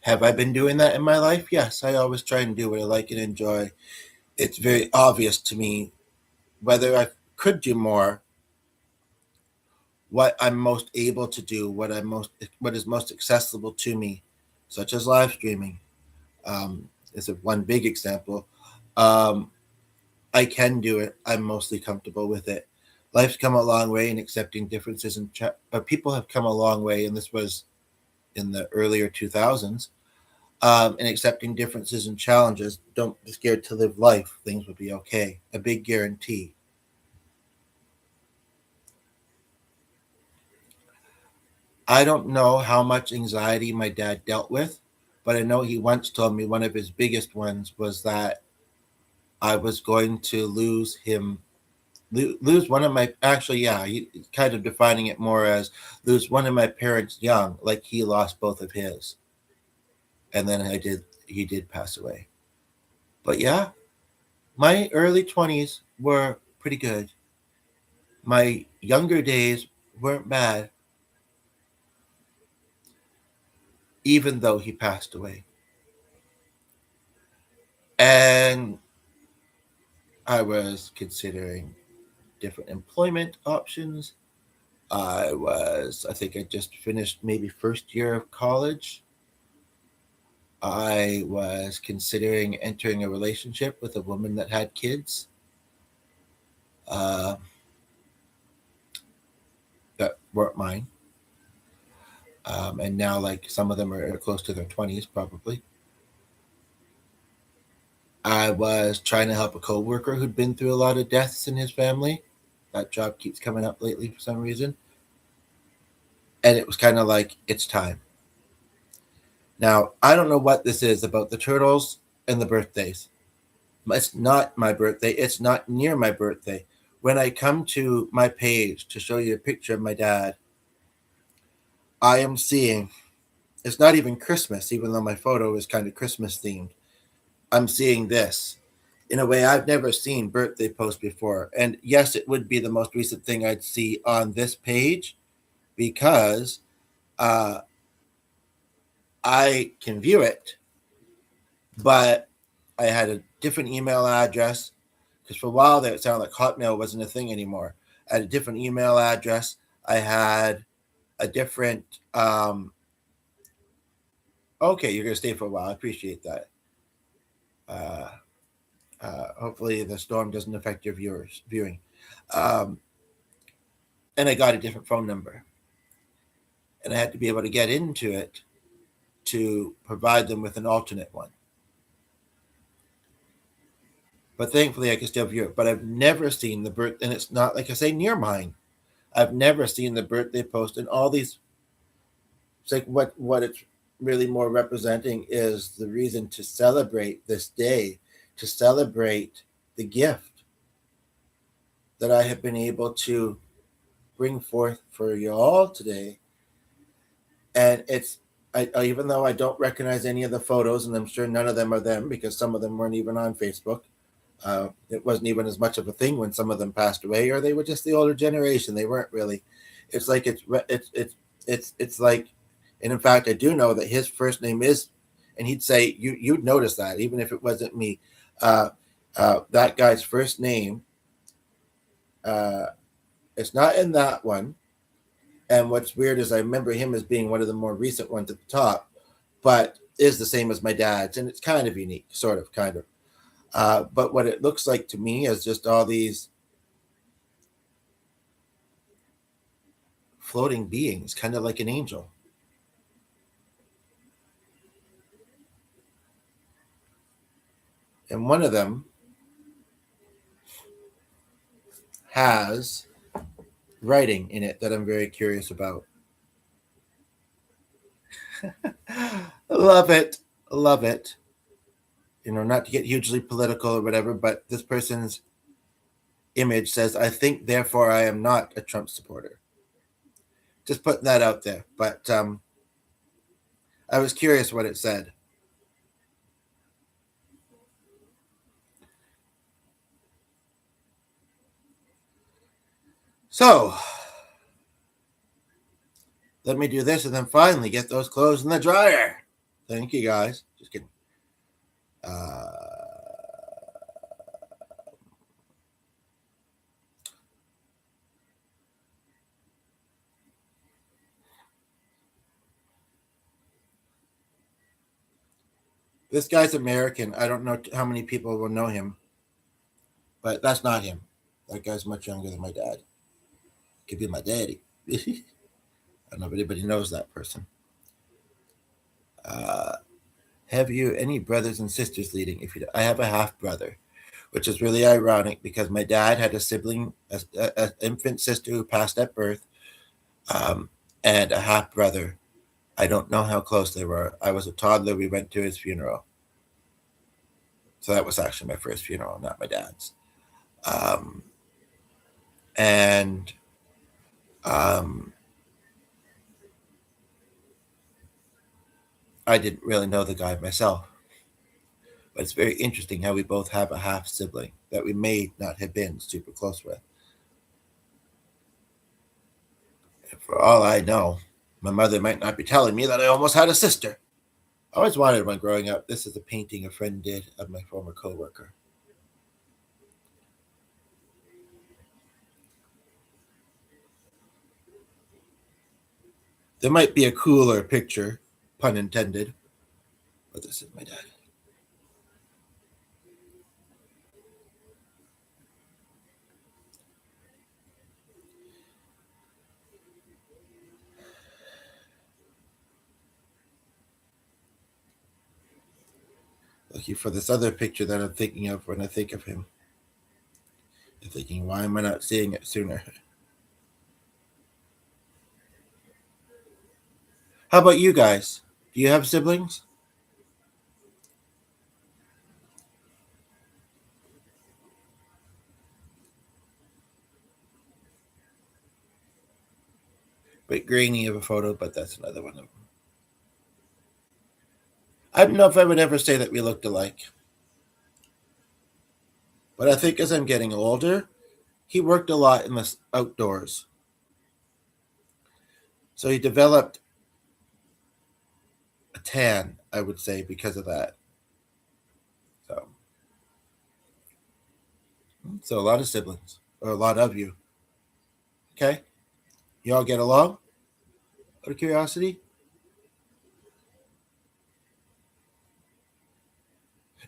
have I been doing that in my life? Yes, I always try and do what I like and enjoy. It's very obvious to me whether I could do more, what I'm most able to do, what is most accessible to me, such as live streaming, is a one big example. Um, I can do it. I'm mostly comfortable with it. Life's come a long way in accepting differences, and people have come a long way, and this was in the earlier 2000s. In accepting differences and challenges, don't be scared to live life. Things will be okay. A big guarantee. I don't know how much anxiety my dad dealt with, but I know he once told me one of his biggest ones was that I was going to lose him, lose one of my, actually, yeah, kind of defining it more as lose one of my parents young, like he lost both of his. And then he did pass away. But yeah, my early 20s were pretty good. My younger days weren't bad, even though he passed away. And I was considering different employment options. I think I just finished maybe first year of college. I was considering entering a relationship with a woman that had kids uh, that weren't mine. And now, like, some of them are close to their 20s, probably. I was trying to help a coworker who'd been through a lot of deaths in his family. That job keeps coming up lately for some reason. And it was kind of like, it's time. Now, I don't know what this is about the turtles and the birthdays. It's not my birthday. It's not near my birthday. When I come to my page to show you a picture of my dad, I am seeing it's not even Christmas, even though my photo is kind of Christmas themed. I'm seeing this in a way I've never seen birthday posts before. And yes, it would be the most recent thing I'd see on this page because uh, I can view it, but I had a different email address because for a while there it sounded like Hotmail wasn't a thing anymore. I had a different email address. I had a different. Okay, you're gonna stay for a while. I appreciate that. Uh, hopefully the storm doesn't affect your viewing. Um, and I got a different phone number, and I had to be able to get into it to provide them with an alternate one. But thankfully, I can still view it. But I've never seen the birth, and it's not like I say near mine. I've never seen the birthday post, and all these. It's like what it's really more representing is the reason to celebrate this day, to celebrate the gift that I have been able to bring forth for you all today. And it's even though I don't recognize any of the photos, and I'm sure none of them are them because some of them weren't even on Facebook. It wasn't even as much of a thing when some of them passed away, or they were just the older generation. They weren't really. It's like it's like, and in fact, I do know that his first name is, and he'd say you'd notice that even if it wasn't me. That guy's first name, it's not in that one. And what's weird is I remember him as being one of the more recent ones at the top, but is the same as my dad's, and it's kind of unique, sort of, kind of. But what it looks like to me is just all these floating beings, kind of like an angel. And one of them has writing in it that I'm very curious about. Love it. Love it. You know, not to get hugely political or whatever, but this person's image says, I think, therefore, I am not a Trump supporter. Just putting that out there. But I was curious what it said. So, let me do this and then finally get those clothes in the dryer. Thank you, guys. Just kidding. This guy's American. I don't know how many people will know him, but that's not him. That guy's much younger than my dad. Could be my daddy. I don't know if anybody knows that person. Have you any brothers and sisters leading? If you, I have a half brother, which is really ironic because my dad had a sibling, an infant sister who passed at birth, and a half brother. I don't know how close they were. I was a toddler. We went to his funeral. So that was actually my first funeral, not my dad's. And I didn't really know the guy myself. But it's very interesting how we both have a half sibling that we may not have been super close with. And for all I know, my mother might not be telling me that I almost had a sister. I always wanted one growing up. This is a painting a friend did of my former coworker. There might be a cooler picture, pun intended, but this is my dad. Looking for this other picture that I'm thinking of when I think of him. I'm thinking, why am I not seeing it sooner? How about you guys? Do you have siblings? Bit grainy of a photo, but that's another one of them. I don't know if I would ever say that we looked alike. But I think as I'm getting older, he worked a lot in the outdoors. So he developed a tan, I would say, because of that. So a lot of siblings, or a lot of you. Okay? You all get along? Out of curiosity?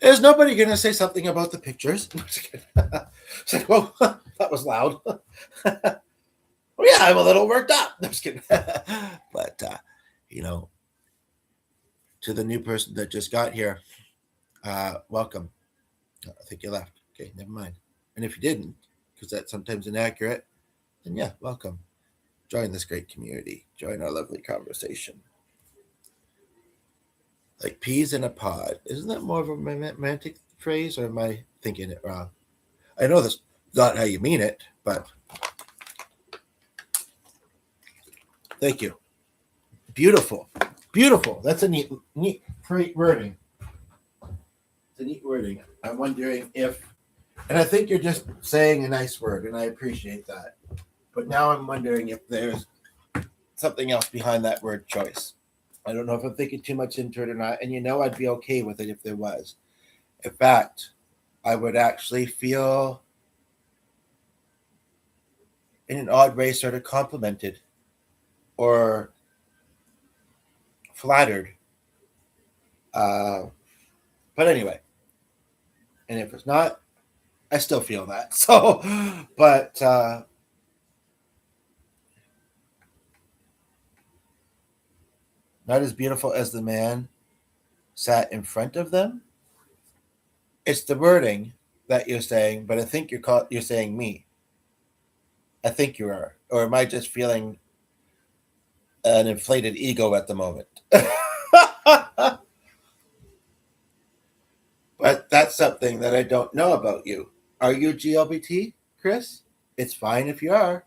Is nobody going to say something about the pictures? It's like, whoa, that was loud. Well, yeah, I'm a little worked up. I'm just kidding. But, you know, To the new person that just got here, welcome. I think you left. Okay, never mind. And if you didn't, because that's sometimes inaccurate, then yeah, welcome. Join this great community. Join our lovely conversation. Like peas in a pod. Isn't that more of a romantic phrase, or am I thinking it wrong? I know that's not how you mean it, but thank you. Beautiful. Beautiful. That's a neat wording. It's a neat wording. I'm wondering if, and I think you're just saying a nice word, and I appreciate that. But now I'm wondering if there's something else behind that word choice. I don't know if I'm thinking too much into it or not, and I'd be okay with it if there was. In fact, I would actually feel, in an odd way, sort of complimented or flattered. Uh, but anyway, and if it's not, I still feel that. So, but not as beautiful as the man sat in front of them. It's the wording that you're saying, but I think you're saying me. I think you are, or am I just feeling an inflated ego at the moment? But that's something that I don't know about you. Are you GLBT, Chris? It's fine if you are.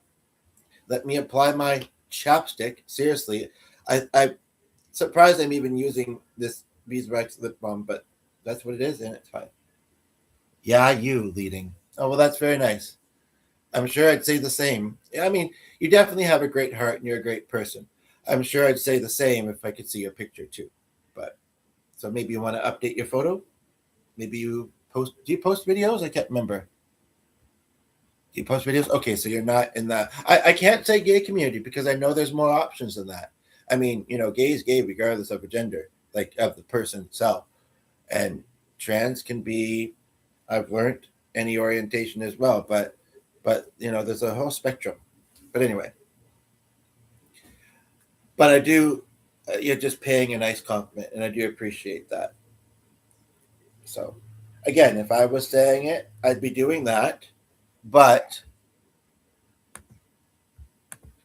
Let me apply my chapstick. Seriously, I'm surprised I'm even using this beeswax lip balm, but that's what it is, and it's fine. Yeah, you leading. Oh, well, that's very nice. I'm sure I'd say the same. I mean, you definitely have a great heart and you're a great person. I'm sure I'd say the same if I could see your picture too. But so maybe you want to update your photo. Maybe you post. Do you post videos? I can't remember. Do you post videos? Okay, so you're not in the. I can't say gay community because I know there's more options than that. I mean, gay is gay regardless of a gender, like of the person itself, and trans can be. I've learned any orientation as well, but there's a whole spectrum. But anyway, but I do. You're just paying a nice compliment, and I do appreciate that. So, again, if I was saying it, I'd be doing that. But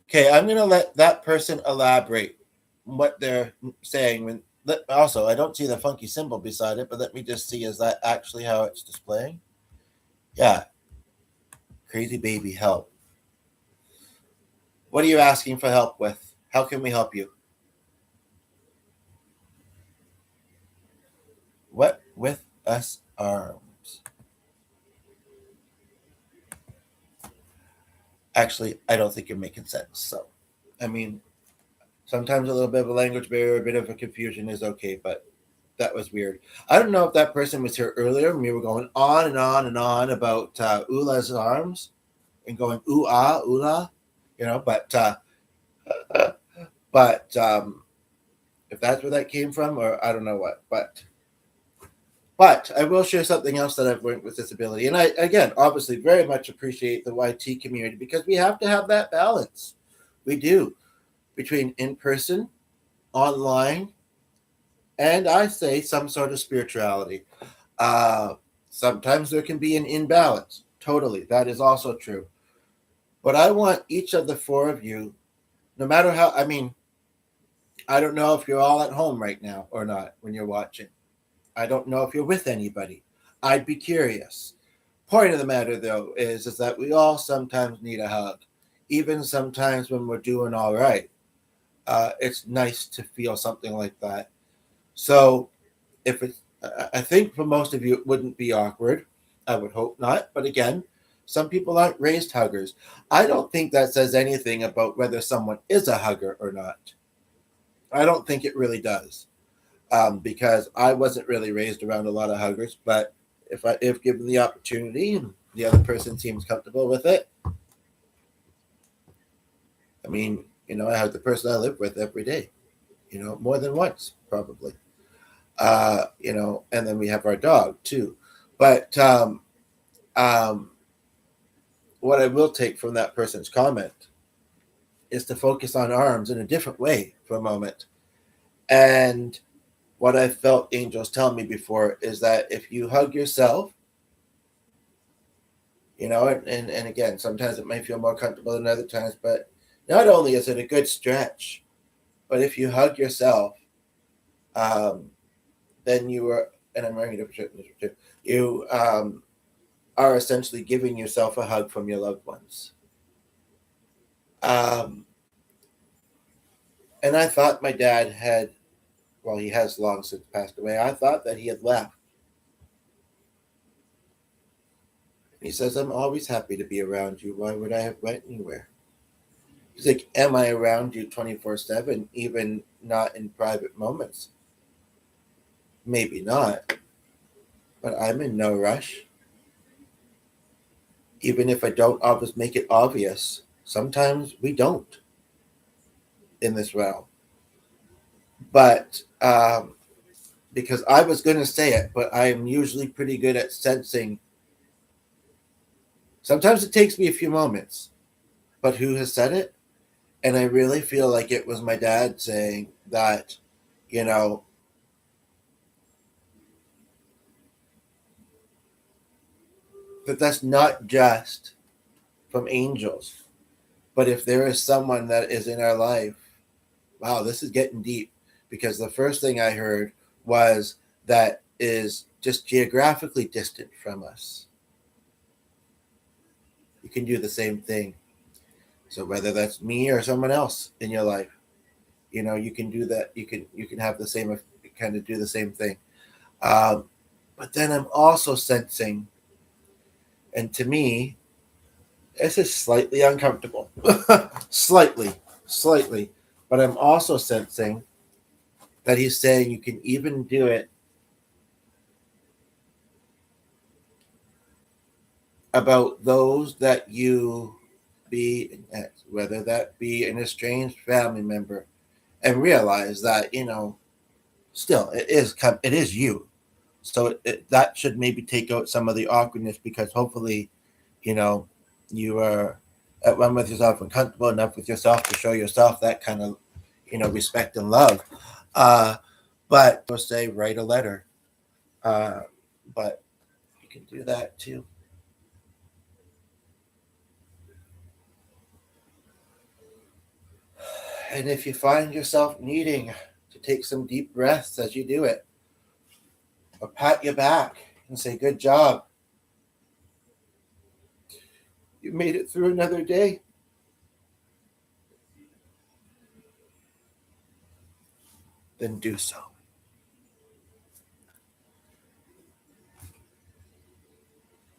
okay, I'm gonna let that person elaborate what they're saying. Also, I don't see the funky symbol beside it, but let me just see, is that actually how it's displaying? Yeah, crazy baby help. What are you asking for help with? How can we help you? What with us arms? Actually, I don't think you're making sense. So, I mean, sometimes a little bit of a language barrier, a bit of a confusion is okay, but that was weird. I don't know if that person was here earlier. We were going on and on and on about Ula's arms and going ooh ah Ula, but if that's where that came from, or I don't know what, but I will share something else that I've learned with disability, and I again obviously very much appreciate the YT community because we have to have that balance. We do between in person, online, and I say some sort of spirituality. Uh, Sometimes there can be an imbalance. Totally. That is also true. But I want each of the four of you, no matter how, I mean, I don't know if you're all at home right now or not when you're watching. I don't know if you're with anybody. I'd be curious. Point of the matter, though, is that we all sometimes need a hug. Even sometimes when we're doing all right. It's nice to feel something like that. So if it's, I think for most of you, it wouldn't be awkward. I would hope not. But again, some people aren't raised huggers. I don't think that says anything about whether someone is a hugger or not. I don't think it really does, because I wasn't really raised around a lot of huggers. But if given the opportunity and the other person seems comfortable with it, I mean, I have the person I live with every day. More than once probably. And then we have our dog too. But what I will take from that person's comment is to focus on arms in a different way for a moment. And what I felt angels tell me before is that if you hug yourself, and again, sometimes it may feel more comfortable than other times, but not only is it a good stretch, but if you hug yourself, um, then you are, and I'm wearing a different shirt too, you are essentially giving yourself a hug from your loved ones. Um, and I thought my dad had, well, he has long since passed away. I thought that he had left. He says, I'm always happy to be around you. Why would I have went anywhere? He's like, am I around you 24/7, even not in private moments? Maybe not, but I'm in no rush. Even if I don't always make it obvious, sometimes we don't in this realm. But because I was going to say it, but I'm usually pretty good at sensing. Sometimes it takes me a few moments, but who has said it? And I really feel like it was my dad saying that, you know, that that's not just from angels, but if there is someone that is in our life, wow, this is getting deep. Because the first thing I heard was that is just geographically distant from us. You can do the same thing. So whether that's me or someone else in your life, you can do that. You can have the same, kind of do the same thing. Um, but then I'm also sensing, and to me, this is slightly uncomfortable, slightly, slightly. But I'm also sensing that he's saying you can even do it about those that you be, whether that be an estranged family member, and realize that still it is you. So that should maybe take out some of the awkwardness, because hopefully, you know, you are at one with yourself and comfortable enough with yourself to show yourself that kind of, respect and love. Uh, but we'll say write a letter. Uh, but you can do that too. And if you find yourself needing to take some deep breaths as you do it, or pat your back and say, good job, you made it through another day, then do so.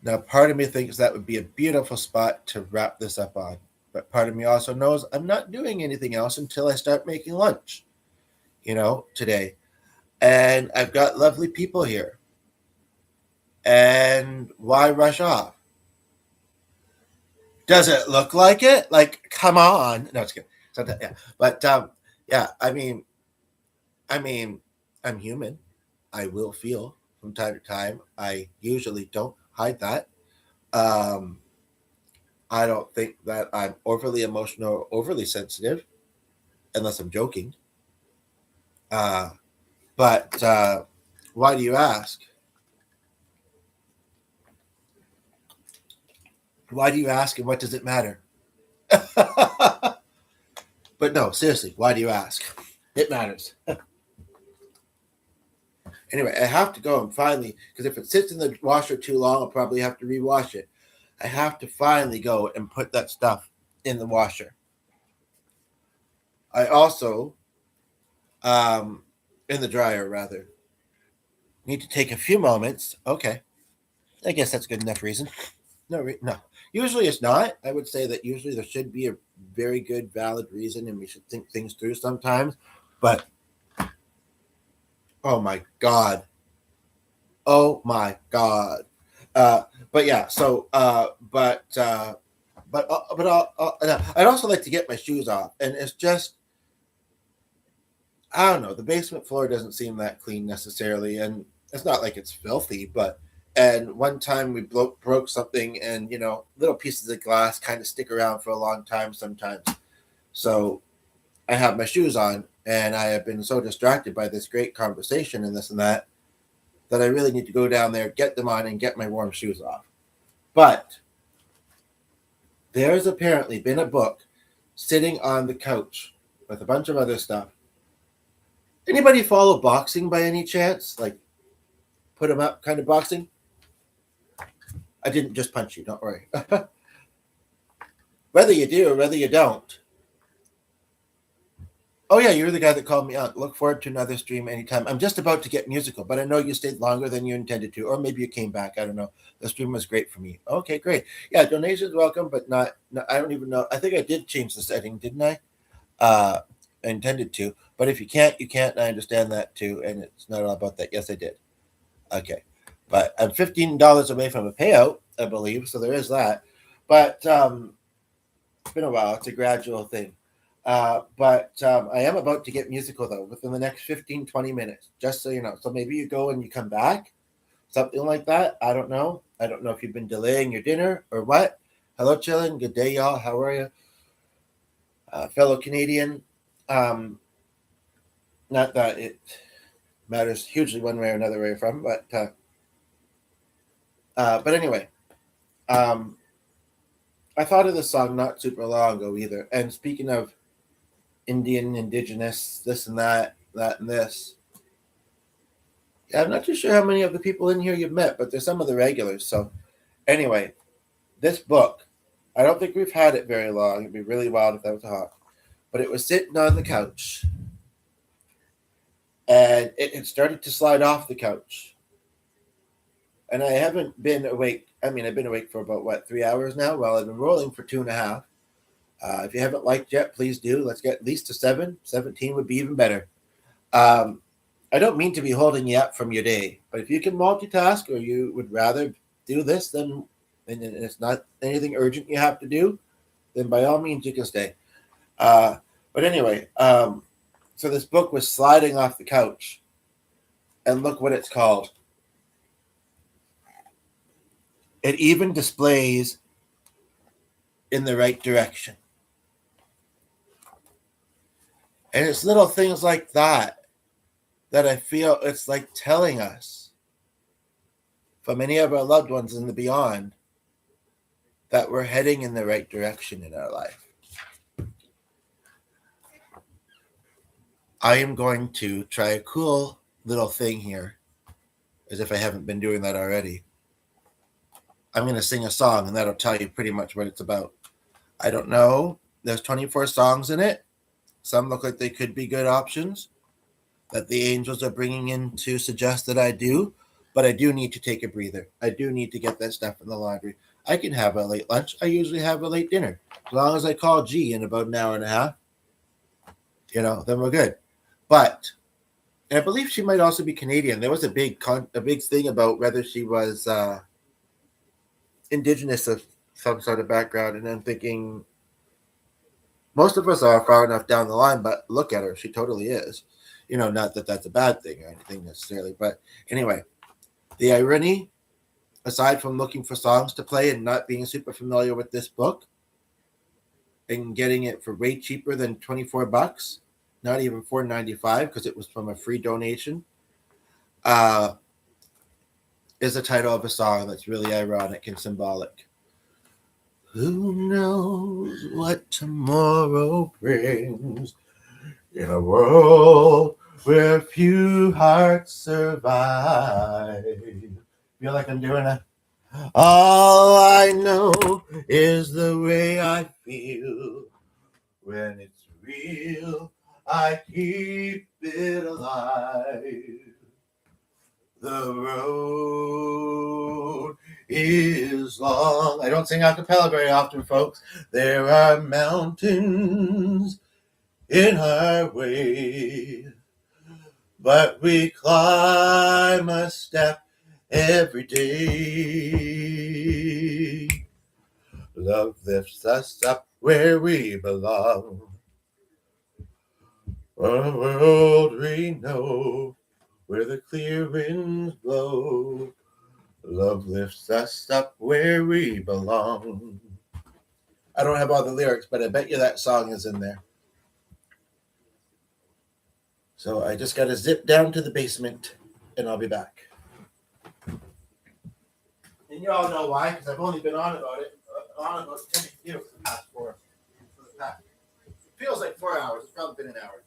Now, part of me thinks that would be a beautiful spot to wrap this up on. But part of me also knows I'm not doing anything else until I start making lunch, today. And I've got lovely people here. And why rush off? Does it look like it? Like, come on. No, it's good. Sometimes, yeah. But yeah, I mean, I'm human. I will feel from time to time. I usually don't hide that. Um, I don't think that I'm overly emotional or overly sensitive, unless I'm joking. Uh, but why do you ask? Why do you ask, and what does it matter? But no, seriously, why do you ask? It matters. Anyway, I have to go and finally, because if it sits in the washer too long, I'll probably have to rewash it. I have to finally go and put that stuff in the washer. I also, um, in the dryer rather, need to take a few moments. Okay, I guess that's good enough reason. No. Usually it's not. I would say that usually there should be a very good, valid reason, and we should think things through sometimes. But oh my god, oh my god. Uh, but yeah. So, I'd also like to get my shoes off, and it's just, I don't know. The basement floor doesn't seem that clean necessarily, and it's not like it's filthy, but. And one time we broke something, and little pieces of glass kind of stick around for a long time sometimes. So I have my shoes on, and I have been so distracted by this great conversation and this and that I really need to go down there, get them on, and get my warm shoes off. But there's apparently been a book sitting on the couch with a bunch of other stuff. Anybody follow boxing by any chance? Like put them up kind of boxing? I didn't just punch you, don't worry. Whether you do or whether you don't. Oh yeah, you're the guy that called me out. Look forward to another stream anytime. I'm just about to get musical, but I know you stayed longer than you intended to, or maybe you came back. I don't know. The stream was great for me. Okay, great. Yeah, donations welcome, but not. I don't even know. I think I did change the setting, didn't I? I intended to, but if you can't, you can't. And I understand that too, and it's not all about that. Yes, I did. Okay, but I'm $15 away from a payout, I believe. So there is that. But it's been a while. It's a gradual thing. But I am about to get musical though within the next 15, 20 minutes, just so you know. So maybe you go and you come back, something like that. I don't know. I don't know if you've been delaying your dinner or what. Hello, chillin'. Good day, y'all. How are you? Fellow Canadian. Not that it matters hugely one way or another where you're from, but anyway, I thought of this song not super long ago either. And speaking of Indian, indigenous, this and that, and this. Yeah, I'm not too sure how many of the people in here you've met, but there's some of the regulars. So anyway, this book, I don't think we've had it very long. It'd be really wild if that was hot. But it was sitting on the couch. And it had started to slide off the couch. And I haven't been awake. I mean, I've been awake for about, 3 hours now? Well, I've been rolling for 2.5. If you haven't liked yet, please do. Let's get at least to 7. 17 would be even better. I don't mean to be holding you up from your day, but if you can multitask or you would rather do this, then and it's not anything urgent you have to do, then by all means you can stay. But anyway, so this book was sliding off the couch, and look what it's called. It even displays in the right direction. And it's little things like that I feel it's like telling us from many of our loved ones in the beyond that we're heading in the right direction in our life. I am going to try a cool little thing here, as if I haven't been doing that already. I'm going to sing a song, and that'll tell you pretty much what it's about. I don't know. There's 24 songs in it. Some look like they could be good options that the angels are bringing in to suggest that I do, but I do need to take a breather. I do need to get that stuff in the laundry. I can have a late lunch. I usually have a late dinner. As long as I call G in about an hour and a half, then we're good. But, and I believe she might also be Canadian. There was a big thing about whether she was indigenous of some sort of background, and I'm thinking most of us are far enough down the line, but look at her. She totally is. Not that that's a bad thing or anything necessarily, but anyway, the irony, aside from looking for songs to play and not being super familiar with this book and getting it for way cheaper than $24, not even $4.95 because it was from a free donation, is the title of a song that's really ironic and symbolic. Who knows what tomorrow brings in a world where few hearts survive. Feel like I'm doing a. All I know is the way I feel. When it's real, I keep it alive. The road is long. I don't sing a cappella very often, folks. There are mountains in our way, but we climb a step every day. Love lifts us up where we belong. On a world we know, where the clear winds blow. Love lifts us up where we belong. I don't have all the lyrics, but I bet you that song is in there. So I just got to zip down to the basement and I'll be back. And you all know why, because I've only been on about it, on about 10 for the past for the past. It feels like 4 hours. It's probably been an hour.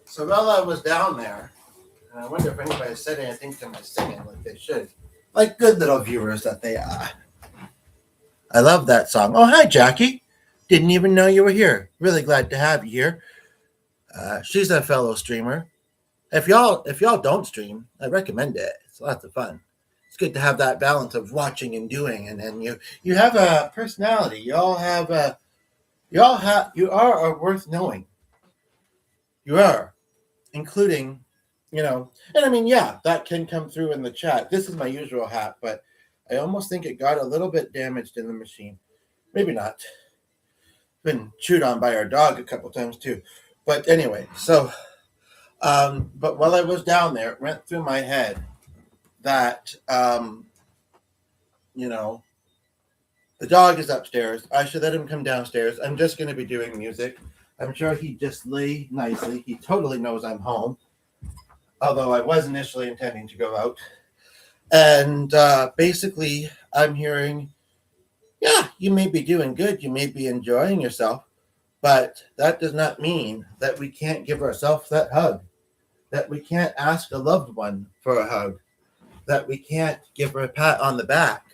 So while I was down there, and I wonder if anybody said anything to my singing like they should, like good little viewers that they are. I love that song. Oh, hi, Jackie. Didn't even know you were here. Really glad to have you here. She's a fellow streamer. If y'all don't stream, I recommend it. It's lots of fun. It's good to have that balance of watching and doing, and then you have a personality. You are worth knowing. You are, including, and I mean, yeah, that can come through in the chat. This is my usual hat, but I almost think it got a little bit damaged in the machine. Maybe not. Been chewed on by our dog a couple times too. But anyway, so but while I was down there, it went through my head that you know, the dog is upstairs. I should let him come downstairs. I'm just going to be doing music. I'm sure he just lay nicely. He totally knows I'm home, although I was initially intending to go out. And basically, I'm hearing, yeah, you may be doing good. You may be enjoying yourself, but that does not mean that we can't give ourselves that hug, that we can't ask a loved one for a hug, that we can't give her a pat on the back.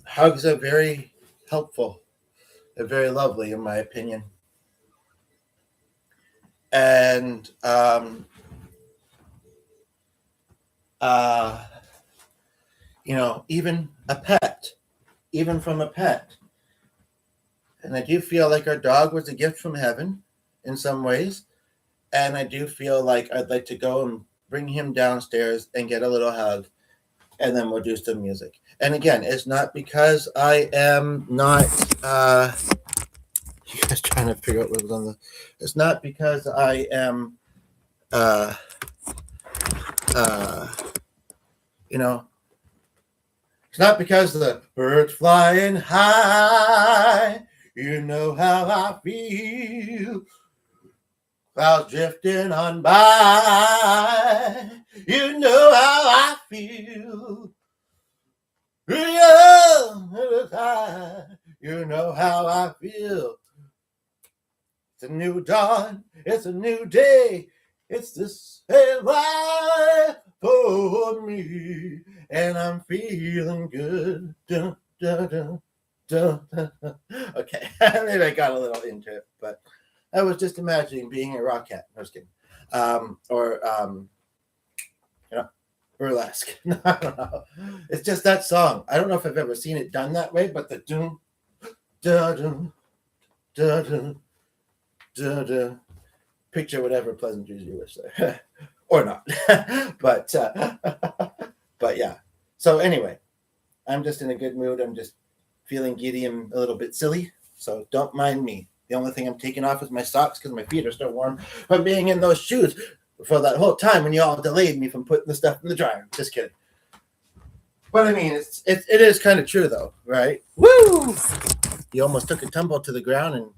Hugs are very helpful. They're very lovely, in my opinion. And even a pet, even from a pet. And I do feel like our dog was a gift from heaven in some ways. And I do feel like I'd like to go and bring him downstairs and get a little hug, and then we'll do some music. And again, it's not because I am not you guys trying to figure out what was on the it's not because I am it's not because the birds flying high, you know how I feel. Clouds drifting on by, you know how I feel. You know how I feel. It's a new dawn, it's a new day, it's this life for me, and I'm feeling good. Dun, dun, dun, dun, dun. Okay, maybe I got a little into it, but I was just imagining being a rockette. I was kidding. Or you know, burlesque. I don't know. It's just that song. I don't know if I've ever seen it done that way, but the doom, da dum, da dum, da da. Picture whatever pleasantries you wish there, or not. but but yeah. So anyway, I'm just in a good mood. I'm just feeling giddy and a little bit silly. So don't mind me. The only thing I'm taking off is my socks because my feet are still warm from being in those shoes for that whole time when you all delayed me from putting the stuff in the dryer. Just kidding. But I mean, it is kind of true though, right? Woo! You almost took a tumble to the ground, and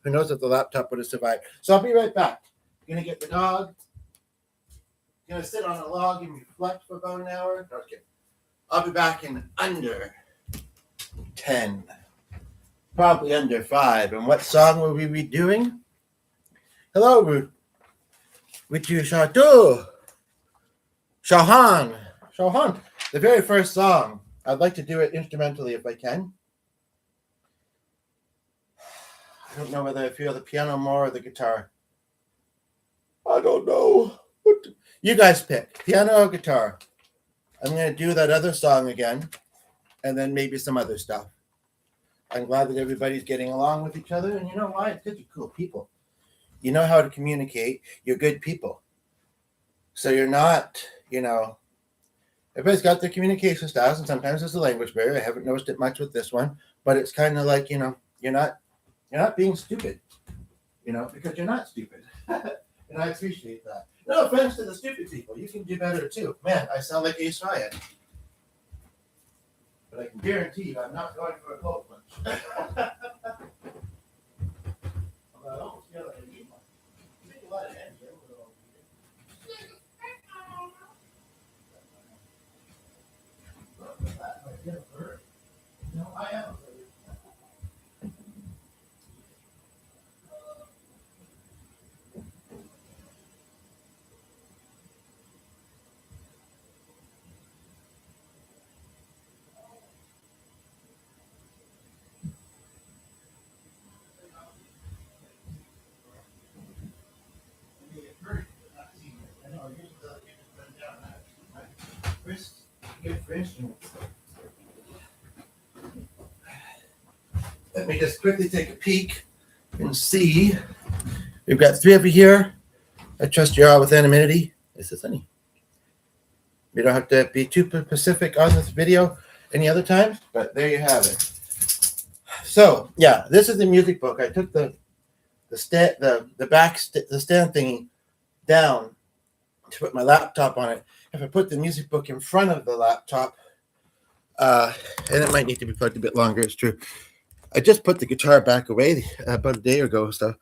who knows if the laptop would have survived. So I'll be right back. Gonna get the dog. Gonna sit on a log and reflect for about an hour. Okay. I'll be back in under 10. Probably under 5. And what song will we be doing? Hello, with you, Chateau. Shahan. The very first song. I'd like to do it instrumentally if I can. I don't know whether I feel the piano more or the guitar. I don't know. You guys pick. Piano or guitar? I'm going to do that other song again. And then maybe some other stuff. I'm glad that everybody's getting along with each other. And you know why? It's because you're cool people. You know how to communicate. You're good people. So you're not, everybody's got their communication styles. And sometimes there's a language barrier. I haven't noticed it much with this one. But it's kind of like, you're not being stupid. Because you're not stupid. And I appreciate that. No offense to the stupid people. You can do better too. Man, I sound like Ace Ryan. But I can guarantee you I'm not going for a cold punch. I almost feel like I need one. You take a lot of energy. No, I am. Let me just quickly take a peek and see. We've got 3 over here. I trust you're all with anonymity. This is Sunny. We don't have to be too specific on this video any other time, but there you have it. So yeah, this is the music book. I took the stand thingy down to put my laptop on it. If I put the music book in front of the laptop, and it might need to be plugged a bit longer, it's true. I just put the guitar back away about a day ago. So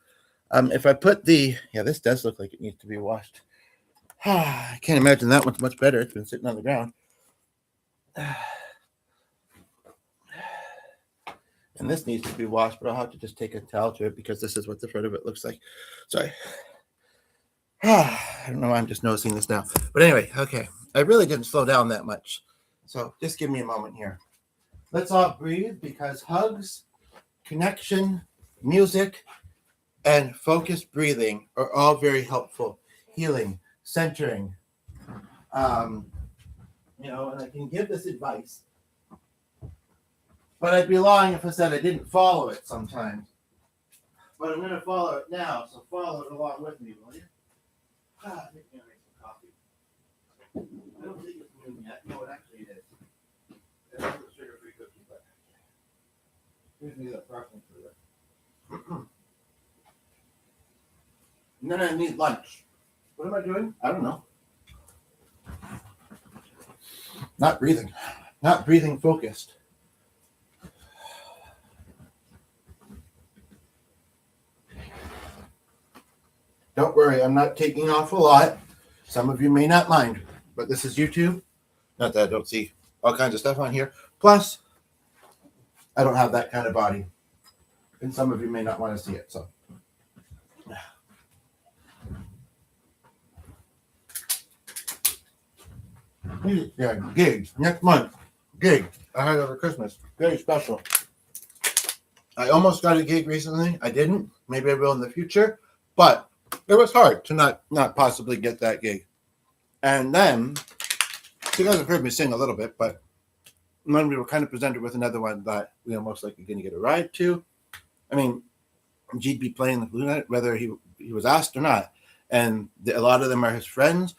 if I put this does look like it needs to be washed. I can't imagine that one's much better. It's been sitting on the ground. And this needs to be washed, but I'll have to just take a towel to it because this is what the front of it looks like. Sorry. I don't know why I'm just noticing this now. But anyway, okay. I really didn't slow down that much. So just give me a moment here. Let's all breathe because hugs, connection, music, and focused breathing are all very helpful. Healing, centering. And I can give this advice. But I'd be lying if I said I didn't follow it sometimes. But I'm going to follow it now, so follow it along with me, will you? I think I'm going to make some coffee. I don't think it's noon yet. No, it actually is. It's a sugar-free cookie, but gives me the preference for it. And then I need lunch. What am I doing? I don't know. Not breathing. Not breathing focused. Don't worry, I'm not taking off a lot. Some of you may not mind, but this is YouTube. Not that I don't see all kinds of stuff on here. Plus, I don't have that kind of body. And some of you may not want to see it, so. Yeah, gig. Next month. Gig. I had over Christmas. Very special. I almost got a gig recently. I didn't. Maybe I will in the future. But it was hard to not possibly get that gig. And then you guys have heard me sing a little bit, but then we were kind of presented with another one that we were most likely going to get a ride to. I mean, G'd be playing the Blue Night, whether he was asked or not. And a lot of them are his friends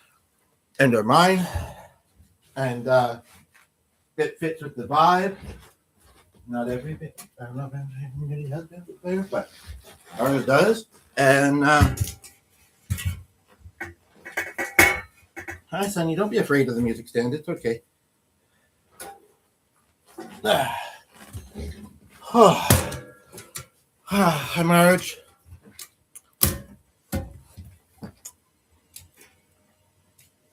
and are mine. And it fits with the vibe. Not everybody, I don't know if anybody has been a player, but ours does. And hi, Sonny, don't be afraid of the music stand. It's okay. Hi, Marge.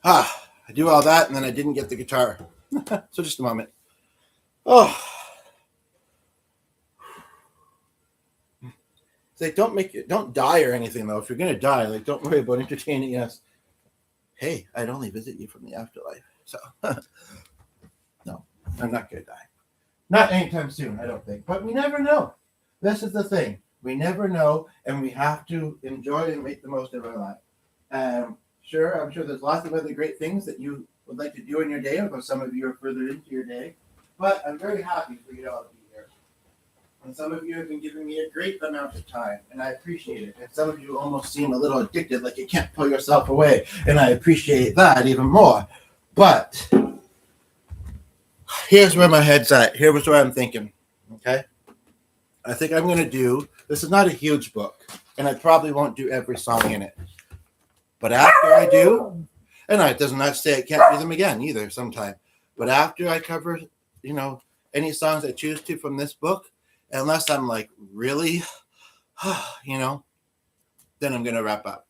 I do all that, and then I didn't get the guitar. So just a moment. Oh. Like, don't die or anything, though. If you're gonna die, like, don't worry about entertaining us. Hey, I'd only visit you from the afterlife. So no, I'm not gonna die. Not anytime soon, I don't think. But we never know. This is the thing. We never know, and we have to enjoy and make the most of our life. I'm sure there's lots of other great things that you would like to do in your day, although some of you are further into your day. But I'm very happy for you all to be here. And some of you have been giving me a great amount of time, and I appreciate it. And some of you almost seem a little addicted, like you can't pull yourself away, and I appreciate that even more. But here's where my head's at. Here's where I'm thinking, okay? I think I'm going to do, this is not a huge book, and I probably won't do every song in it. But after I do, and it does not say I can't do them again either sometime, but after I cover, any songs I choose to from this book, unless I'm like really, then I'm going to wrap up.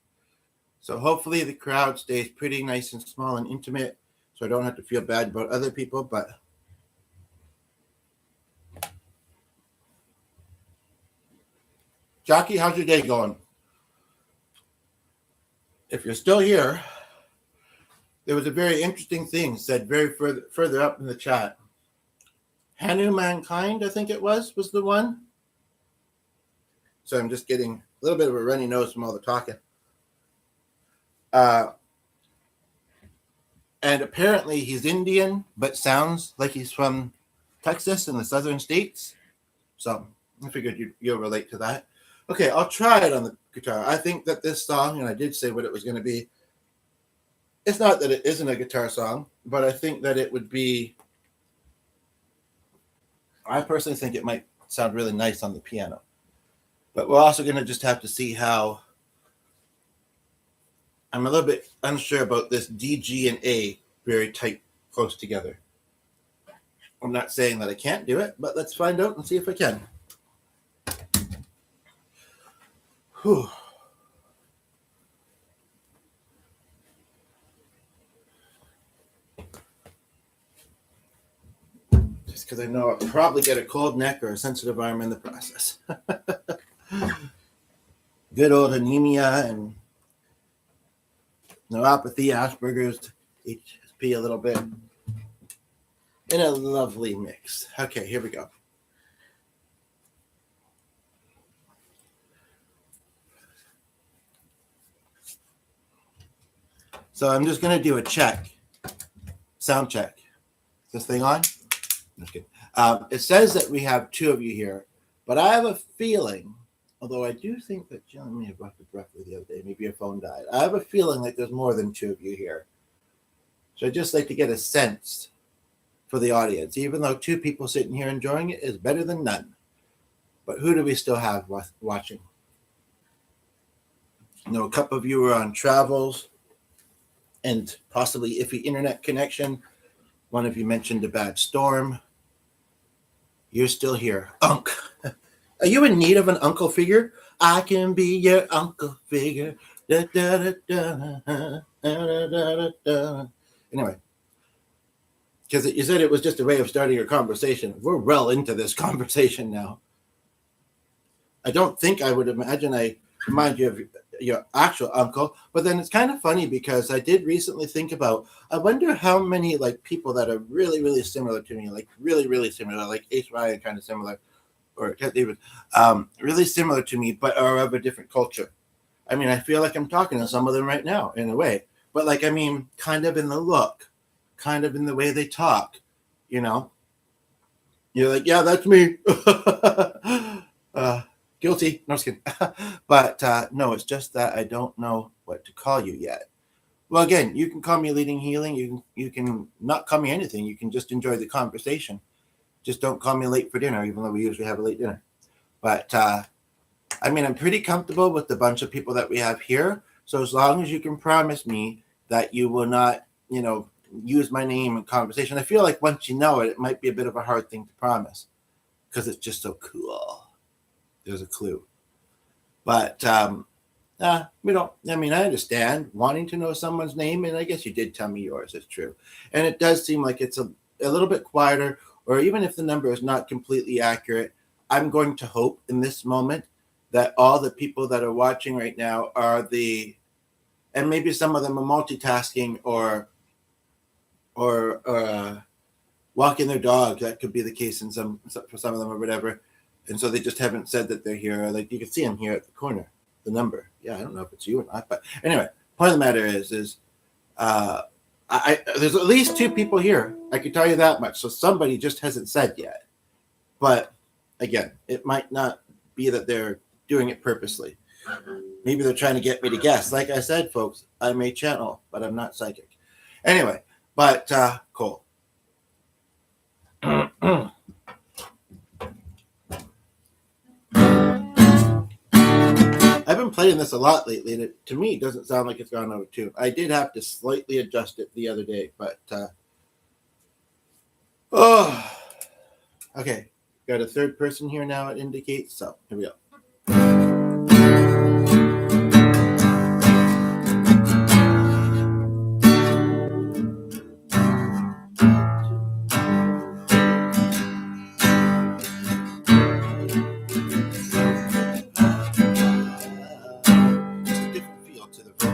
So hopefully the crowd stays pretty nice and small and intimate, so I don't have to feel bad about other people. But Jackie, how's your day going? If you're still here, there was a very interesting thing said very further up in the chat. Hanu Mankind, I think it was the one. So I'm just getting a little bit of a runny nose from all the talking. And apparently he's Indian, but sounds like he's from Texas in the southern states. So I figured you'll relate to that. Okay, I'll try it on the guitar. I think that this song, and I did say what it was going to be, it's not that it isn't a guitar song, but I think that it would be, I personally think it might sound really nice on the piano. But we're also going to just have to see how, I'm a little bit unsure about this D, G, and A very tight, close together. I'm not saying that I can't do it, but let's find out and see if I can. Whew. Just because I know I'll probably get a cold neck or a sensitive arm in the process. Good old anemia and neuropathy, Asperger's, HP a little bit. In a lovely mix. Okay, here we go. So I'm just going to do a check. Sound check. Is this thing on? Just kidding. It says that we have two of you here, but I have a feeling, although I do think that John may have left abruptly the other day, maybe your phone died. I have a feeling like there's more than two of you here. So I'd just like to get a sense for the audience, even though two people sitting here enjoying it is better than none. But who do we still have watching? A couple of you are on travels and possibly iffy internet connection. One of you mentioned a bad storm. You're still here. Unc. Are you in need of an uncle figure? I can be your uncle figure. Da, da, da, da, da, da, da. Anyway, because you said it was just a way of starting a conversation. We're well into this conversation now. I don't think I would imagine I remind you of your actual uncle, but then it's kind of funny because I did recently think about, I wonder how many people that are really, really similar to me, like really, really similar, like Ace Ryan kind of similar, or Ted David, really similar to me, but are of a different culture. I mean, I feel like I'm talking to some of them right now in a way, but like, I mean, kind of in the look, kind of in the way they talk, you know? You're like, yeah, that's me. uh, Guilty. No, just kidding. But no, it's just that I don't know what to call you yet. Well, again, you can call me Leading Healing. You can not call me anything. You can just enjoy the conversation. Just don't call me late for dinner, even though we usually have a late dinner. But I mean, I'm pretty comfortable with the bunch of people that we have here. So as long as you can promise me that you will not, use my name in conversation. I feel like once you know it, it might be a bit of a hard thing to promise because it's just so cool. There's a clue. But we don't. I mean, I understand wanting to know someone's name, and I guess you did tell me yours. It's true, and it does seem like it's a little bit quieter. Or even if the number is not completely accurate, I'm going to hope in this moment that all the people that are watching right now are and maybe some of them are multitasking or walking their dog. That could be the case for some of them or whatever. And so they just haven't said that they're here. Like you can see them here at the corner, the number. Yeah, I don't know if it's you or not, but anyway, point of the matter is there's at least 2 people here. I can tell you that much. So somebody just hasn't said yet. But again, it might not be that they're doing it purposely. Maybe they're trying to get me to guess. Like I said, folks, I'm a channel, but I'm not psychic. Anyway, but cool. I've been playing this a lot lately, and to me, it doesn't sound like it's gone out of tune. I did have to slightly adjust it the other day, but okay. Got a third person here now. It indicates so. Here we go.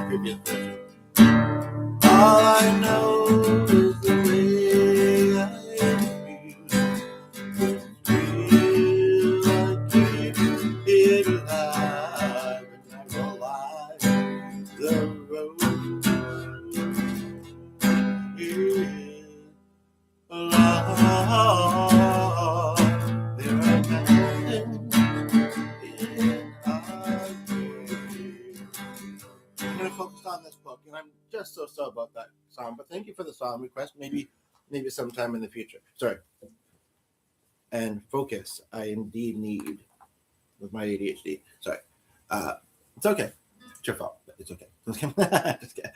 Previous version. All I know is the way I feel. I keep it alive, and I realize the road is long. There are mountains in our way. I'm going to focus on this book, and I'm just so about that song. But thank you for the song request. Maybe sometime in the future. Sorry. And focus, I indeed need with my ADHD. Sorry. It's okay. It's your fault. But it's okay. Just kidding.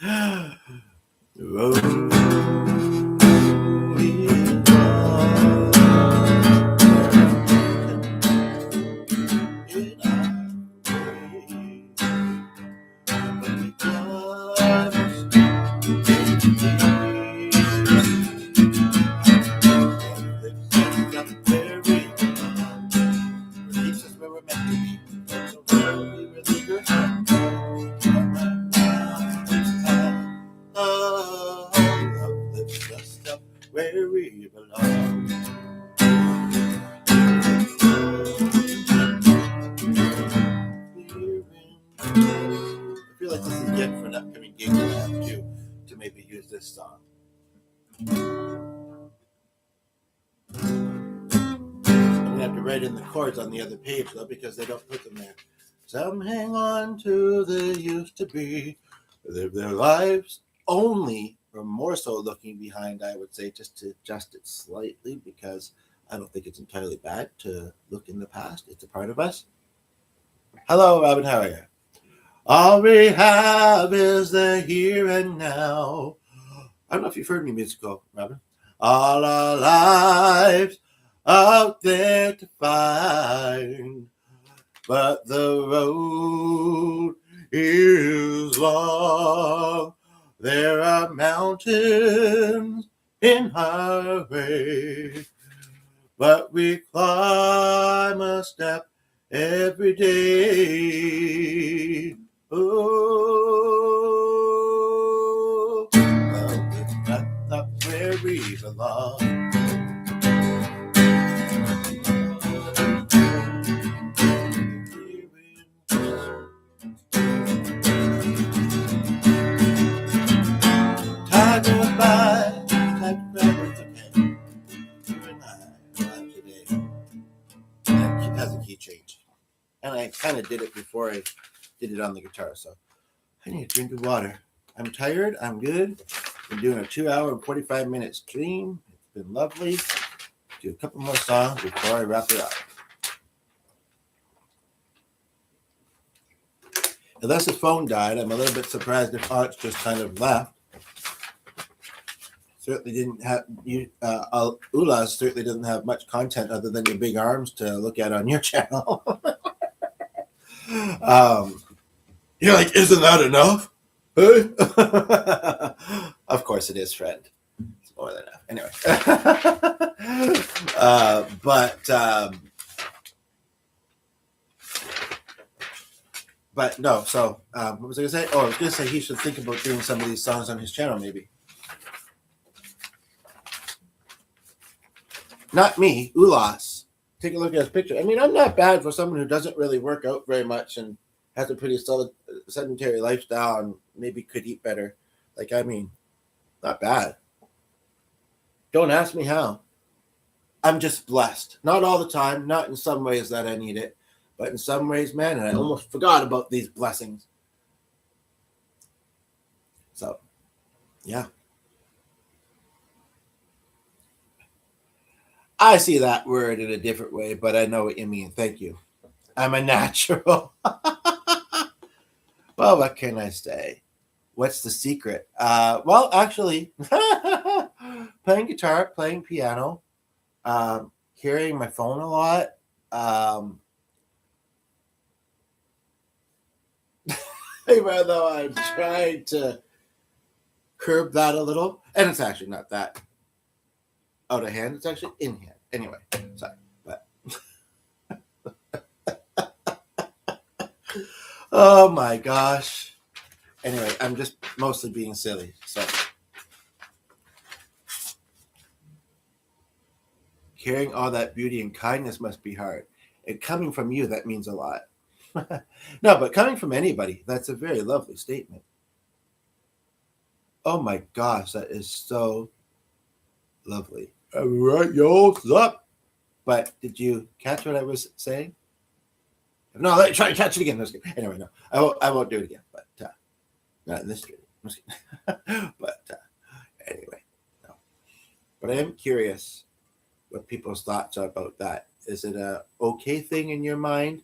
Where we belong. I feel like this is yet for an upcoming gig we have to maybe use this song. I'm gonna have to write in the chords on the other page though because they don't put them there. Some hang on to the used to be, live their lives only, or more so looking behind, I would say, just to adjust it slightly because I don't think it's entirely bad to look in the past. It's a part of us. Hello, Robin, how are you? All we have is the here and now. I don't know if you've heard me musical, Robin. All our lives out there to find, but the road is long. There are mountains in our way, but we climb a step every day. Oh, well, that's not where we belong. key change. And I kind of did it before I did it on the guitar. So I need a drink of water. I'm tired. I'm good. I'm doing a 2-hour and 45-minute stream. It's been lovely. Do a couple more songs before I wrap it up. Unless his phone died, I'm a little bit surprised if Arch just kind of left. Certainly didn't have Ulas certainly doesn't have much content other than your big arms to look at on your channel. You're like, isn't that enough? Of course it is, friend. It's more than enough. Anyway, but no. So what was I gonna say? Oh, I was gonna say he should think about doing some of these songs on his channel, maybe. Not me, Ulas. Take a look at his picture. I mean, I'm not bad for someone who doesn't really work out very much and has a pretty solid sedentary lifestyle and maybe could eat better. Like, I mean, not bad. Don't ask me how. I'm just blessed. Not all the time, not in some ways that I need it, but in some ways, man, and I almost forgot about these blessings. So, yeah. I see that word in a different way, but I know what you mean. Thank you. I'm a natural. Well, what can I say? What's the secret? Well, actually, playing guitar, playing piano, carrying my phone a lot. Even though I'm trying to curb that a little, and it's actually not that out of hand. It's actually in hand. Anyway, sorry, but oh my gosh. Anyway, I'm just mostly being silly. So carrying all that beauty and kindness must be hard. And coming from you, that means a lot. No, but coming from anybody, that's a very lovely statement. Oh my gosh, that is so lovely. All right, yo, what's up? But did you catch what I was saying? No, let me try to catch it again. Anyway, no, I won't do it again. But not in this stream. But anyway, no. But I am curious what people's thoughts are about that. Is it a okay thing in your mind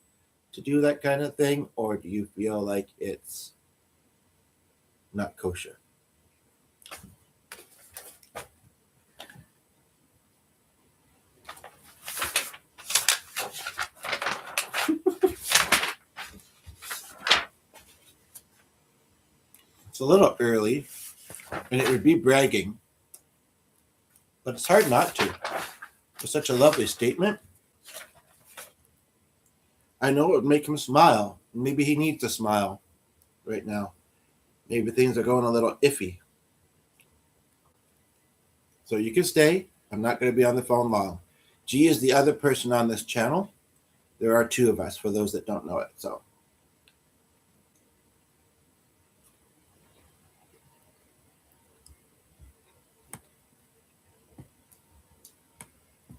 to do that kind of thing, or do you feel like it's not kosher? It's a little early, and it would be bragging, but it's hard not to. It's such a lovely statement. I know it would make him smile. Maybe he needs to smile right now. Maybe things are going a little iffy. So you can stay. I'm not going to be on the phone long. G is the other person on this channel. There are two of us, for those that don't know it. So.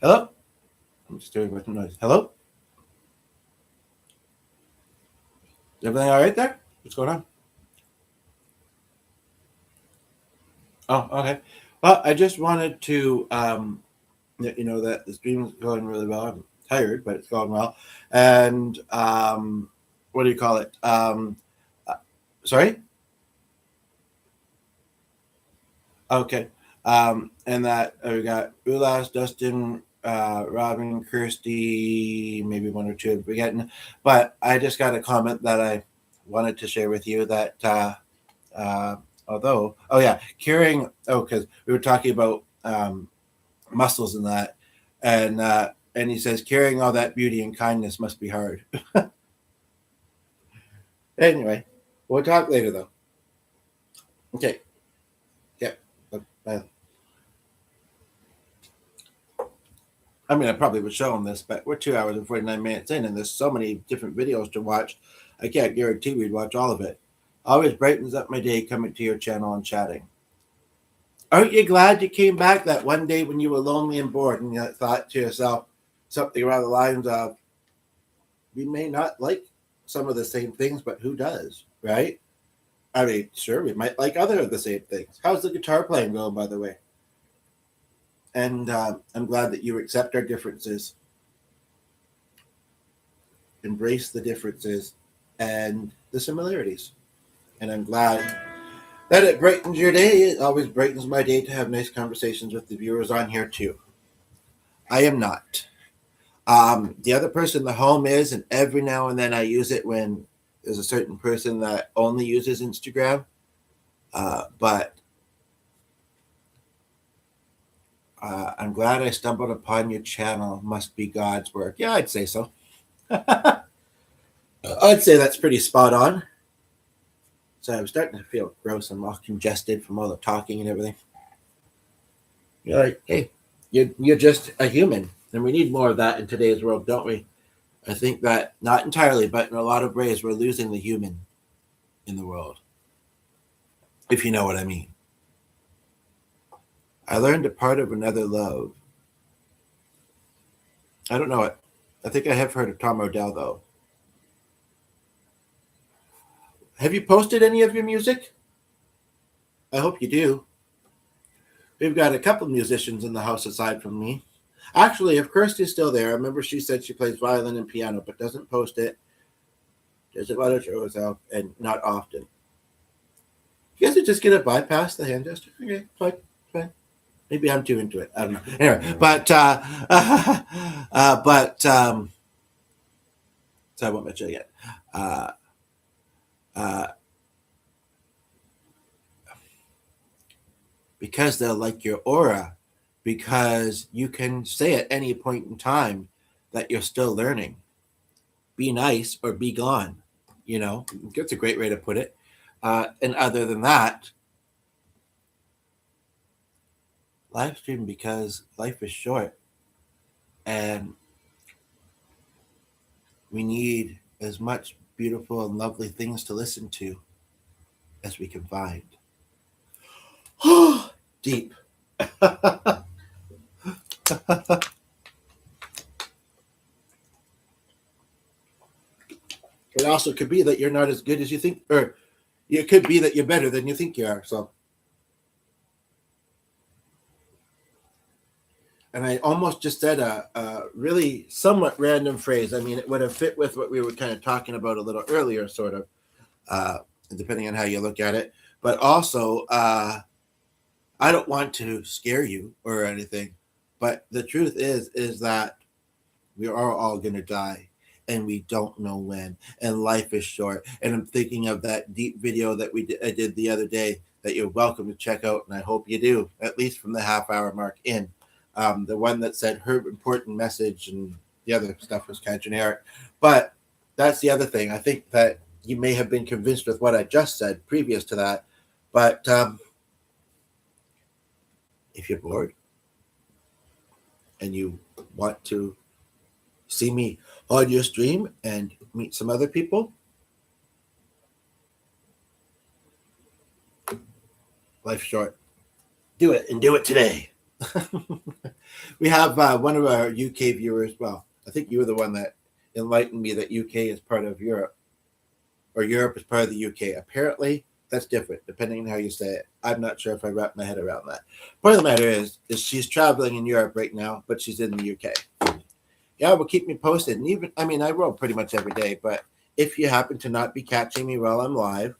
Hello? I'm just doing with some noise. Hello? Everything all right there? What's going on? Oh, okay. Well, I just wanted to let you know that the stream is going really well. I'm tired, but it's going well. And what do you call it? Sorry? Okay. And that we got Ulas, Dustin, Robin, Kirsty, maybe one or two I'm forgetting. But I just got a comment that I wanted to share with you that carrying, because we were talking about muscles and that, and he says carrying all that beauty and kindness must be hard. Anyway, we'll talk later though. Okay. Yep. Bye. I mean, I probably would show them this, but we're 2 hours and 49 minutes in, and there's so many different videos to watch. I can't guarantee we'd watch all of it. Always brightens up my day coming to your channel and chatting. Aren't you glad you came back that one day when you were lonely and bored and you thought to yourself something around the lines of, we may not like some of the same things, but who does, right? I mean, sure, we might like other of the same things. How's the guitar playing going, by the way? And I'm glad that you accept our differences, embrace the differences and the similarities. And I'm glad that it brightens your day. It always brightens my day to have nice conversations with the viewers on here, too. I am not. The other person, the home is, and every now and then I use it when there's a certain person that only uses Instagram. But I'm glad I stumbled upon your channel. Must be God's work. Yeah, I'd say so. I'd say that's pretty spot on. So I'm starting to feel gross and all congested from all the talking and everything. You're like, hey, you're just a human, and we need more of that in today's world, don't we? I think that not entirely, but in a lot of ways, we're losing the human in the world, if you know what I mean. I learned a part of another love. I don't know it. I think I have heard of Tom Odell, though. Have you posted any of your music? I hope you do. We've got a couple musicians in the house aside from me. Actually, if Kirsty's still there, I remember she said she plays violin and piano, but doesn't post it. Doesn't let her show herself, and not often. You guys are just gonna bypass the hand gesture? Okay, fine, fine. Maybe I'm too into it. I don't know. Anyway, so I won't mention it yet. Uh, uh, because they'll like your aura, because you can say at any point in time that you're still learning. Be nice or be gone. You know, that's a great way to put it. And other than that, live stream because life is short and we need as much beautiful and lovely things to listen to as we can find. Deep. It also could be that you're not as good as you think, or it could be that you're better than you think you are. So, and I almost just said a really somewhat random phrase. I mean, it would have fit with what we were kind of talking about a little earlier, sort of, depending on how you look at it. But also, I don't want to scare you or anything, but the truth is that we are all going to die and we don't know when, and life is short. And I'm thinking of that deep video that I did the other day that you're welcome to check out, and I hope you do, at least from the half-hour mark in. The one that said her important message, and the other stuff was kind of generic. But that's the other thing. I think that you may have been convinced with what I just said previous to that, but if you're bored and you want to see me on your stream and meet some other people, life's short. Do it, and do it today. We have one of our UK viewers. Well, I think you were the one that enlightened me that UK is part of Europe, or Europe is part of the UK. Apparently, that's different depending on how you say it. I'm not sure if I wrap my head around that. Point of the matter is she's traveling in Europe right now, but she's in the UK. Yeah, well, keep me posted. And even, I mean, I roll pretty much every day, but if you happen to not be catching me while I'm live,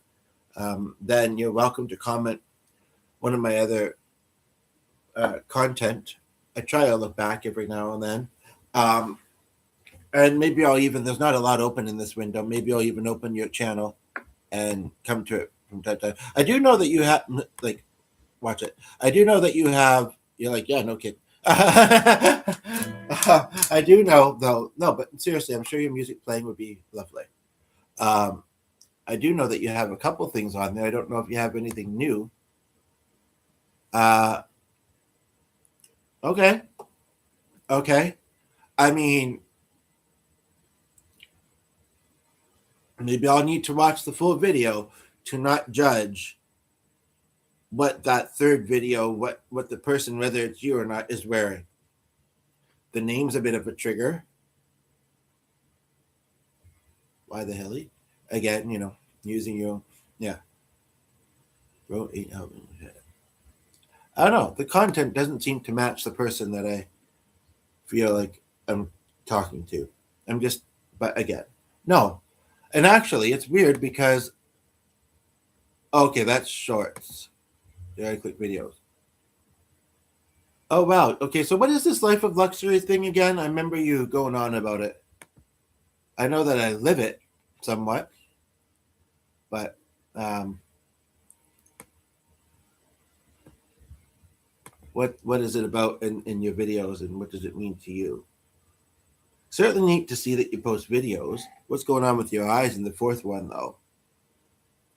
then you're welcome to comment one of my other content. I try to look back every now and then. And maybe I'll even, there's not a lot open in this window. Maybe I'll even open your channel and come to it from time to time. I do know that you have, like, watch it. I do know that you have, you're like, yeah, no kidding. I do know, though, no, but seriously, I'm sure your music playing would be lovely. I do know that you have a couple things on there. I don't know if you have anything new. Okay. I mean, maybe I'll need to watch the full video to not judge what that third video, what the person, whether it's you or not, is wearing. The name's a bit of a trigger. Why the hell? Again, using your, yeah, wrote 8 albums. I don't know. The content doesn't seem to match the person that I feel like I'm talking to. I'm just, but again, no. And actually, it's weird because, okay, that's shorts. Yeah, I click videos. Oh, wow. Okay, so what is this life of luxury thing again? I remember you going on about it. I know that I live it somewhat, but um, what is it about in your videos, and what does it mean to you? Certainly neat to see that you post videos. What's going on with your eyes in the fourth one, though?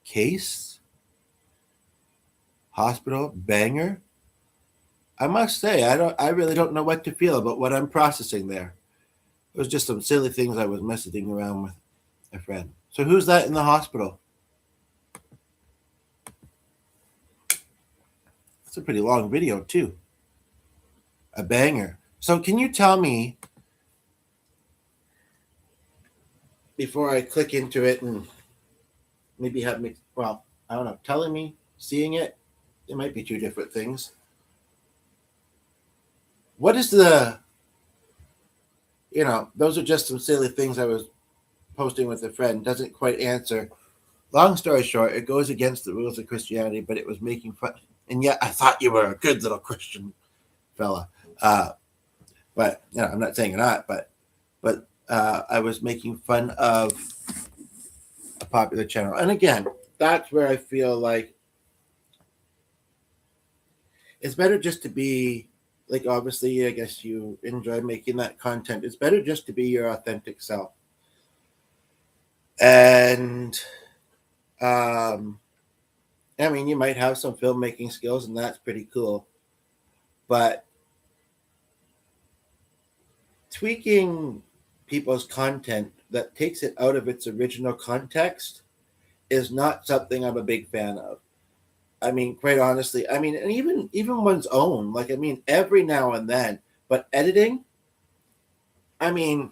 Case? Hospital? Banger? I must say, I really don't know what to feel about what I'm processing there. It was just some silly things I was messaging around with a friend. So who's that in the hospital? It's a pretty long video too. A banger. So can you tell me before I click into it and maybe have me, well, I don't know, telling me, seeing it, it might be two different things. What is those are just some silly things I was posting with a friend. Doesn't quite answer. Long story short, it goes against the rules of Christianity, but it was making fun. And yet I thought you were a good little Christian fella. Uh, but, I'm not saying you're not, but I was making fun of a popular channel. And again, that's where I feel like it's better just to be like, obviously, I guess you enjoy making that content. It's better just to be your authentic self. And I mean, you might have some filmmaking skills, and that's pretty cool. But tweaking people's content that takes it out of its original context is not something I'm a big fan of. I mean, quite honestly, I mean, and even one's own, like, I mean, every now and then, but editing, I mean,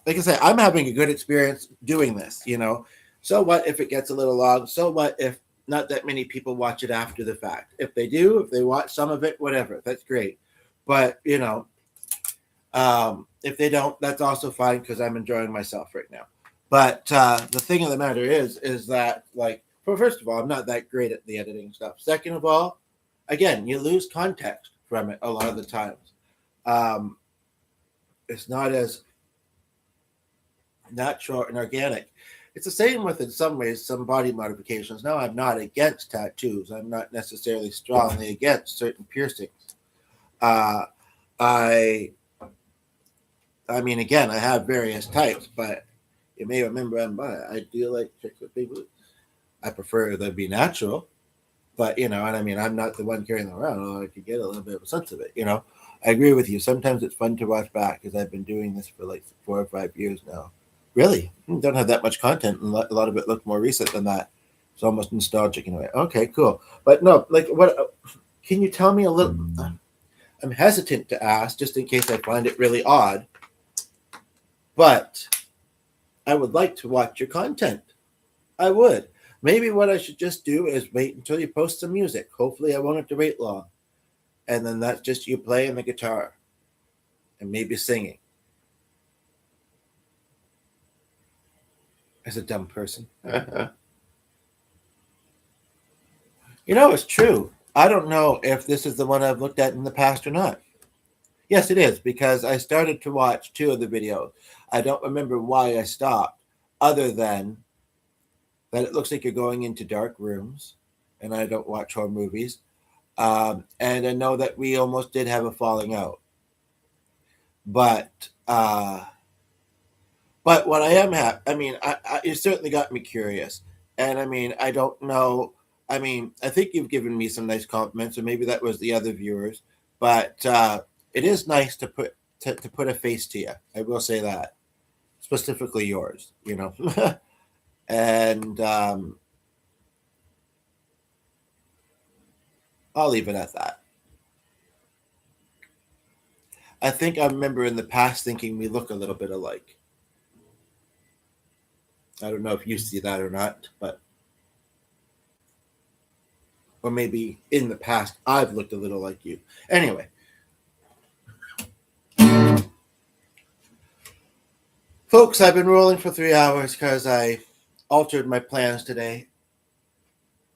like I said, I'm having a good experience doing this. So what if it gets a little long? So what if not that many people watch it after the fact? If they do, if they watch some of it, whatever, that's great. But if they don't, that's also fine because I'm enjoying myself right now. But the thing of the matter is that, like, well, first of all, I'm not that great at the editing stuff. Second of all, again, you lose context from it a lot of the times. Um, it's not as natural and organic. It's the same with, in some ways, some body modifications. Now, I'm not against tattoos. I'm not necessarily strongly against certain piercings. Uh, I, I mean, again, I have various types, but you may remember I do like chicks with big boobs. I prefer them be natural, but and I mean, I'm not the one carrying them around. Although I could get a little bit of a sense of it. I agree with you. Sometimes it's fun to watch back because I've been doing this for like 4 or 5 years now. Really, don't have that much content, and a lot of it looked more recent than that. It's almost nostalgic in a way. Okay, cool. But no, like, what? Can you tell me a little? I'm hesitant to ask, just in case I find it really odd. But I would like to watch your content. I would. Maybe what I should just do is wait until you post some music. Hopefully, I won't have to wait long. And then that's just you playing the guitar and maybe singing. As a dumb person. It's true. I don't know if this is the one I've looked at in the past or not. Yes, it is, because I started to watch two of the videos. I don't remember why I stopped, other than that it looks like you're going into dark rooms, and I don't watch horror movies. And I know that we almost did have a falling out. But what I am I mean, it certainly got me curious. And I mean, I don't know. I mean, I think you've given me some nice compliments, or maybe that was the other viewers. But it is nice to put a face to you. I will say that, specifically yours. And I'll leave it at that. I think I remember in the past thinking we look a little bit alike. I don't know if you see that or not, but or maybe in the past I've looked a little like you. Anyway, folks, I've been rolling for 3 hours because I altered my plans today.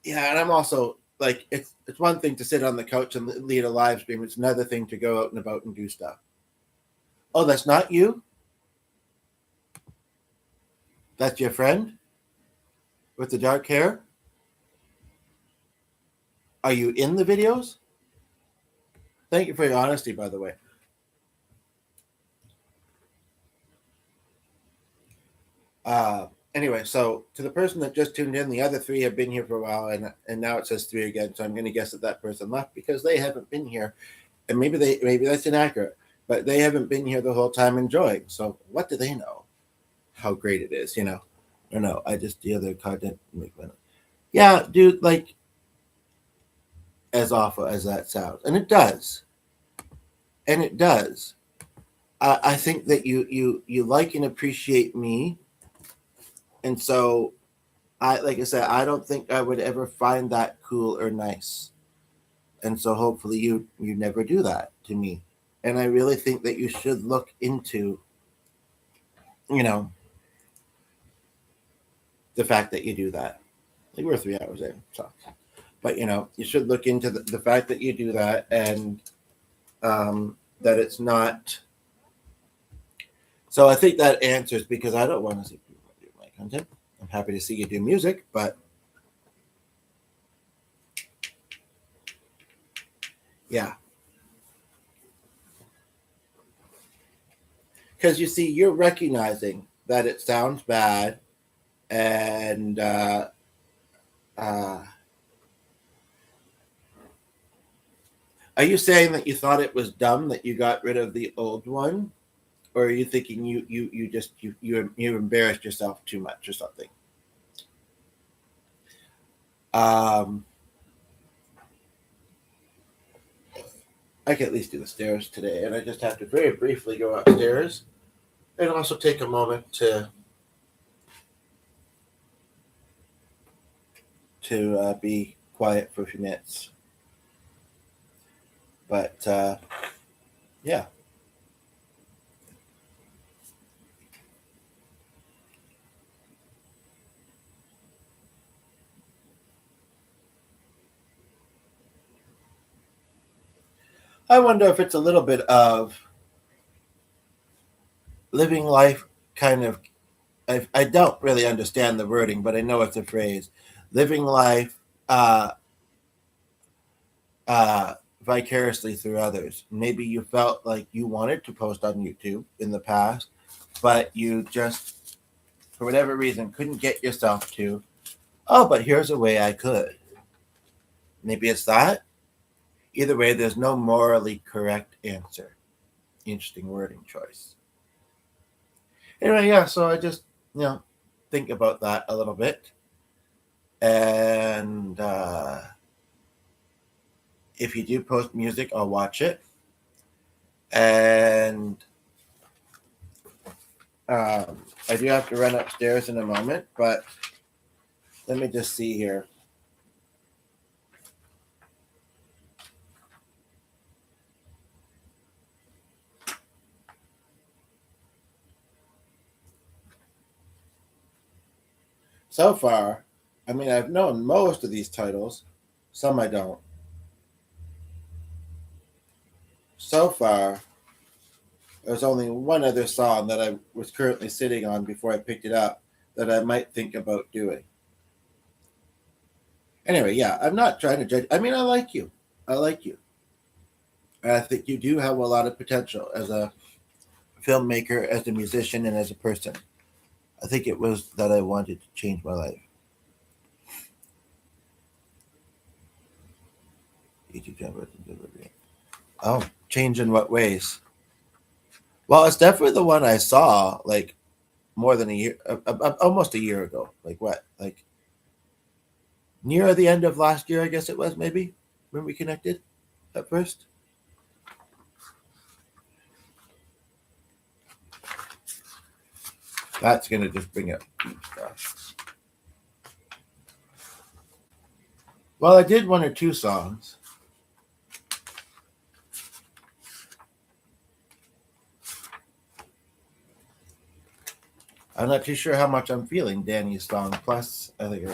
Yeah, and I'm also like it's one thing to sit on the couch and lead a live stream. It's another thing to go out and about and do stuff. Oh, that's not you? That's your friend with the dark hair? Are you in the videos? Thank you for your honesty, by the way. Uh, anyway, so to the person that just tuned in, the other three have been here for a while, and now it says three again. So I'm going to guess that that person left because they haven't been here, and maybe that's inaccurate, but they haven't been here the whole time enjoying. So what do they know? How great it is, you know? Or no, I just the other content. Yeah, dude, like as awful as that sounds, and it does, and it does. I think that you like and appreciate me, and so like I said, I don't think I would ever find that cool or nice. And so hopefully you never do that to me. And I really think that you should look into, you know, the fact that you do that. Like we're 3 hours in, so but you know, you should look into the fact that you do that and that it's not so I think that answers because I don't want to see people do my content. I'm happy to see you do music, but yeah, because you see, you're recognizing that it sounds bad, and uh, are you saying that you thought it was dumb that you got rid of the old one, or are you thinking you just you embarrassed yourself too much or something? Um, I can at least do the stairs today, and I just have to very briefly go upstairs and also take a moment to be quiet for a few minutes. But yeah, I wonder if it's a little bit of living life kind of. I don't really understand the wording, but I know it's a phrase. Living life uh, uh, vicariously through others. Maybe you felt like you wanted to post on YouTube in the past, but you just, for whatever reason, couldn't get yourself to. Oh, but here's a way I could. Maybe it's that. Either way, there's no morally correct answer. Interesting wording choice. Anyway, yeah, so I just, you know, think about that a little bit. And if you do post music, I'll watch it. And I do have to run upstairs in a moment, but let me just see here. So far, I mean, I've known most of these titles, some I don't. So far, there's only one other song that I was currently sitting on before I picked it up that I might think about doing. Anyway, yeah, I'm not trying to judge. I mean, I like you. I like you. And I think you do have a lot of potential as a filmmaker, as a musician, and as a person. I think it was that I wanted to change my life. YouTube channel. Oh, change in what ways? Well, it's definitely the one I saw like more than a year, almost a year ago. Like what? Like near the end of last year, I guess it was maybe when we connected at first. That's going to just bring up deep stuff. Well, I did one or two songs. I'm not too sure how much I'm feeling Danny's song. Plus, I think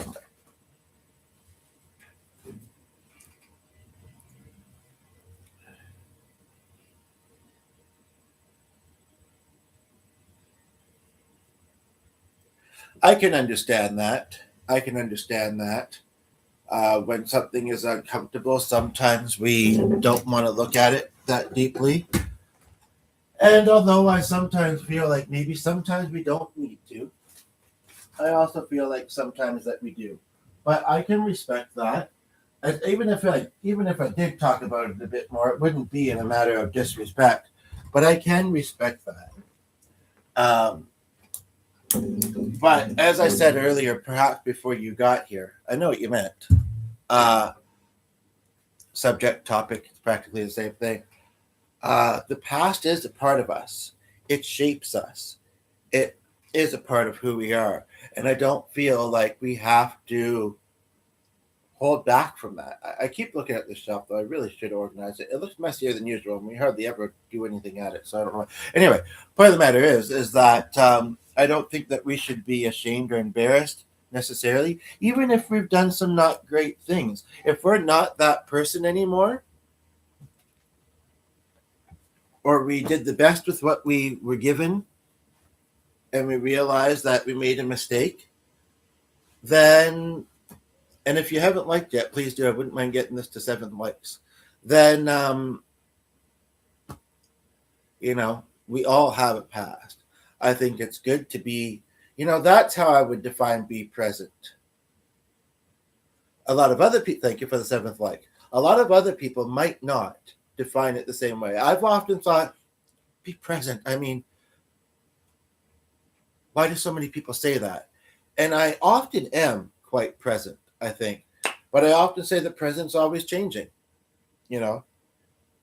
I can understand that. I can understand that. When something is uncomfortable, sometimes we don't want to look at it that deeply. And although I sometimes feel like maybe sometimes we don't need to, I also feel like sometimes that we do. But I can respect that. Even if I did talk about it a bit more, it wouldn't be in a matter of disrespect. But I can respect that. Um, but as I said earlier, perhaps before you got here, I know what you meant. Uh, Subject, topic, it's practically the same thing. The past is a part of us. It shapes us. It is a part of who we are, and I don't feel like we have to hold back from that. I keep looking at this shelf, though. I really should organize it. It looks messier than usual, and we hardly ever do anything at it. So I don't know. Anyway, point of the matter is that I don't think that we should be ashamed or embarrassed necessarily, even if we've done some not great things. If we're not that person anymore, or we did the best with what we were given, and we realized that we made a mistake, then, and if you haven't liked yet, please do. I wouldn't mind getting this to 7 likes. Then, we all have a past. I think it's good to be, that's how I would define be present. A lot of other people, thank you for the 7th like. A lot of other people might not define it the same way. I've often thought, be present. I mean, why do so many people say that? And I often am quite present, I think. But I often say that presence always changing. You know,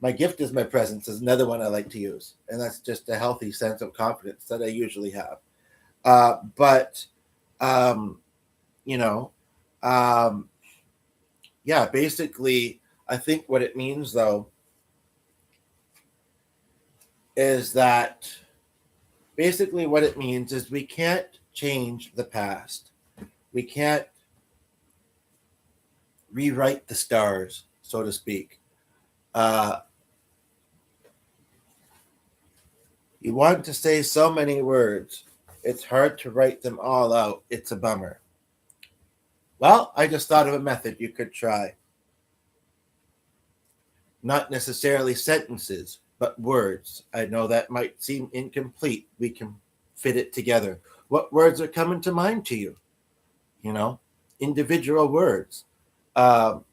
my gift is my presence is another one I like to use. And that's just a healthy sense of confidence that I usually have. But, um, you know, um, yeah, basically, I think what it means, though, is that basically what it means is we can't change the past. We can't rewrite the stars, so to speak. Uh, you want to say so many words, it's hard to write them all out. It's a bummer. Well, I just thought of a method you could try. Not necessarily sentences, but words. I know that might seem incomplete. We can fit it together. What words are coming to mind to you? You know, individual words. Um,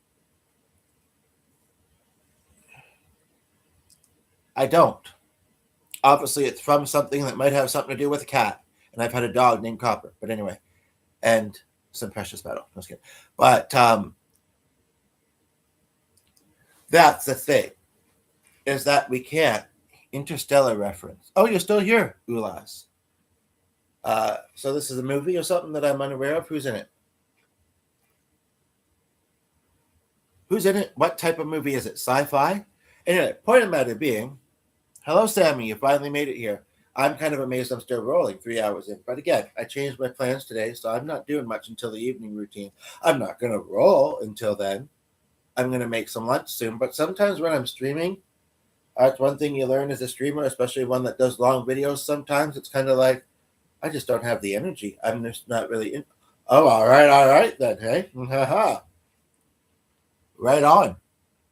I don't. Obviously, it's from something that might have something to do with a cat. And I've had a dog named Copper. But anyway, and some precious metal. No, just kidding. But that's the thing, is that we can't. Interstellar reference. Oh, you're still here, Ulas. So this is a movie or something that I'm unaware of. Who's in it? Who's in it? What type of movie is it? Sci-fi? Anyway, point of the matter being, hello, Sammy. You finally made it here. I'm kind of amazed I'm still rolling 3 hours in. But again, I changed my plans today, so I'm not doing much until the evening routine. I'm not going to roll until then. I'm going to make some lunch soon. But sometimes when I'm streaming, that's one thing you learn as a streamer, especially one that does long videos. Sometimes it's kind of like, I just don't have the energy. I'm just not really in. Oh, all right then. Hey, right on.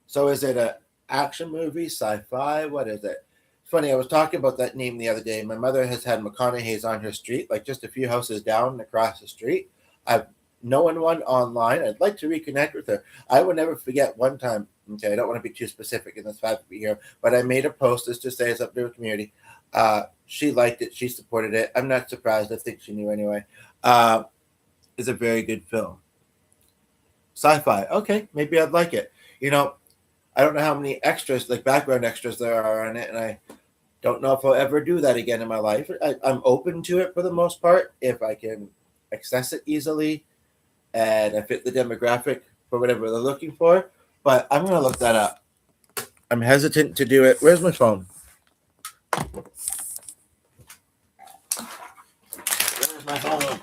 So is it a action movie, sci-fi? What is it? It's funny. I was talking about that name the other day. My mother has had McConaughey's on her street, like just a few houses down across the street. I've known one online. I'd like to reconnect with her. I will never forget one time. Okay, I don't want to be too specific in this fact to be here, but I made a post just to say it's up to the community. She liked it. She supported it. I'm not surprised. I think she knew anyway. It's a very good film. Sci-fi. Okay, maybe I'd like it. You know, I don't know how many extras, like background extras, there are on it, and I Don't know if I'll ever do that again in my life. I'm open to it for the most part if I can access it easily and I fit the demographic for whatever they're looking for. But I'm going to look that up. I'm hesitant to do it. Where's my phone? Where's my phone?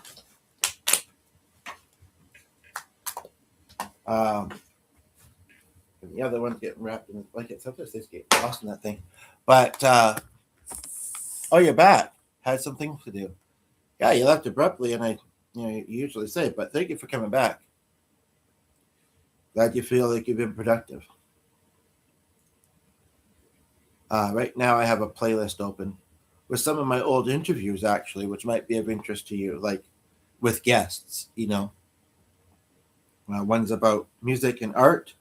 The other one's getting wrapped in the blanket. Sometimes things get lost in that thing. But, oh, you're back. Had some things to do. Yeah, you left abruptly, and you usually say, but thank you for coming back. Glad you feel like you've been productive. Right now, I have a playlist open with some of my old interviews, actually, which might be of interest to you, like with guests, one's about music and art.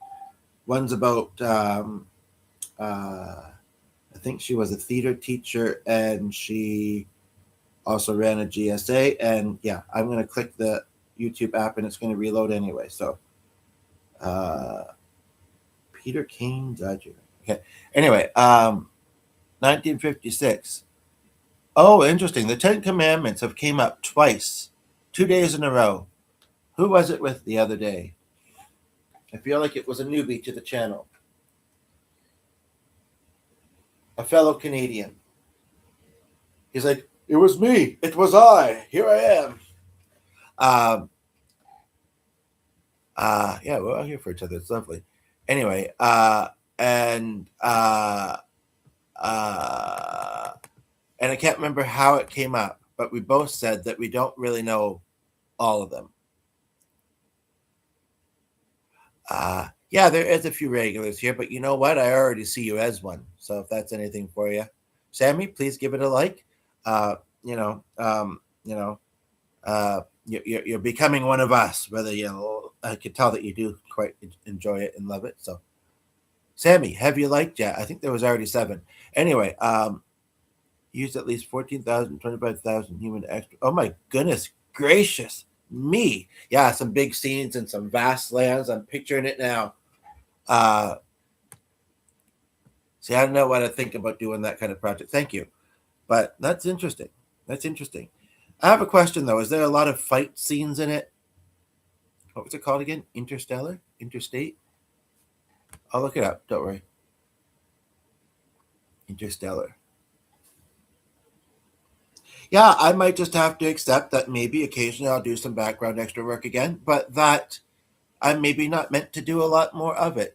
One's about, I think she was a theater teacher and she also ran a GSA. And yeah, I'm going to click the YouTube app and it's going to reload anyway. So, Peter Kane Dodger. Okay. Anyway, 1956. Oh, interesting. The Ten Commandments have came up twice, 2 days in a row. Who was it with the other day? I feel like it was a newbie to the channel. A fellow Canadian. He's like, it was me. It was I. Here I am. Yeah, we're all here for each other. It's lovely. Anyway, and I can't remember how it came up, but we both said that we don't really know all of them. Yeah, there is a few regulars here, but you know what? I already see you as one. So if that's anything for you, Sammy, please give it a like. You're becoming one of us. Whether I could tell that you do quite enjoy it and love it. So, Sammy, have you liked yet? I think there was already 7. Anyway, used at least 14,000, 25,000 human extra. Oh my goodness gracious me! Yeah, some big scenes and some vast lands. I'm picturing it now. See, I don't know what to think about doing that kind of project. Thank you, but that's interesting. That's interesting. I have a question though. Is there a lot of fight scenes in it? What was it called again? Interstellar? Interstate? I'll look it up. Don't worry. Interstellar. Yeah, I might just have to accept that maybe occasionally I'll do some background extra work again, but that I'm maybe not meant to do a lot more of it.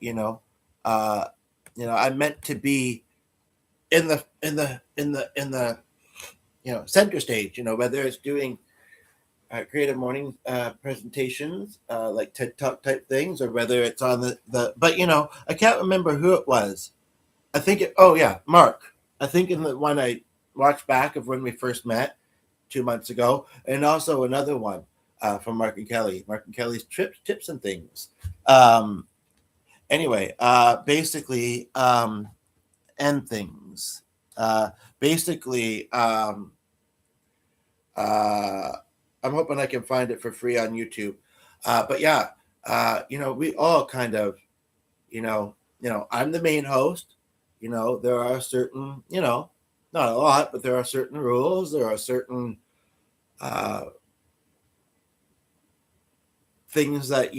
I'm meant to be in the center stage. Whether it's doing creative morning presentations like TED Talk type things, or whether it's on the. But I can't remember who it was. I think Mark. I think in the one I watched back of when we first met 2 months ago, and also another one from Mark and Kelly. Mark and Kelly's tips and things. Anyway, basically, and things. Basically, I'm hoping I can find it for free on YouTube. But yeah, we all kind of, I'm the main host. There are certain, not a lot, but there are certain rules. There are certain things that,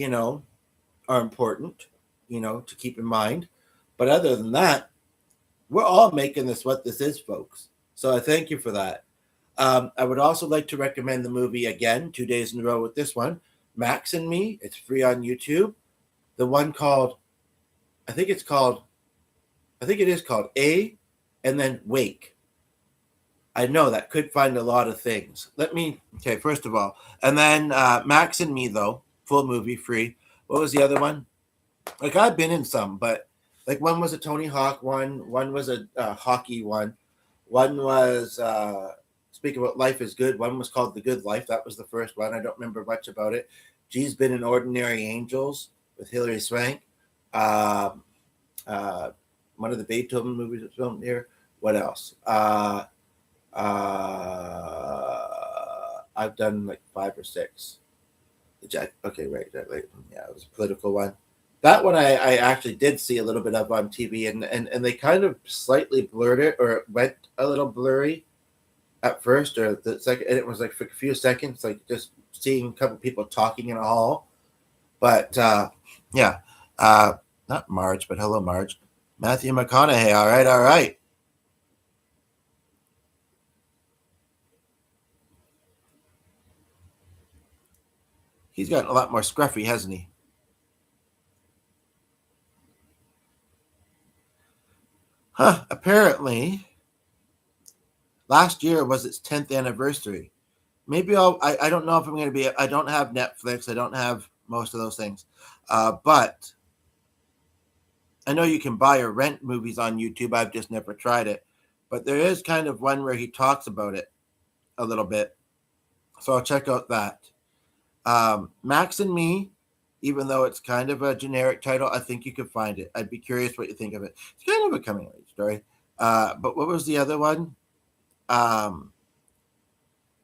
are important, to keep in mind. But other than that, we're all making this what this is, folks. So I thank you for that. I would also like to recommend the movie again, 2 days in a row with this one, Max and Me. It's free on YouTube. The one called, I think it is called A, and then Wake. I know that could find a lot of things. First of all, and then Max and Me, though, full movie, free. What was the other one? Like, I've been in some, but like one was a Tony Hawk one was a hockey one was Speak About Life is Good. One was called The Good Life. That was the first one. I don't remember much about it. G's been in Ordinary Angels with Hilary Swank. One of the Beethoven movies that's filmed here. What else? I've done like 5 or 6. Okay, right. Yeah, it was a political one. That one I actually did see a little bit of on TV, and they kind of slightly blurred it, or it went a little blurry at first, or the second, and it was like for a few seconds, like just seeing a couple people talking in a hall. But yeah, uh, not Marge, but hello, Marge. Matthew McConaughey. All right, all right. He's gotten a lot more scruffy, hasn't he? Huh. Apparently, last year was its 10th anniversary. Maybe I don't know if I'm going to be. I don't have Netflix. I don't have most of those things. But I know you can buy or rent movies on YouTube. I've just never tried it. But there is kind of one where he talks about it a little bit. So I'll check out that. Max and Me, even though it's kind of a generic title, I think you could find it. I'd be curious what you think of it. It's kind of a coming of age story. But what was the other one? Um,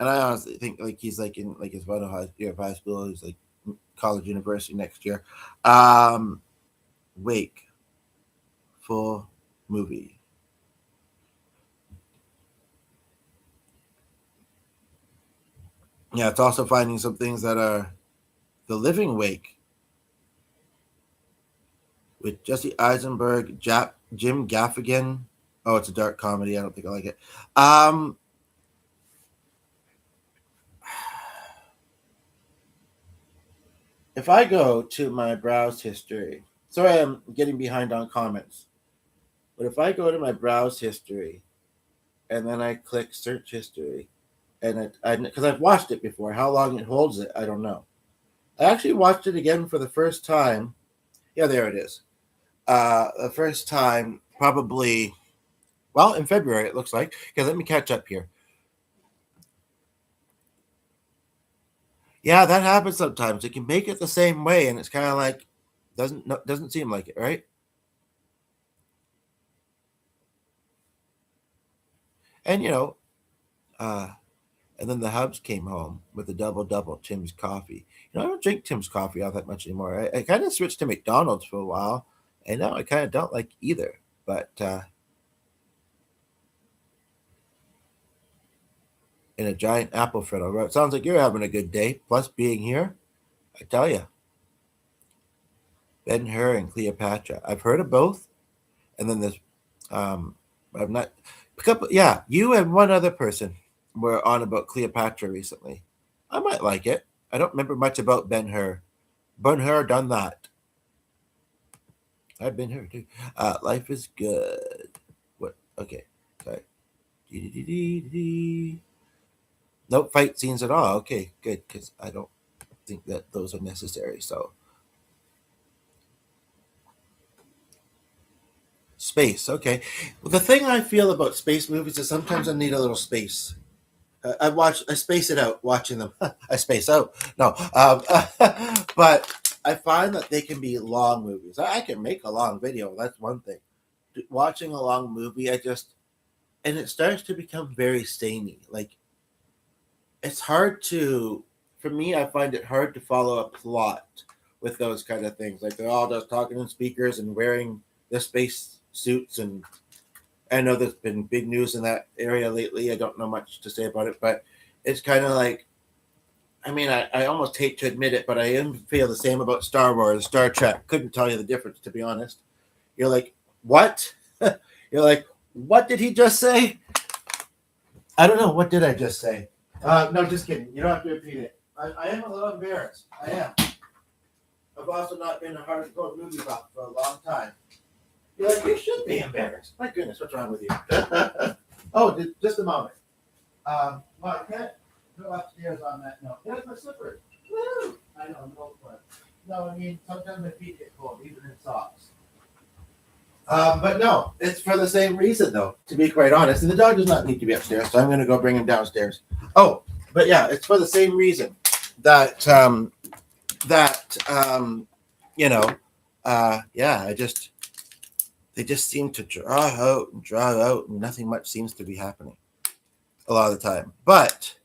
and I honestly think like he's like in like his final year of high school. He's like college, university next year. Um, Wake, full movie. Yeah, it's also finding some things that are The Living Wake with Jesse Eisenberg, Jim Gaffigan. Oh, it's a dark comedy. I don't think I like it. Um, if I go to my browse history, sorry, I'm getting behind on comments, but if I go to my browse history and then I click search history, and I because I've watched it before, how long it holds it, I don't know. I actually watched it again for the first time. Yeah, there it is. The first time, probably, well, in February, it looks like. Okay, let me catch up here. Yeah, that happens sometimes. It can make it the same way, and it's kind of like doesn't seem like it, right? And uh, and then the Hubs came home with a double double Tim's coffee. I don't drink Tim's coffee all that much anymore. I kind of switched to McDonald's for a while, and now I kind of don't like either. But in a giant apple fritter, well, it sounds like you're having a good day. Plus being here, I tell you, Ben Hur and Cleopatra. I've heard of both, and then this, um, I've not. A couple, yeah, you and one other person were on about Cleopatra recently. I might like it. I don't remember much about Ben Hur. Ben Hur done that. I've been here too. Life is good. What? Okay. Sorry. Nope, fight scenes at all. Okay, good, because I don't think that those are necessary. So, space. Okay. Well, the thing I feel about space movies is sometimes I need a little space. I space it out watching them. I space out. No, but I find that they can be long movies. I can make a long video. That's one thing. Watching a long movie, and it starts to become very samey. Like it's hard to, for me, I find it hard to follow a plot with those kind of things. Like they're all just talking in speakers and wearing the space suits, and I know there's been big news in that area lately. I don't know much to say about it, but it's kind of like, I mean, I almost hate to admit it, but I feel the same about Star Wars, Star Trek. Couldn't tell you the difference, to be honest. You're like, what? You're like, what did he just say? I don't know. What did I just say? No, just kidding. You don't have to repeat it. I am a little embarrassed. I am. I've also not been a hardcore movie buff for a long time. You're like, you should be embarrassed. My goodness, what's wrong with you? Oh, just a moment. Well, I can't go upstairs on that note. There's my slippers. Woo! I know, no fun. No, I mean, sometimes my feet get cold, even in socks. But no, it's for the same reason, though, to be quite honest. And the dog does not need to be upstairs, so I'm going to go bring him downstairs. Oh, but yeah, it's for the same reason that, that, you know, yeah, they just seem to draw out, and nothing much seems to be happening a lot of the time. But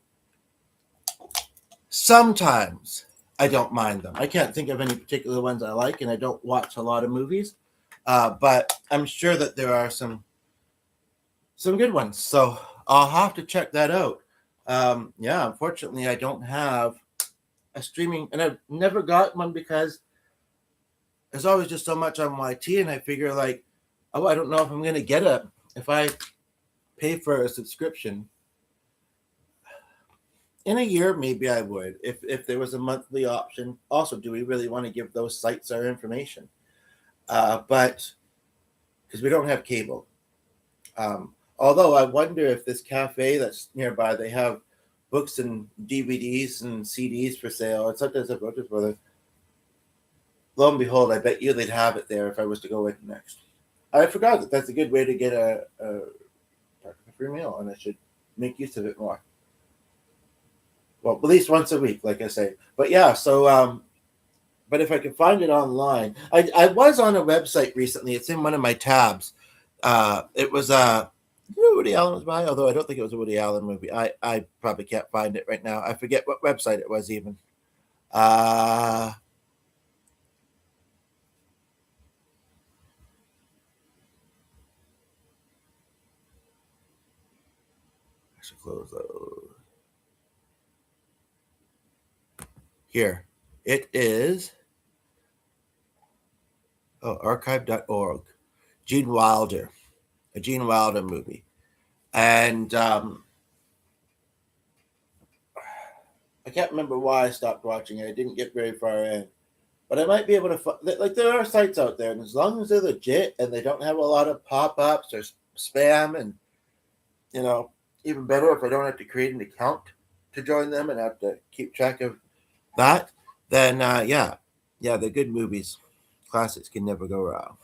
sometimes I don't mind them. I can't think of any particular ones I like, and I don't watch a lot of movies. But I'm sure that there are some good ones. So I'll have to check that out. Yeah, unfortunately, I don't have a streaming, and I've never got one because there's always just so much on YT, and I figure like, oh, I don't know if I'm gonna get it if I pay for a subscription. In a year, maybe I would if there was a monthly option. Also, do we really want to give those sites our information? But because we don't have cable. Although I wonder if this cafe that's nearby they have books and DVDs and CDs for sale. And sometimes I've noticed whether lo and behold, I bet you they'd have it there if I was to go in next. I forgot that that's a good way to get a free meal, and I should make use of it more. Well, at least once a week, like I say. But yeah, so but if I can find it online, I was on a website recently. It's in one of my tabs. It was you know Woody Allen was by, although I don't think it was a Woody Allen movie. I probably can't find it right now. I forget what website it was even. I should close those. Here. It is archive.org. Gene Wilder. A Gene Wilder movie. And I can't remember why I stopped watching it. I didn't get very far in. But I might be able to like there are sites out there, and as long as they're legit and they don't have a lot of pop-ups or spam, and you know, even better if I don't have to create an account to join them and have to keep track of that, then yeah, they're good movies. Classics can never go wrong.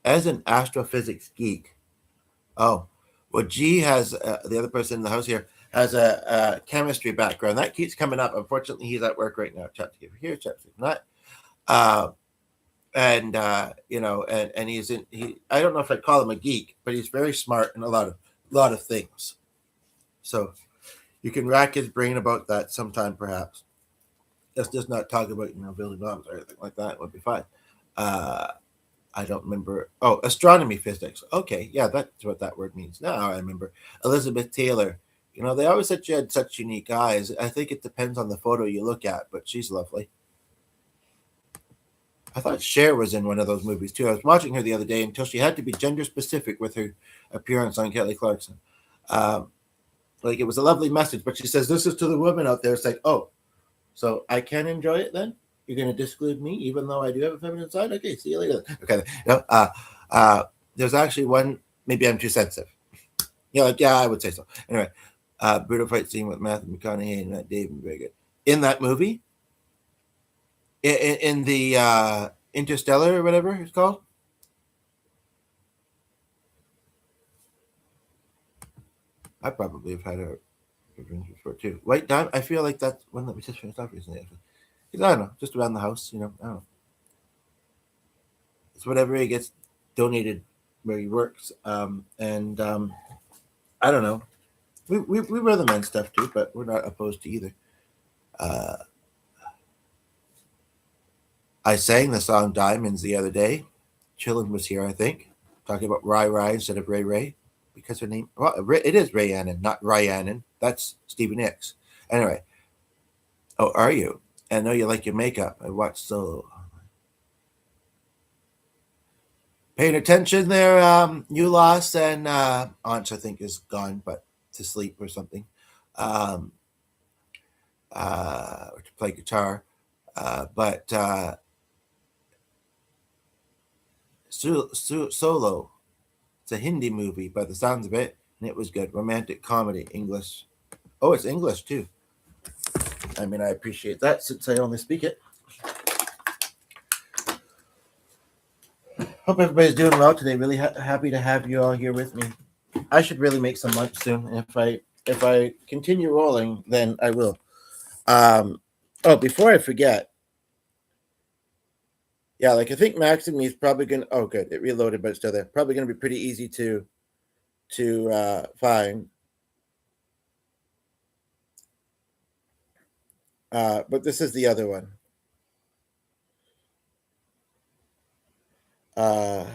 As an astrophysics geek, oh, well, G has the other person in the house here has a chemistry background that keeps coming up. Unfortunately, he's at work right now. Chat to give here, chat to not. Uh, and you know, and he's in. I don't know if I'd call him a geek, but he's very smart in a lot of things. So you can rack his brain about that sometime, perhaps. Let's just not talk about building bombs or anything like that. It would be fine. Uh, I don't remember. Oh, astronomy physics. Okay, yeah, that's what that word means. Now I remember. Elizabeth Taylor. They always said she had such unique eyes. I think it depends on the photo you look at, but she's lovely. I thought Cher was in one of those movies too. I was watching her the other day until she had to be gender specific with her appearance on Kelly Clarkson. Um, like it was a lovely message, but she says, "This is to the women out there." It's like, oh, so I can enjoy it then? You're going to disclude me, even though I do have a feminine side? Okay, see you later. Okay, no, there's actually one. Maybe I'm too sensitive. Yeah, I would say so. Anyway, brutal fight scene with Matthew McConaughey and Matt Damon, very good. In that movie, in the Interstellar or whatever it's called. I probably have had a revenge before too. White Diamond. I feel like that's one that we just finished off recently. Actually, I don't know, just around the house. I don't know. It's whatever he gets donated where he works. And I don't know. We wear the men's stuff too, but we're not opposed to either. Uh, I sang the song Diamonds the other day. Chillin was here, I think, talking about Rai Rai instead of Ray Ray because her name, well, it is Rhiannon, not Rhiannon. That's Stevie Nicks. Anyway, oh, are you? I know you like your makeup. I watched Solo. Paying attention there, you lost, and Anch, I think, is gone, but to sleep or something, um, or to play guitar. But Solo, it's a Hindi movie by the sounds of it, and it was good. Romantic comedy, English. Oh, it's English too. I mean, I appreciate that since I only speak it. Hope everybody's doing well today. Really happy to have you all here with me. I should really make some lunch soon. If I continue rolling, then I will. Oh, before I forget, yeah, like I think Maxime is probably gonna. Oh, good, it reloaded, but it's still there. Probably gonna be pretty easy to, find. But this is the other one. Uh,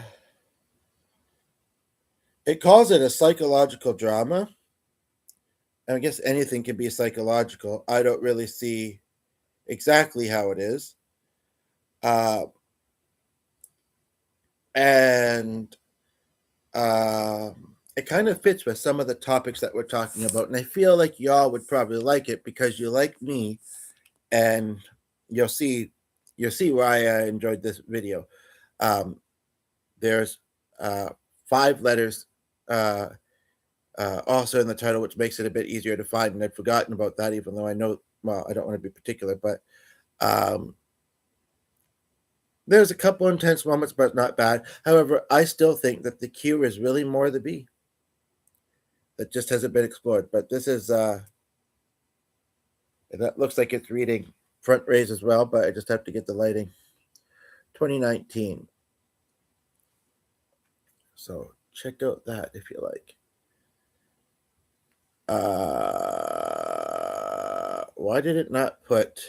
it calls it a psychological drama. I guess anything can be psychological. I don't really see exactly how it is. Uh, and it kind of fits with some of the topics that we're talking about. And I feel like y'all would probably like it because you like me, and you'll see why I enjoyed this video. Um, there's 5 letters uh, also in the title, which makes it a bit easier to find. And I'd forgotten about that, even though I know, well, I don't want to be particular, but um, there's a couple intense moments, but not bad. However, I still think that the Q is really more the B. That just hasn't been explored. But this is, that looks like it's reading front rays as well, but I just have to get the lighting. 2019. So check out that if you like. Why did it not put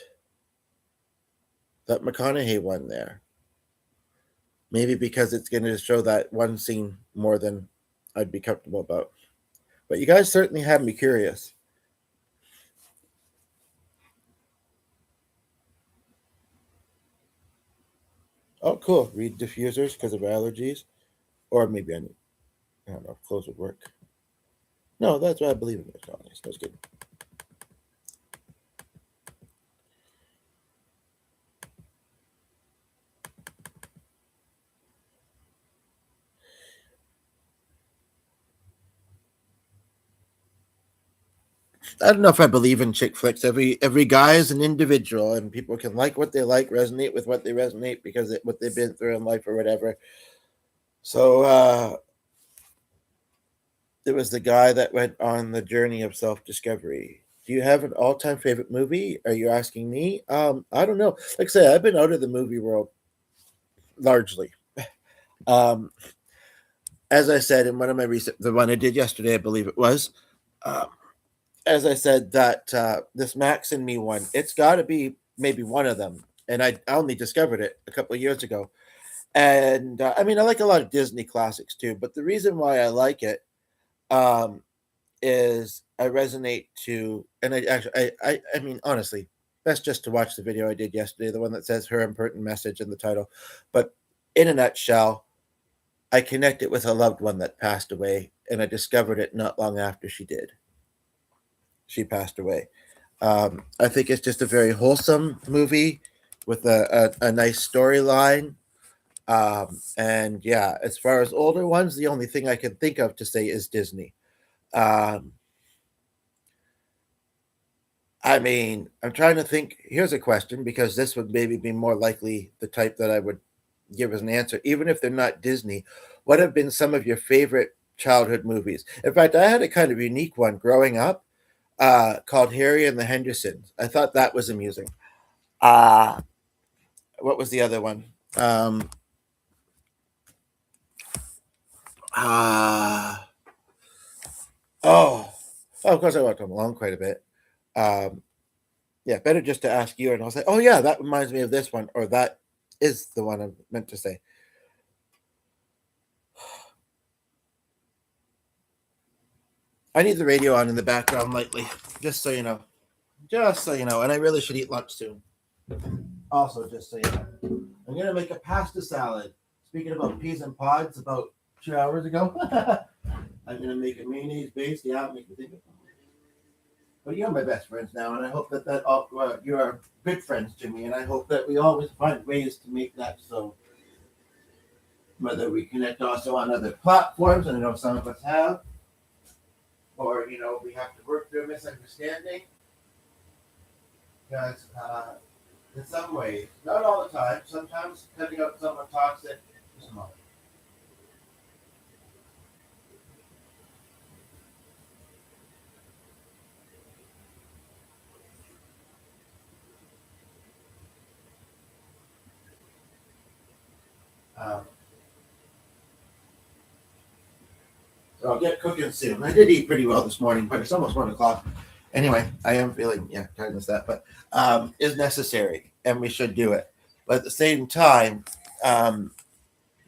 that McConaughey one there? Maybe because it's going to show that one scene more than I'd be comfortable about. But you guys certainly have me curious. Oh, cool. Read diffusers because of allergies. Or maybe I don't know, clothes would work. No, that's what I believe in. It's that's good. I don't know if I believe in chick flicks. Every guy is an individual, and people can like what they like, resonate with what they resonate because what they've been through in life or whatever. So it was the guy that went on the journey of self discovery. Do you have an all time favorite movie? Are you asking me? I don't know. Like I say, I've been out of the movie world largely. Um, as I said in one of my recent, the one I did yesterday, I believe it was. Um, as I said, that this Max and Me one, it's got to be maybe one of them. And I only discovered it a couple of years ago. And I mean, I like a lot of Disney classics too, but the reason why I like it um, is I resonate to, and I actually, I mean, honestly, that's just to watch the video I did yesterday, the one that says her important message in the title. But in a nutshell, I connected with a loved one that passed away, and I discovered it not long after she did. She passed away. I think it's just a very wholesome movie with a nice storyline. And yeah, as far as older ones, the only thing I can think of to say is Disney. Um, I mean, I'm trying to think. Here's a question because this would maybe be more likely the type that I would give as an answer, even if they're not Disney. What have been some of your favorite childhood movies? In fact, I had a kind of unique one growing up called Harry and the Hendersons. I thought that was amusing. Uh, what was the other one? Um, uh, oh, oh, of course, I watched them along quite a bit. Um, yeah, better just to ask you, and I'll say, oh, yeah, that reminds me of this one, or that is the one I meant to say. I need the radio on in the background lightly, just so you know. Just so you know, and I really should eat lunch soon. Also, just so you know, I'm gonna make a pasta salad. Speaking about peas and pods, about 2 hours ago, I'm gonna make a mayonnaise base. Yeah, make me think of it. But you're my best friends now, and I hope that all, you are good friends to me, and I hope that we always find ways to make that so. Whether we connect also on other platforms, and I know some of us have, or we have to work through a misunderstanding. Because in some ways, not all the time, sometimes cutting out someone toxic is not. Um, so I'll get cooking soon. I did eat pretty well this morning, but it's almost 1 o'clock. Anyway, I am feeling kindness that, but is necessary and we should do it. But at the same time, um,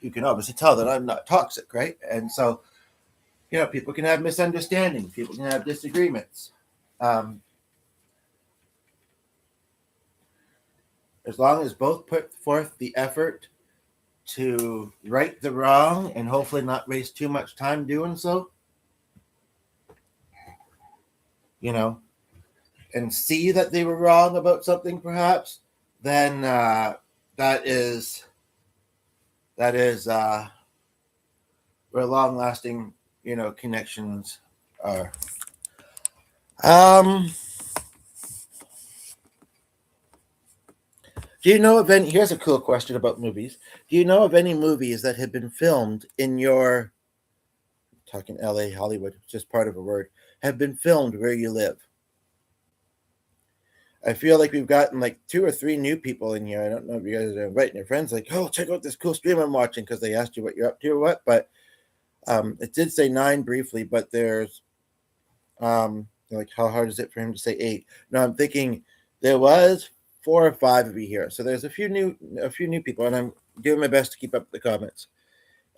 you can obviously tell that I'm not toxic, right? And so people can have misunderstandings, people can have disagreements. Um, as long as both put forth the effort to right the wrong and hopefully not waste too much time doing so, you know, and see that they were wrong about something perhaps, then that is that is where long lasting, connections are. Um, do you know of any? Here's a cool question about movies. Do you know of any movies that have been filmed in your talking L.A. Hollywood, just part of a word, have been filmed where you live? I feel like we've gotten like two or three new people in here. I don't know if you guys are inviting your friends, like, oh, check out this cool stream I'm watching because they asked you what you're up to or what. But it did say 9 briefly, but there's like how hard is it for him to say 8? No, I'm thinking there was 4 or 5 of you here, so there's a few new people, and I'm doing my best to keep up the comments.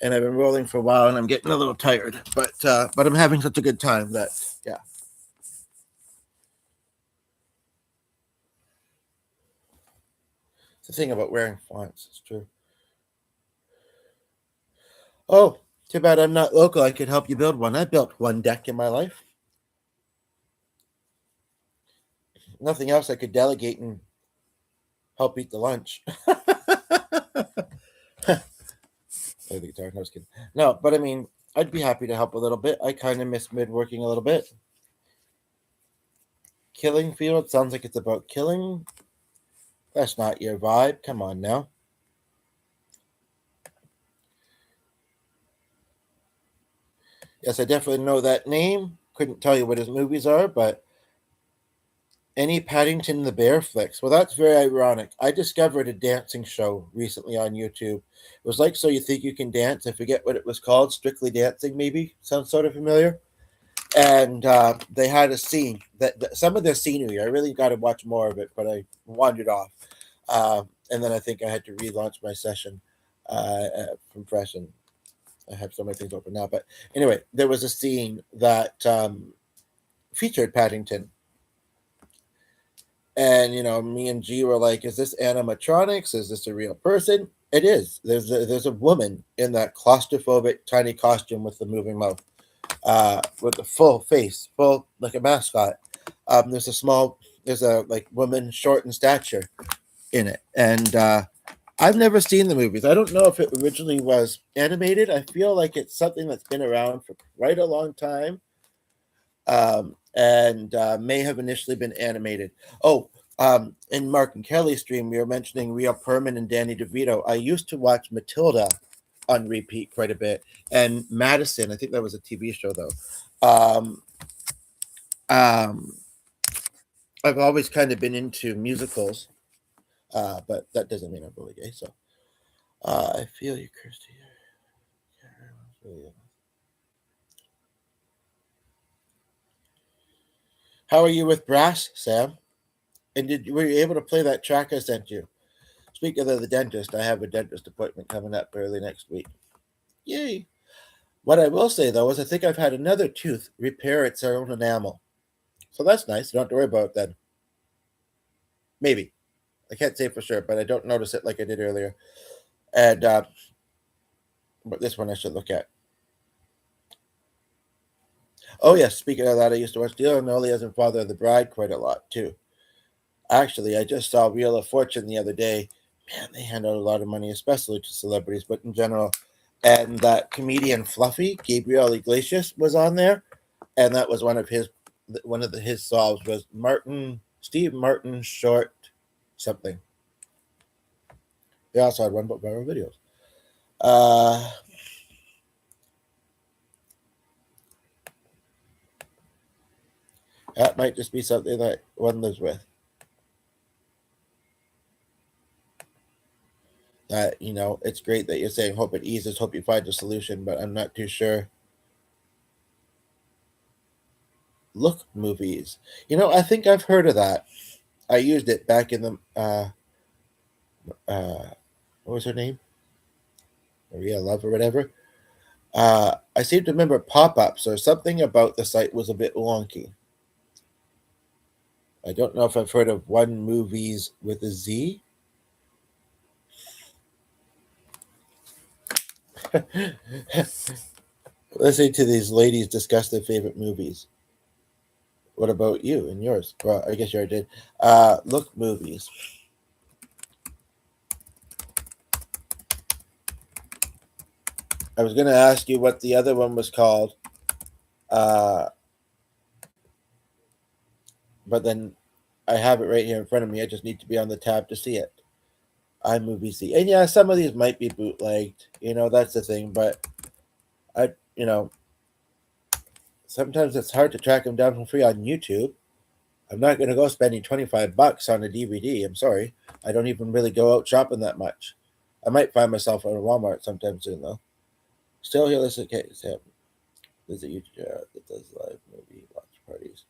And I've been rolling for a while, and I'm getting a little tired, but I'm having such a good time that yeah. It's the thing about wearing fonts. It's true. Oh, too bad I'm not local. I could help you build one. I built one deck in my life. Nothing else I could delegate and help eat the lunch. Play the guitar. No, I was kidding. No, but I mean, I'd be happy to help a little bit. I kind of miss mid-working a little bit. Killing field sounds like it's about killing. That's not your vibe. Come on now. Yes, I definitely know that name. Couldn't tell you what his movies are, but any Paddington the Bear flicks. Well, that's very ironic. I discovered a dancing show recently on YouTube. It was like So You Think You Can Dance. I forget what it was called. Strictly Dancing, maybe. Sounds sort of familiar. And they had a scene that some of their scenery. I really got to watch more of it, but I wandered off. And then I think I had to relaunch my session from fresh, and I have so many things open now. But anyway, there was a scene that featured Paddington, and me and G were like, "Is this animatronics? Is this a real person?" It is. There's a woman in that claustrophobic tiny costume with the moving mouth, with the full face, full like a mascot. There's a like woman short in stature in it, and I've never seen the movies. I don't know if it originally was animated. I feel like it's something that's been around for quite a long time, and may have initially been animated. Oh, in Mark and Kelly's stream, we were mentioning Rhea Perlman and Danny DeVito. I used to watch Matilda on repeat quite a bit, and Madison. I think that was a TV show though. Um, um, I've always kind of been into musicals, but that doesn't mean I'm really gay. So I feel you, Kirsty. How are you with brass, Sam? And were you able to play that track I sent you? Speaking of the dentist, I have a dentist appointment coming up early next week. Yay! What I will say though is I think I've had another tooth repair its own enamel, so that's nice. You don't have to worry about it then. Maybe I can't say for sure, but I don't notice it like I did earlier. And but this one I should look at. Oh yes, speaking of that, I used to watch Deal Nolias and Father of the Bride quite a lot too. Actually, I just saw Wheel of Fortune the other day. Man, they hand out a lot of money, especially to celebrities, but in general. And that comedian Fluffy, Gabriel Iglesias, was on there, and that was his solves was Steve Martin short something. They also had one about viral videos. Uh, that might just be something that one lives with. That it's great that you're saying hope it eases, hope you find a solution, but I'm not too sure. Look movies. I think I've heard of that. I used it back in the uh what was her name? Maria Love or whatever. I seem to remember pop-ups or something about the site was a bit wonky. I don't know if I've heard of one movies with a Z. Listening to these ladies discuss their favorite movies. What about you and yours? Well, I guess you already did. Look movies. I was going to ask you what the other one was called, uh, but then I have it right here in front of me. I just need to be on the tab to see it. iMovie Z. And yeah, some of these might be bootlegged. That's the thing. But I, you know, sometimes it's hard to track them down for free on YouTube. I'm not going to go spending $25 on a DVD. I'm sorry. I don't even really go out shopping that much. I might find myself at a Walmart sometime soon, though. Still here, listen. Okay, Sam. There's a YouTube channel that does live movie watch parties.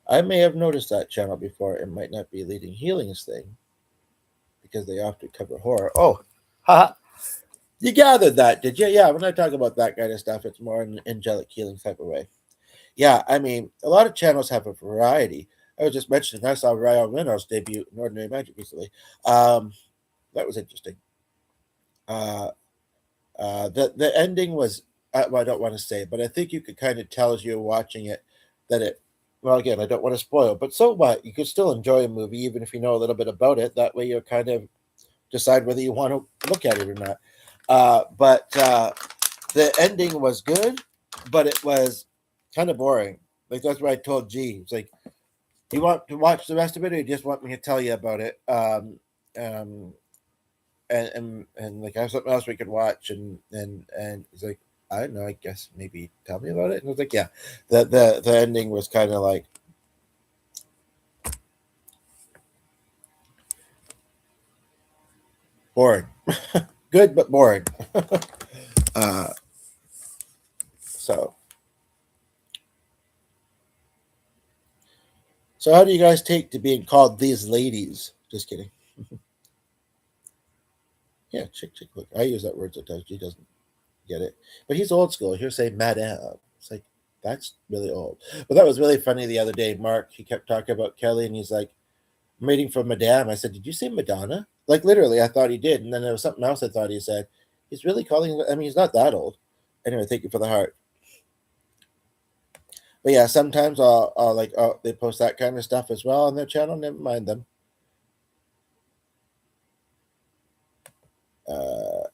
I may have noticed that channel before. It might not be leading healings thing because they often cover horror. Oh, haha. You gathered that, did you? Yeah, when I talk about that kind of stuff, it's more an angelic healing type of way. Yeah, I mean, a lot of channels have a variety. I was just mentioning I saw Ryan Reynolds debut in Ordinary Magic recently. Um, that was interesting. Uh, the ending was well, I don't want to say, but I think you could kind of tell as you're watching it that it. Well, again, I don't want to spoil, but so what? You could still enjoy a movie even if you know a little bit about it. That way, you kind of decide whether you want to look at it or not. But the ending was good, but it was kind of boring. Like that's what I told G. It's like, do you want to watch the rest of it, or you just want me to tell you about it? Um, and like I have something else we could watch, and he's like, I don't know. I guess maybe tell me about it. And I was like, yeah. The ending was kind of like boring, good but boring. uh, so so how do you guys take to being called these ladies? Just kidding. Yeah, chick, look. I use that word sometimes. He doesn't get it, but he's old school. He'll say "madame." It's like that's really old. But that was really funny the other day. Mark, he kept talking about Kelly, and he's like, "I'm waiting for Madame." I said, "Did you say Madonna?" Like literally, I thought he did, and then there was something else I thought he said. He's really calling. I mean, he's not that old. Anyway, thank you for the heart. But yeah, sometimes I'll like they post that kind of stuff as well on their channel. Never mind them. Uh,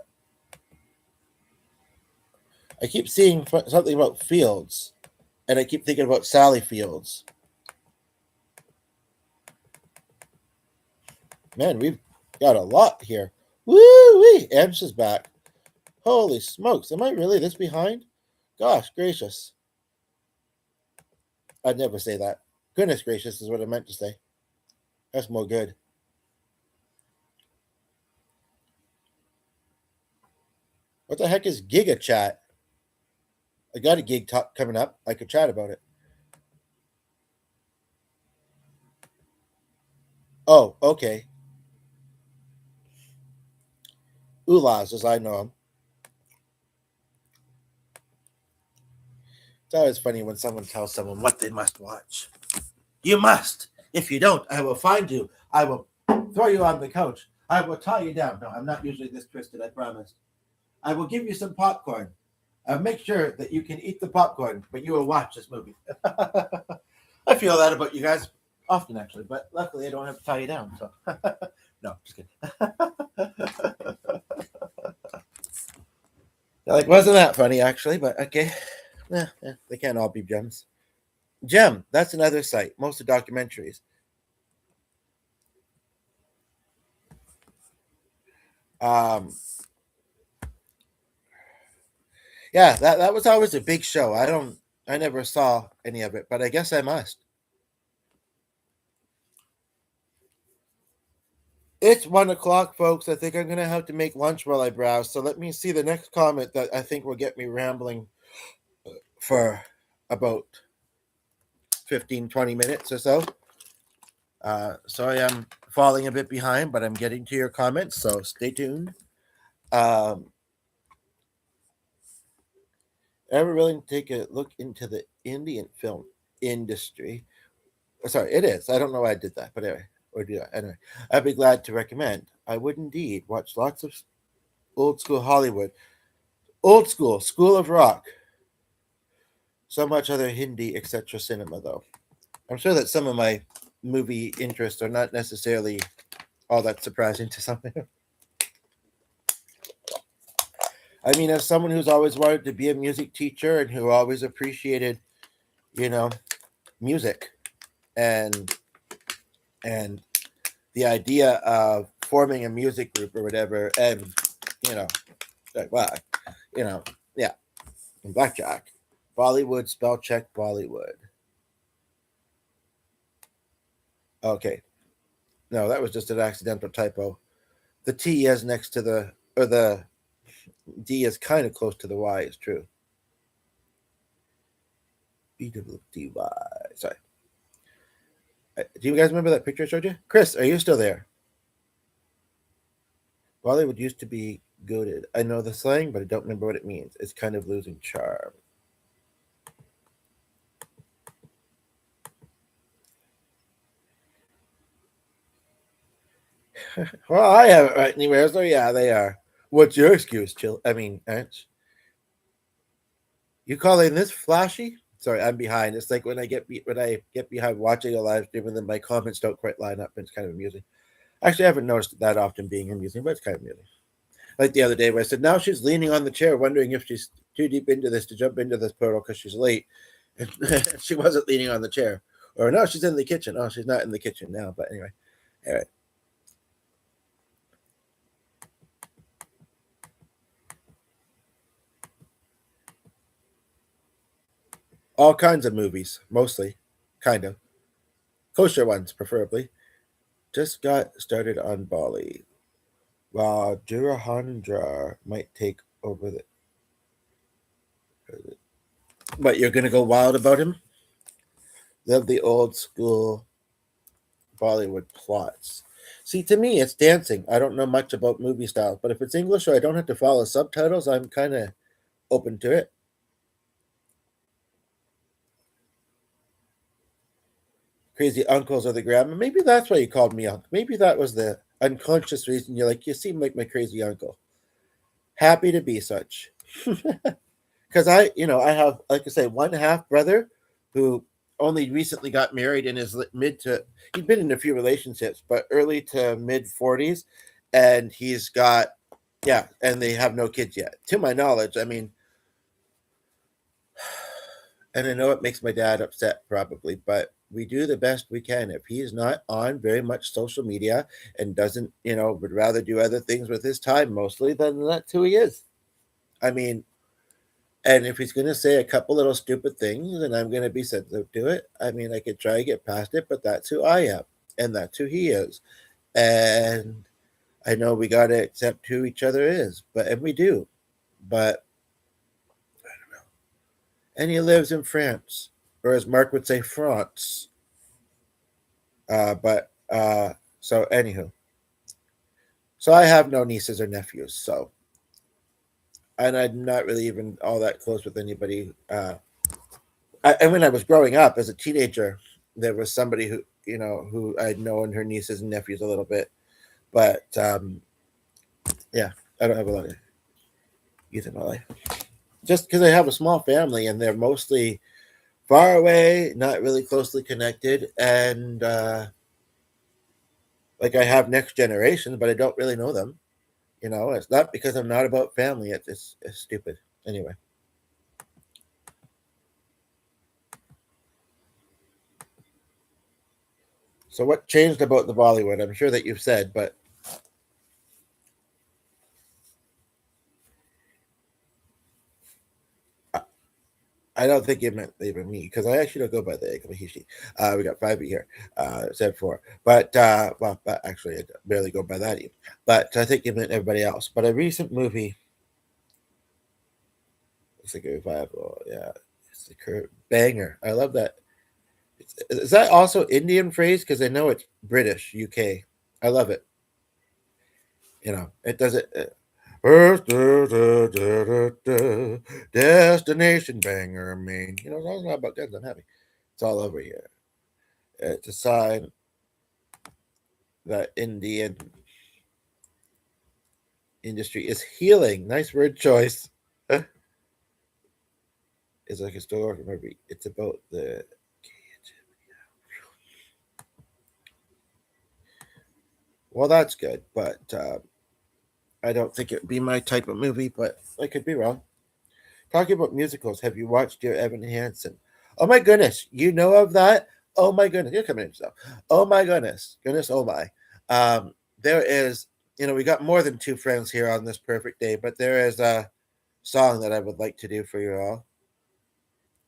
I keep seeing something about Fields, and I keep thinking about Sally Fields. Man, we've got a lot here. Woo wee! Amsh is back. Holy smokes! Am I really this behind? Gosh gracious! I'd never say that. Goodness gracious is what I meant to say. That's more good. What the heck is Giga Chat? I got a gig coming up. I could chat about it. Oh, okay. Ulas, as I know him. It's always funny when someone tells someone what they must watch. You must. If you don't, I will find you. I will throw you on the couch. I will tie you down. No, I'm not usually this twisted, I promise. I will give you some popcorn. I'll make sure that you can eat the popcorn, but you will watch this movie. I feel that about you guys often, actually, but luckily I don't have to tie you down. So, no, just kidding. Like, wasn't that funny, actually? But okay. They can't all be gems. Gem, that's another site. Most of documentaries. Um, yeah, that was always a big show. I never saw any of it, but I guess I must. It's 1 o'clock, folks. I think I'm gonna have to make lunch while I browse. So let me see the next comment that I think will get me rambling for about 15, 20 minutes or so. Sorry, I'm falling a bit behind, but I'm getting to your comments, so stay tuned. Um, Ever willing to take a look into the Indian film industry? Sorry, it is. I don't know why I did that, but anyway, or do that anyway. I'd be glad to recommend. I would indeed watch lots of old school Hollywood, old school, School of Rock, so much other Hindi, etc. cinema, though. I'm sure that some of my movie interests are not necessarily all that surprising to some. I mean, as someone who's always wanted to be a music teacher and who always appreciated, you know, music and and the idea of forming a music group or whatever, and you know, like wow, you know, yeah, and blackjack, Bollywood, spell check Bollywood. Okay, no, that was just an accidental typo. The T is next to the, or the D is kind of close to the Y. Is true. BWDY. Sorry. Do you guys remember that picture I showed you? Chris, are you still there? Bollywood used to be goaded. I know the slang, but I don't remember what it means. It's kind of losing charm. Well, I have it right anywhere, so yeah, they are. What's your excuse, Chill? I mean, Anch? You calling this flashy? Sorry, I'm behind. It's like when I get behind watching a live stream and then my comments don't quite line up, and it's kind of amusing. Actually, I haven't noticed it that often being amusing, but it's kind of amusing. Like the other day where I said, now she's leaning on the chair, wondering if she's too deep into this to jump into this portal because she's late. And she wasn't leaning on the chair. Or no, she's in the kitchen. Oh, she's not in the kitchen now. But anyway, all right. All kinds of movies, mostly, kind of. Kosher ones, preferably. Just got started on Bali. While Durahandra might take over the. But you're going to go wild about him? Love the old school Bollywood plots. See, to me, it's dancing. I don't know much about movie styles, but if it's English or I don't have to follow subtitles, I'm kind of open to it. Crazy uncles or the grandma. Maybe that's why you called me uncle. Maybe that was the unconscious reason you're like, you seem like my crazy uncle. Happy to be such. Because I have, like I say, one half brother who only recently got married in his mid to, he'd been in a few relationships, but early to mid 40s. And he's got, yeah, and they have no kids yet. To my knowledge, I mean, and I know it makes my dad upset probably, but we do the best we can. If he's not on very much social media and doesn't, would rather do other things with his time mostly, then that's who he is. I mean, and if he's going to say a couple little stupid things and I'm going to be sensitive to it, I mean, I could try to get past it, but that's who I am and that's who he is. And I know we got to accept who each other is, and we do. But and he lives in France, or as Mark would say, France. So anywho, so I have no nieces or nephews, so and I'm not really even all that close with anybody. And when I was growing up as a teenager, there was somebody who I'd known her nieces and nephews a little bit, but yeah, I don't have a lot of youth in my life. Just because I have a small family and they're mostly far away, not really closely connected, and like I have next generations, but I don't really know them. It's not because I'm not about family. It's stupid. Anyway. So what changed about the Bollywood? I'm sure that you've said, but I don't think you meant even me because I actually don't go by the Ekamahishi. We got 5 here, said 4, but but actually I barely go by that even. But I think you meant everybody else. But a recent movie, it's like a revival. Yeah, it's a banger. I love that. Is that also Indian phrase? Because I know it's British, UK. I love it. You know, it does it. Destination banger, mean. You know, it's not about guns. I'm happy. It's all over here. It's a sign that Indian industry is healing. Nice word choice. It's like a historical movie. It's about the. Well, that's good, but I don't think it would be my type of movie, but I could be wrong. Talking about musicals, have you watched Dear Evan Hansen? Oh my goodness, you know of that? Oh my goodness, you're coming in yourself. Oh my goodness, oh my. There is, we got more than two friends here on this perfect day, but there is a song that I would like to do for you all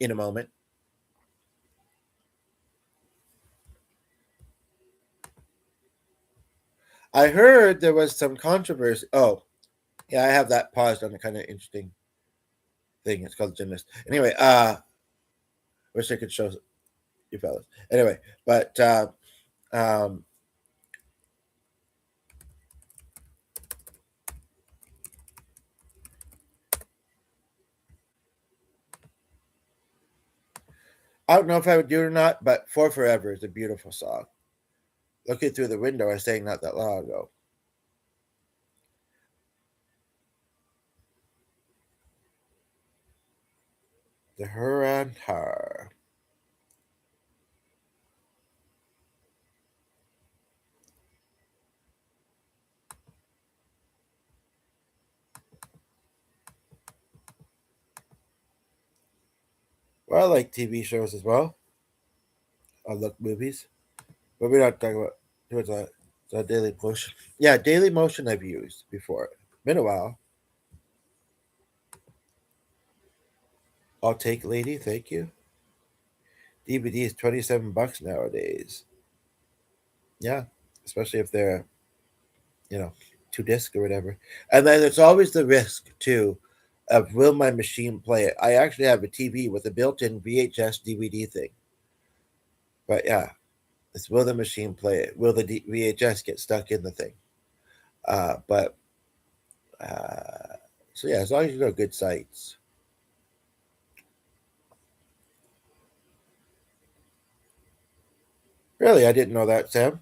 in a moment. I heard there was some controversy. Oh, yeah, I have that paused on a kind of interesting thing. It's called Gymnast. Anyway, wish I could show you fellas. Anyway, but um, I don't know if I would do it or not, but For Forever is a beautiful song. Looking through the window, I was saying not that long ago. The Her and Her. Well, I like TV shows as well. I look movies. But we're not talking about what's that Daily Motion. Yeah, Daily Motion I've used before. Been a while. I'll take lady, thank you. DVD is $27 nowadays. Yeah. Especially if they're, you know, 2 disc or whatever. And then there's always the risk too of will my machine play it? I actually have a TV with a built-in VHS DVD thing. But yeah, it's will the machine play it? Will the VHS get stuck in the thing? But so yeah, as long as you know good sites. Really, I didn't know that, Sam.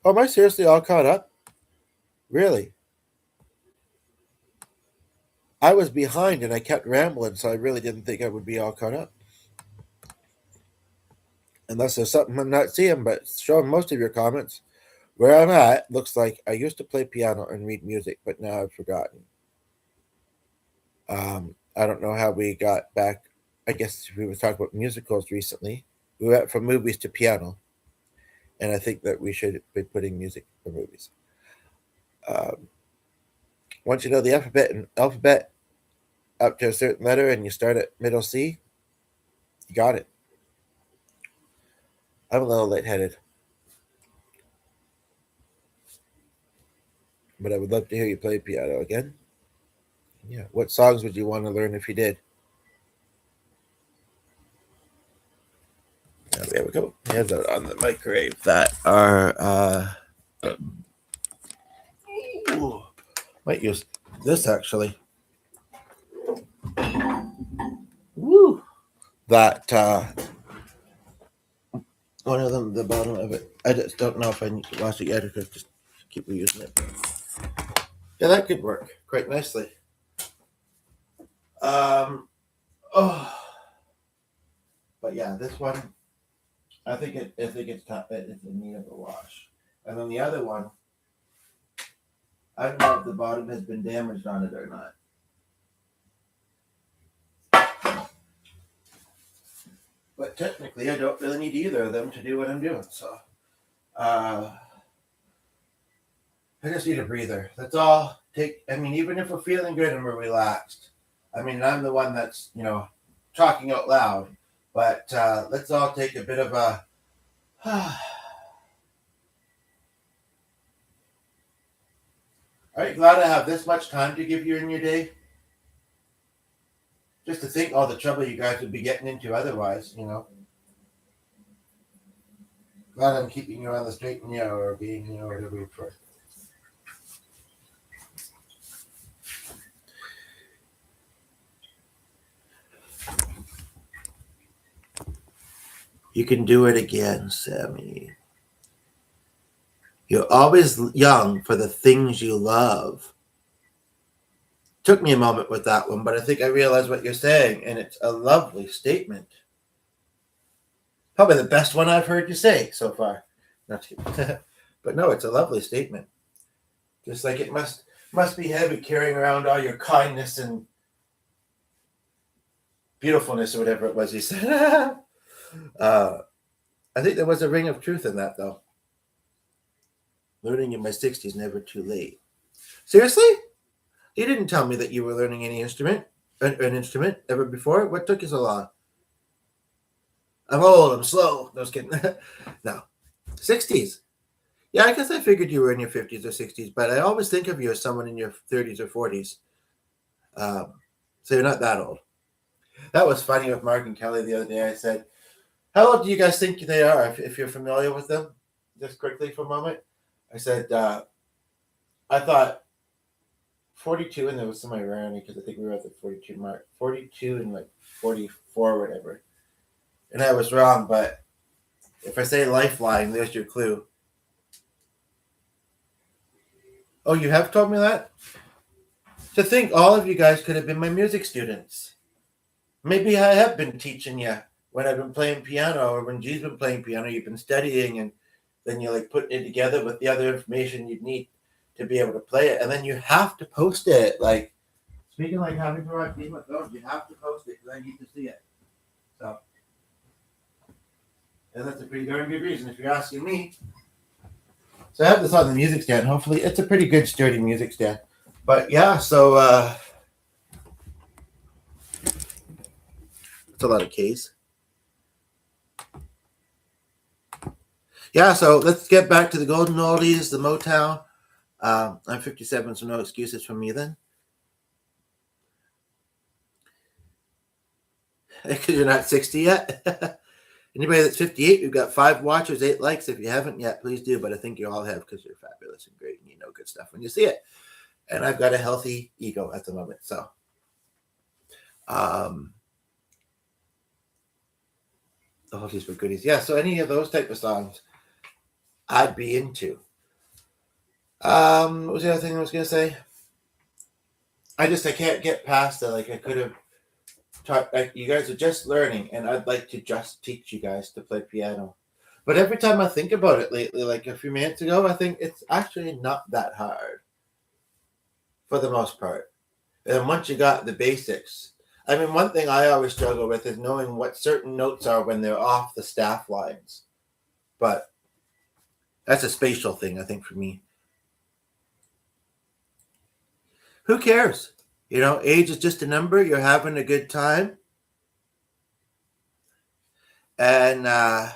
Oh, am I seriously all caught up? Really? I was behind and I kept rambling, so I really didn't think I would be all caught up. Unless there's something I'm not seeing, but showing most of your comments. Where I'm at looks like I used to play piano and read music, but now I've forgotten. I don't know how we got back. I guess we were talking about musicals recently. We went from movies to piano, and I think that we should be putting music for movies. Um, Once you know the alphabet up to a certain letter, and you start at middle C, you got it. I'm a little lightheaded, but I would love to hear you play piano again. Yeah. What songs would you want to learn if you did? Yeah, there we go. Hands out on the microwave that are ooh, might use this actually. Woo. That one of them, the bottom of it. I just don't know if I need to wash it yet or just keep reusing it. Yeah, that could work quite nicely. Um, oh, but yeah, this one, I think it's in need of a wash. And then the other one, I don't know if the bottom has been damaged on it or not. But technically, I don't really need either of them to do what I'm doing. So uh, I just need a breather. That's all. I mean, even if we're feeling good and we're relaxed, I mean, I'm the one that's, talking out loud, but let's all take a bit of a. Are you glad I have this much time to give you in your day? Just to think all the trouble you guys would be getting into otherwise. Glad I'm keeping you on the straight and narrow, or being, whatever you prefer. You can do it again, Sammy. You're always young for the things you love. Took me a moment with that one, but I think I realized what you're saying, and it's a lovely statement. Probably the best one I've heard you say so far. Not but no, it's a lovely statement. Just like it must be heavy carrying around all your kindness and beautifulness or whatever it was you said. I think there was a ring of truth in that, though. Learning in my 60s, never too late. Seriously? You didn't tell me that you were learning any an instrument ever before. What took you so long? I'm old. I'm slow. No, I was kidding. No. 60s. Yeah, I guess I figured you were in your 50s or 60s, but I always think of you as someone in your 30s or 40s. So you're not that old. That was funny with Mark and Kelly the other day. I said, how old do you guys think they are, if you're familiar with them? Just quickly for a moment. I said, I thought 42, and there was some irony because I think we were at the 42 mark. 42 and like 44 or whatever. And I was wrong, but if I say lifeline, there's your clue. Oh, you have told me that? To think all of you guys could have been my music students. Maybe I have been teaching you when I've been playing piano, or when G's been playing piano, you've been studying, and then you're like putting it together with the other information you'd need to be able to play it. And then you have to post it. Like, speaking like having to write people with those, you have to post it because I need to see it. So, and that's a pretty darn good reason if you're asking me. So I have this on the music stand. Hopefully, it's a pretty good, sturdy music stand. But yeah, so it's a lot of K's. Yeah, so let's get back to the golden oldies, the Motown. I'm 57, so no excuses from me then. Because you're not 60 yet. Anybody that's 58, we've got 5 watchers, 8 likes. If you haven't yet, please do. But I think you all have because you're fabulous and great and you know good stuff when you see it. And I've got a healthy ego at the moment. So, the oldies but goodies. Yeah, so any of those type of songs I'd be into. What was the other thing I was going to say? I can't get past that. Like, I could have taught, like, you guys are just learning, and I'd like to just teach you guys to play piano. But every time I think about it lately, like a few minutes ago, I think it's actually not that hard for the most part. And once you got the basics, I mean, one thing I always struggle with is knowing what certain notes are when they're off the staff lines. But that's a spatial thing, I think, for me. Who cares? You know, age is just a number. You're having a good time. And how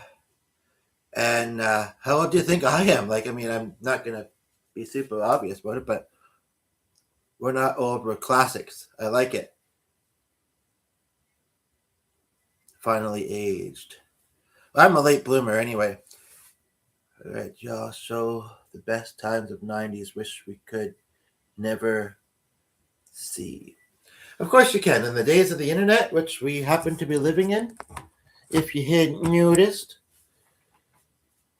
old do you think I am? Like, I mean, I'm not going to be super obvious about it, but we're not old. We're classics. I like it. Finally aged. I'm a late bloomer anyway. All right, y'all. Show the best times of 90s. Wish we could never see. Of course you can. In the days of the internet, which we happen to be living in, if you hadn't noticed,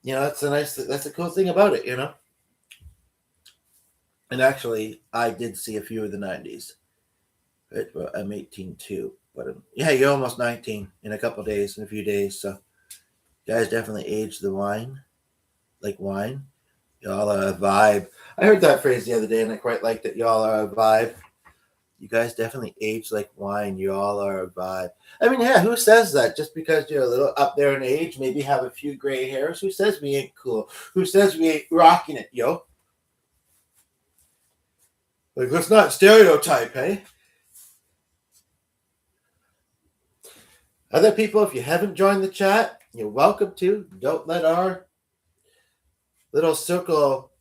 you know, that's a cool thing about it, you know. And actually, I did see a few of the 90s. Right? Well, I'm 18 too. But yeah, you're almost 19 in a couple days, in a few days. So, you guys definitely aged the wine. Like wine. Y'all are a vibe. I heard that phrase the other day, and I quite liked it. Y'all are a vibe. You guys definitely age like wine. You all are a vibe. I mean, yeah, who says that? Just because you're a little up there in age, maybe have a few gray hairs. Who says we ain't cool? Who says we ain't rocking it, yo? Like, let's not stereotype, hey? Other people, if you haven't joined the chat, you're welcome to. Don't let our little circle,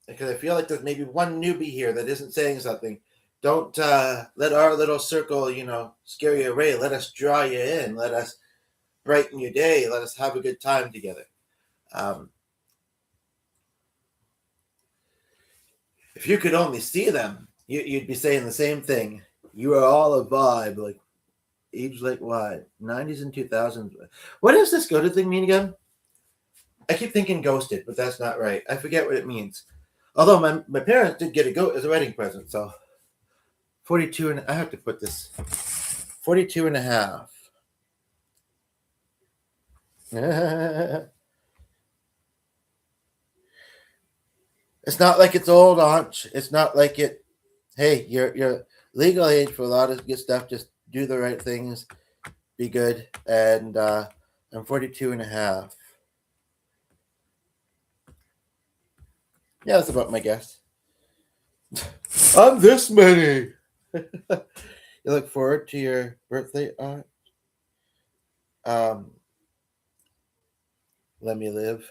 because I feel like there's maybe one newbie here that isn't saying something. Don't let our little circle, you know, scare you away. Let us draw you in. Let us brighten your day. Let us have a good time together. Um, if you could only see them, you'd be saying the same thing. You are all a vibe, like age like what? 90s and 2000s. What does this go to thing mean again? I keep thinking ghosted, but that's not right. I forget what it means. Although my parents did get a goat as a wedding present, so 42 and I have to put this 42 and a half. It's not like it's old, Aunt. It's not like it. Hey, you're legal age for a lot of good stuff. Just do the right things, be good, and I'm 42 and a half. Yeah, that's about my guess. I'm this many. You look forward to your birthday, Aunt? Um, let me live.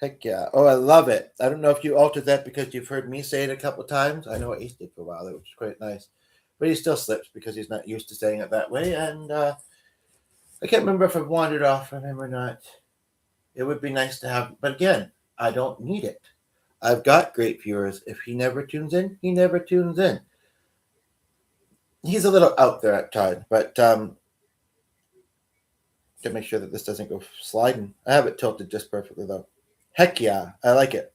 Heck yeah. Oh, I love it. I don't know if you altered that because you've heard me say it a couple times. I know Ace did for a while, which is quite nice. But he still slips because he's not used to saying it that way. And I can't remember if I've wandered off from him or not. It would be nice to have, but again, I don't need it. I've got great viewers. If he never tunes in, he never tunes in. He's a little out there at times, but to make sure that this doesn't go sliding. I have it tilted just perfectly though. Heck yeah, I like it.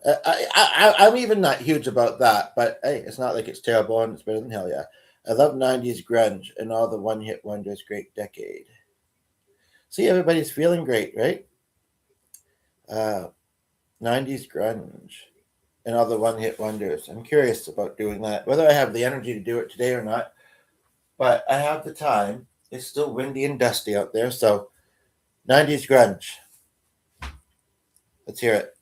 I'm even not huge about that, but hey, it's not like it's terrible and it's better than hell yeah. I love 90s grunge and all the one hit wonders, great decade. See, everybody's feeling great, right? Uh, 90s grunge and all the one hit wonders. I'm curious about doing that, whether I have the energy to do it today or not, but I have the time. It's still windy and dusty out there, so 90s grunge. Let's hear it.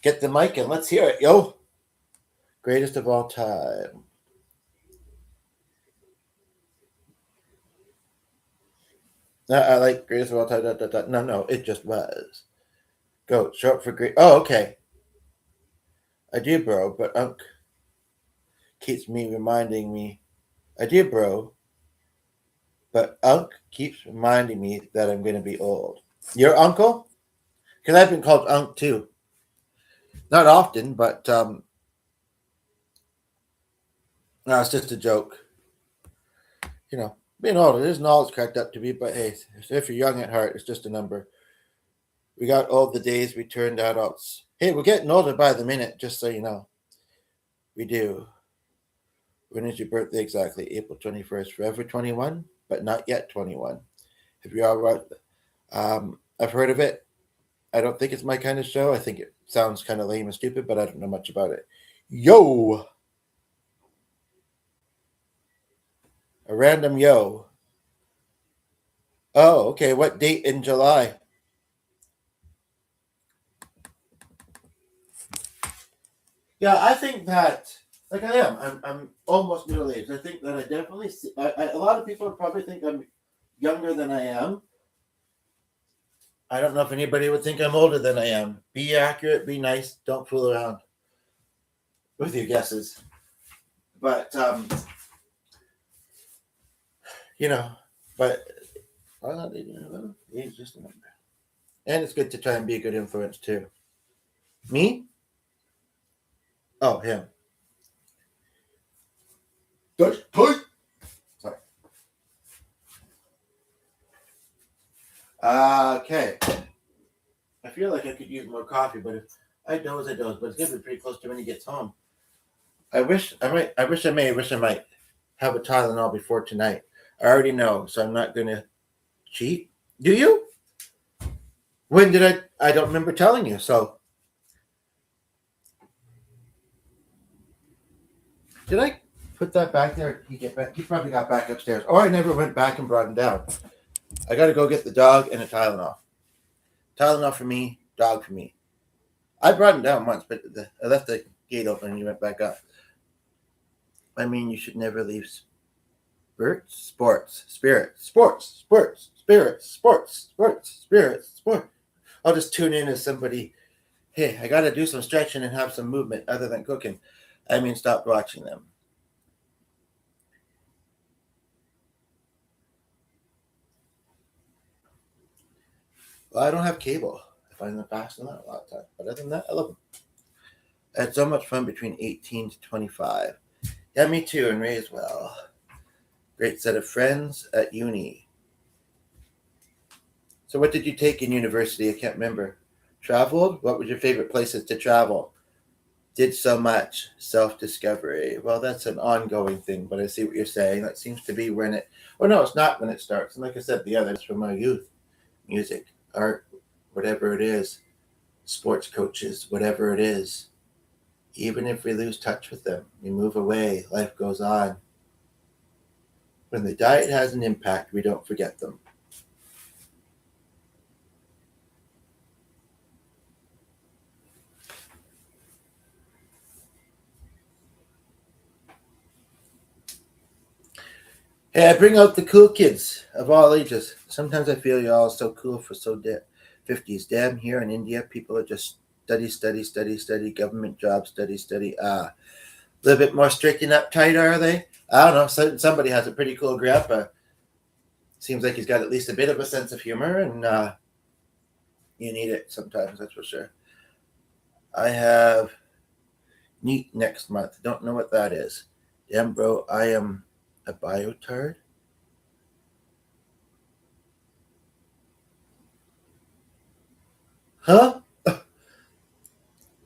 Get the mic and let's hear it, yo. Greatest of all time. I like greatest of all time. No, it just was. Go, short for great. Oh, okay. I do, bro, but Unc keeps me reminding me. I do, bro, but Unc keeps reminding me that I'm going to be old. Your uncle? Because I've been called Unc too. Not often, but no, it's just a joke. You know, being old, it isn't all it's cracked up to be, but hey, if you're young at heart, it's just a number. We got all the days we turned adults. Hey, we're getting older by the minute, just so you know. We do. When is your birthday exactly? April 21st. Forever 21, but not yet 21. Have you all right? I've heard of it. I don't think it's my kind of show. I think it sounds kind of lame and stupid, but I don't know much about it. Yo! A random yo. Oh, okay. What date in July? Yeah, I think that, like I am, I'm almost middle aged. I think that I definitely see, a lot of people probably think I'm younger than I am. I don't know if anybody would think I'm older than I am. Be accurate, be nice, don't fool around with your guesses. But, you know, but age just a number. And it's good to try and be a good influence too. Me? Oh, him. Dutch tight. Sorry. Okay. I feel like I could use more coffee, but if I doze, but it's gonna be pretty close to when he gets home. I wish I might have a Tylenol before tonight. I already know, so I'm not gonna cheat. Do you? When did I don't remember telling you, so did I put that back there? He get back he probably got back upstairs. Or I never went back and brought him down. I gotta go get the dog and a Tylenol. Tylenol for me, dog for me. I brought him down once, but I left the gate open and he went back up. I mean, you should never leave sports. I'll just tune in as somebody, hey, I got to do some stretching and have some movement other than cooking. I mean, stop watching them. Well, I don't have cable. I find them fascinating a lot of times. But other than that, I love them. I had so much fun between 18 to 25. Yeah, me too, and Ray as well. Great set of friends at uni. So, what did you take in university? I can't remember. Traveled? What was your favorite places to travel? Did so much self discovery. Well, that's an ongoing thing, but I see what you're saying. That seems to be when it, oh no, it's not when it starts. And like I said, the others from my youth music, art, whatever it is, sports coaches, whatever it is. Even if we lose touch with them, we move away, life goes on. When the diet has an impact, we don't forget them. Hey, I bring out the cool kids of all ages. Sometimes I feel you're all so cool for 50s. Damn, here in India, people are just study, study, study, study, government job, study, study. A little bit more strict and uptight, are they? I don't know. Somebody has a pretty cool grandpa. Seems like he's got at least a bit of a sense of humor, and you need it sometimes, that's for sure. I have NEAT next month. Don't know what that is. Damn, bro, I am a biotard. Huh?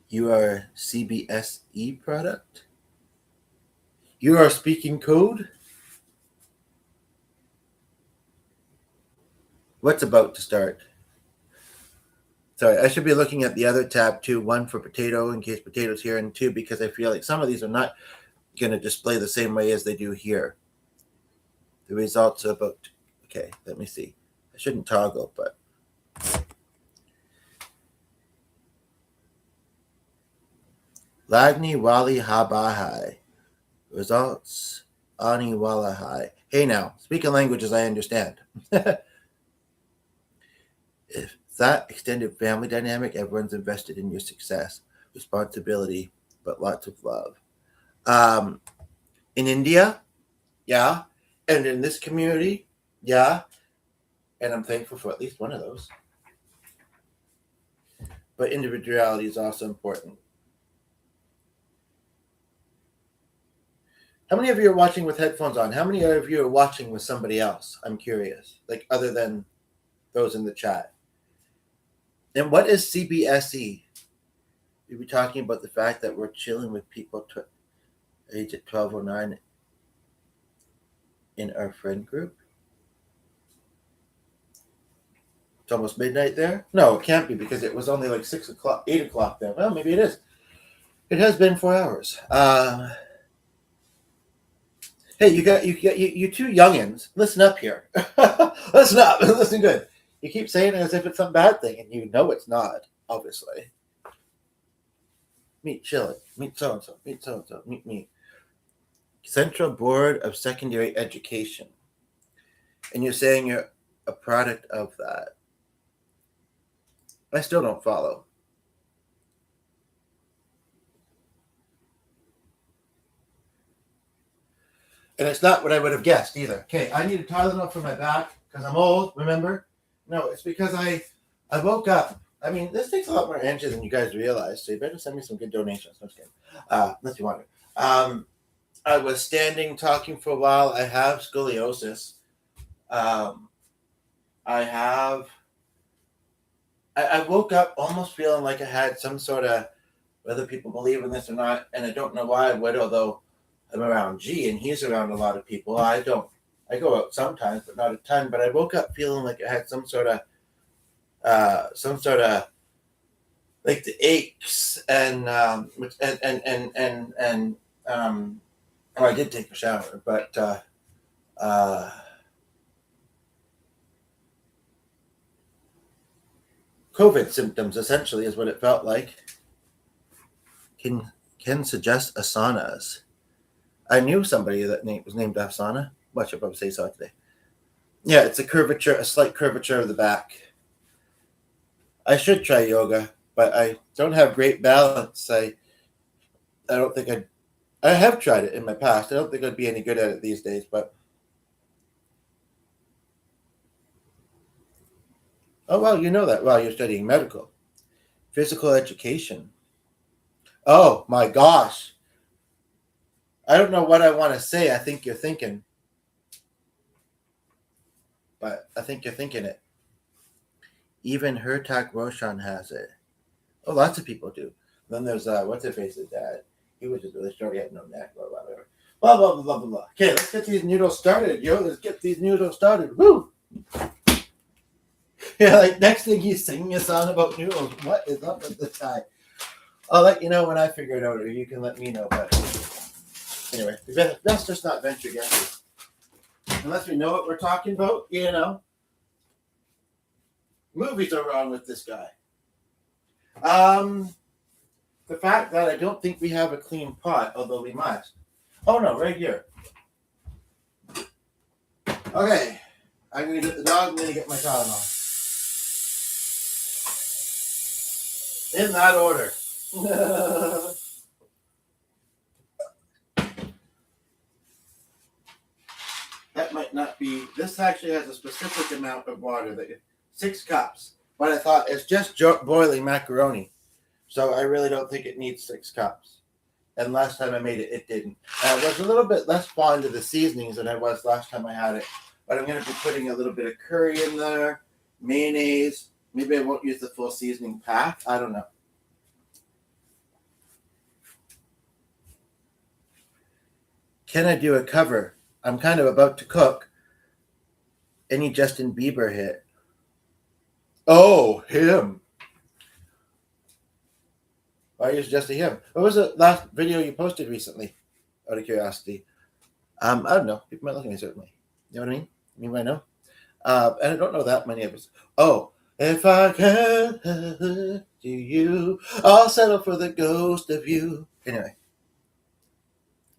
You are a CBSE product? You are speaking code? What's about to start? Sorry, I should be looking at the other tab too. One for potato in case potatoes here, and two because I feel like some of these are not going to display the same way as they do here. The results are about. Okay, let me see. I shouldn't toggle, but Lagni Wali Habahai. Results Ani Walahai. Hey now, speaking languages I understand. If that extended family dynamic, everyone's invested in your success, responsibility, but lots of love. Um, in India, yeah, and in this community, yeah, and I'm thankful for at least one of those. But individuality is also important. How many of you are watching with headphones on? How many of you are watching with somebody else? I'm curious, like other than those in the chat. And what is CBSE? We were talking about the fact that we're chilling with people age at 1209 in our friend group. It's almost midnight there. No, it can't be because it was only like 6 o'clock, 8 o'clock there. Well, maybe it is. It has been 4 hours. Hey, you two youngins. Listen up here. Listen up. Listen good. You keep saying it as if it's some bad thing, and you know it's not. Obviously. Meet Chili. Meet so and so. Meet so and so. Meet me. Central Board of Secondary Education. And you're saying you're a product of that. I still don't follow. And it's not what I would have guessed either. Okay, I need a Tylenol for my back because I'm old, remember? No, it's because I woke up. I mean, this takes a lot more energy than you guys realize, so you better send me some good donations. No, just kidding. Unless you want to. I was standing talking for a while. I have scoliosis. Um, I have. I woke up almost feeling like I had some sort of, whether people believe in this or not, and I don't know why I would, although I'm around G and he's around a lot of people. I don't. I go out sometimes, but not a ton. But I woke up feeling like I had some sort of like the aches and oh, I did take a shower, but COVID symptoms essentially is what it felt like. Can suggest asanas. I knew somebody that was named Asana. Watch if I say so today. Yeah, it's a curvature, a slight curvature of the back. I should try yoga, but I don't have great balance. I don't think I have tried it in my past. I don't think I'd be any good at it these days, but Oh, well, you know that. Well, you're studying medical. Physical education. Oh, my gosh. I don't know what I want to say. I think you're thinking, but I think you're thinking it. Even Hertak Roshan has it. Oh, lots of people do. Then there's what's his face's dad. He was just really short. He had no neck. Blah blah blah blah blah blah blah blah. Okay, let's get these noodles started, yo. Let's get these noodles started. Woo! Yeah, like next thing he's singing a song about noodles. What is up with this guy? I'll let you know when I figure it out, or you can let me know. But anyway, let's just not venture guesses. Unless we know what we're talking about, you know. Movies are wrong with this guy. The fact that I don't think we have a clean pot, although we must. Oh no, right here. Okay, I'm gonna get the dog. I'm gonna get my Tylenol. In that order. That might not be. This actually has a specific amount of water. 6 cups. But I thought it's just boiling macaroni, so I really don't think it needs 6 cups. And last time I made it, it didn't. I was a little bit less fond of the seasonings than I was last time I had it. But I'm going to be putting a little bit of curry in there, mayonnaise. Maybe I won't use the full seasoning pack. I don't know. Can I do a cover? I'm kind of about to cook. Any Justin Bieber hit? Oh, him. Why is just a him? What was the last video you posted recently? Out of curiosity. I don't know. People might look at me certainly. You know what I mean? You might know. And I don't know that many of us. Oh, if I can do you, I'll settle for the ghost of you. Anyway,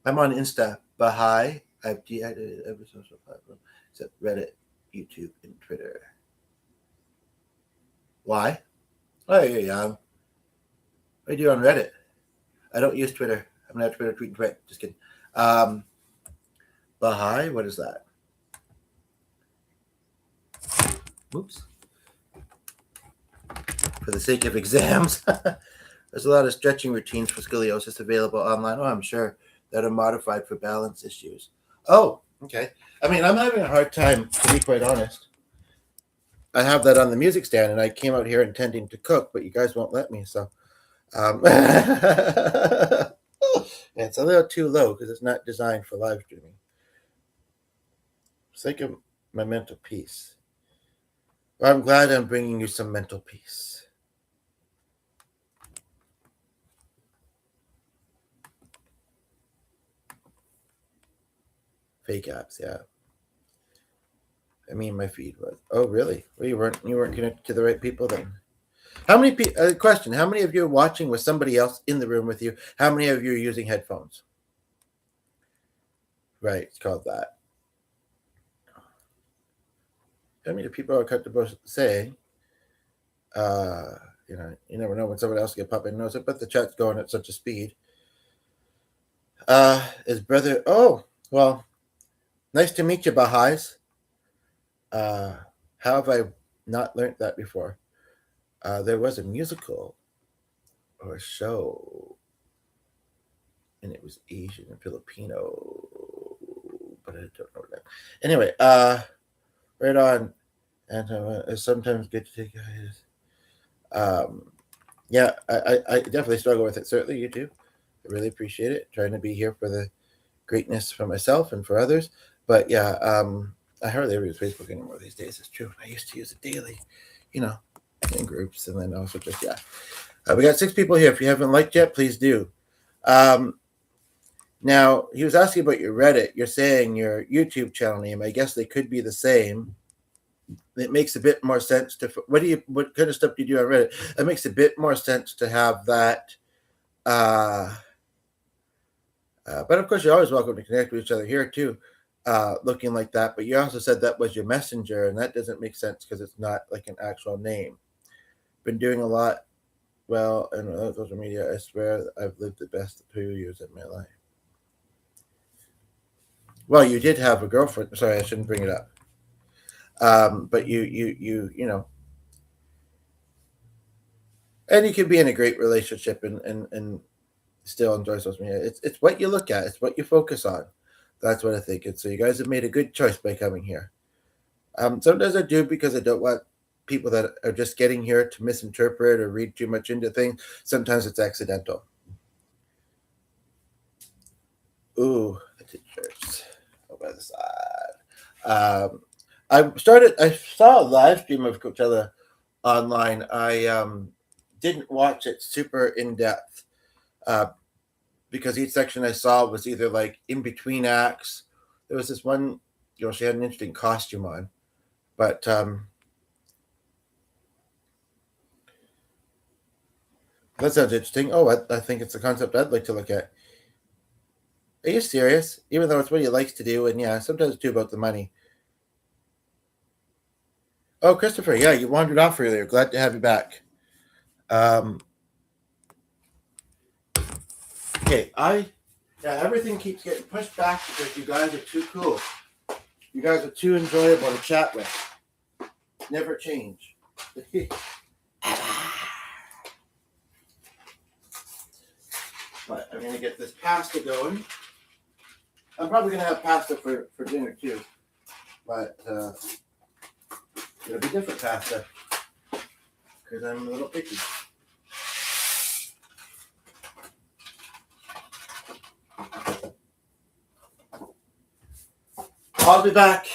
I'm on Insta. Baha'i. I've deactivated every social platform except Reddit, YouTube, and Twitter. Why? Oh, you're young. What do you do on Reddit? I don't use Twitter. I'm not Twitter, tweet, and tweet. Just kidding. Baha'i? What is that? Oops. For the sake of exams. There's a lot of stretching routines for scoliosis available online. Oh, I'm sure that are modified for balance issues. Oh, okay. I mean, I'm having a hard time, to be quite honest. I have that on the music stand, and I came out here intending to cook, but you guys won't let me. So, it's a little too low because it's not designed for live streaming. Sake of my mental peace. Well, I'm glad I'm bringing you some mental peace. Fake apps, yeah. I mean, my feed was. Oh, really? Well, you weren't connected to the right people then. How many people? Question: how many of you are watching with somebody else in the room with you? How many of you are using headphones? Right, it's called that. How many people are comfortable saying? You never know when someone else get pop in knows it, but the chat's going at such a speed. Is brother? Oh, well, nice to meet you, Baha'is. How have I not learned that before? There was a musical or a show, and it was Asian and Filipino, but I don't know that. Anyway, right on. And it's sometimes good to take a hiatus. Yeah, I definitely struggle with it. Certainly, you do. I really appreciate it. Trying to be here for the greatness for myself and for others. But yeah, I hardly ever use Facebook anymore these days. It's true. I used to use it daily, you know, in groups, and then also just yeah. We got 6 people here. If you haven't liked yet, please do. Now he was asking about your Reddit. You're saying your YouTube channel name. I guess they could be the same. It makes a bit more sense to what kind of stuff do you do on Reddit? It makes a bit more sense to have that. But of course, you're always welcome to connect with each other here too, looking like that. But you also said that was your messenger, and that doesn't make sense because it's not like an actual name. Been doing a lot well in social media. I swear I've lived the best 2 years of my life. Well, you did have a girlfriend. Sorry, I shouldn't bring it up. But you know, And you can be in a great relationship and still enjoy social media. It's what you look at, it's what you focus on. That's what I think. And so you guys have made a good choice by coming here. Sometimes I do because I don't want people that are just getting here to misinterpret or read too much into things. Sometimes it's accidental. Ooh, the teachers over the side. I saw a live stream of Coachella online. I didn't watch it super in depth uh, because each section I saw was either like in between acts. There was this one girl, she had an interesting costume on, but that sounds interesting. Oh, I think it's a concept I'd like to look at. Are you serious? Even though it's what he likes to do, and yeah, sometimes it's too about the money. Oh, Christopher, yeah, you wandered off earlier. Glad to have you back. Um, okay, yeah, everything keeps getting pushed back because you guys are too cool. You guys are too enjoyable to chat with. Never change. But I'm gonna get this pasta going. I'm probably gonna have pasta for dinner too, but it'll be different pasta because I'm a little picky. I'll be back.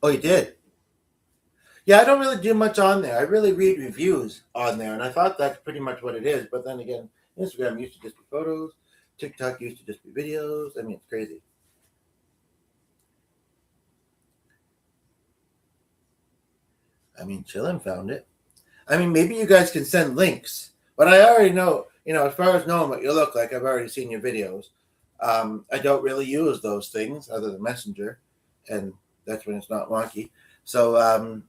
Oh, you did? Yeah, I don't really do much on there. I really read reviews on there, and I thought that's pretty much what it is. But then again, Instagram used to just be photos. TikTok used to just be videos. I mean, it's crazy. I mean, Chillin found it. I mean, maybe you guys can send links, but I already know, as far as knowing what you look like, I've already seen your videos. I don't really use those things other than Messenger, and that's when it's not wonky. So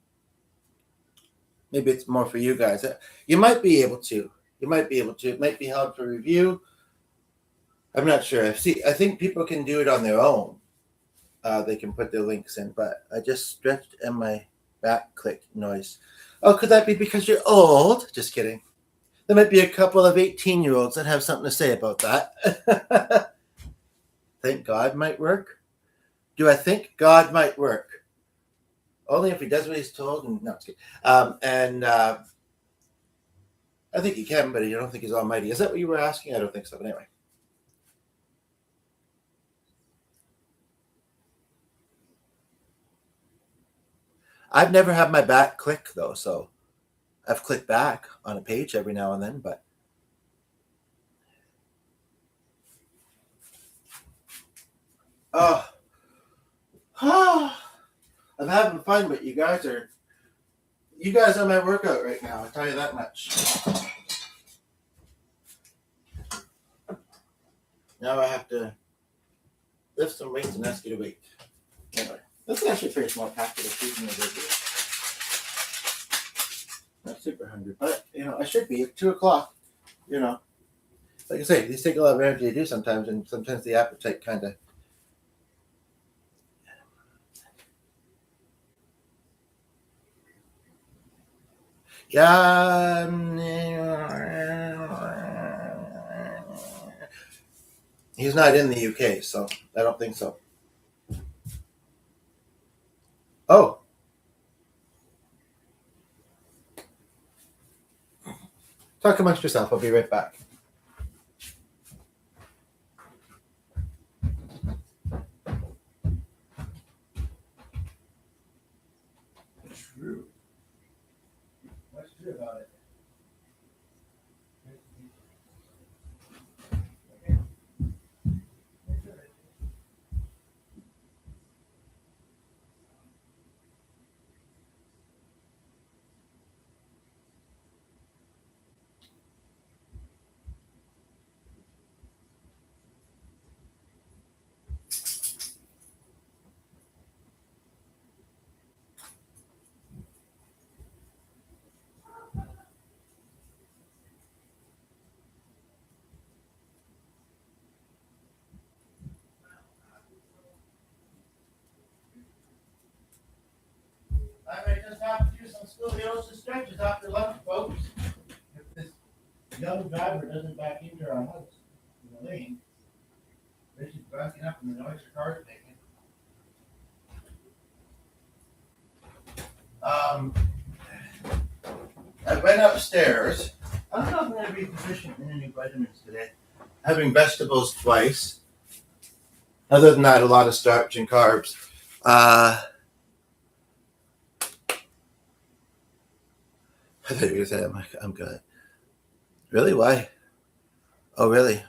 maybe it's more for you guys. You might be able to. You might be able to. It might be held for review. I'm not sure. I think people can do it on their own. They can put their links in, but I just stretched and my back click noise. Oh, could that be because you're old? Just kidding. There might be a couple of 18-year-olds that have something to say about that. Think God might work? Do I think God might work? Only if he does what he's told. And no, it's kidding. And I think he can, but I don't think he's almighty. Is that what you were asking? I don't think so. But anyway. I've never had my back click, though, so I've clicked back on a page every now and then, but oh, I'm having fun, but you guys are my workout right now. I'll tell you that much. Now I have to lift some weights and ask you to wait. Anyway, this is actually a pretty small packet of food in the video. Not super hungry, but I should be at 2 o'clock. You know, like I say, these take a lot of energy to do sometimes, and sometimes the appetite kind of. Yeah. He's not in the UK, so I don't think so. Oh, talk amongst yourself. I'll be right back. True. What's true about it? young driver doesn't back into our house in the lane, this is backing up and the noise the car's making. I went upstairs. I don't know if I'm going to be deficient in any vitamins today. Having vegetables twice. Other than that, a lot of starch and carbs. I thought you were going to say I'm good. Really? Why? Oh, really?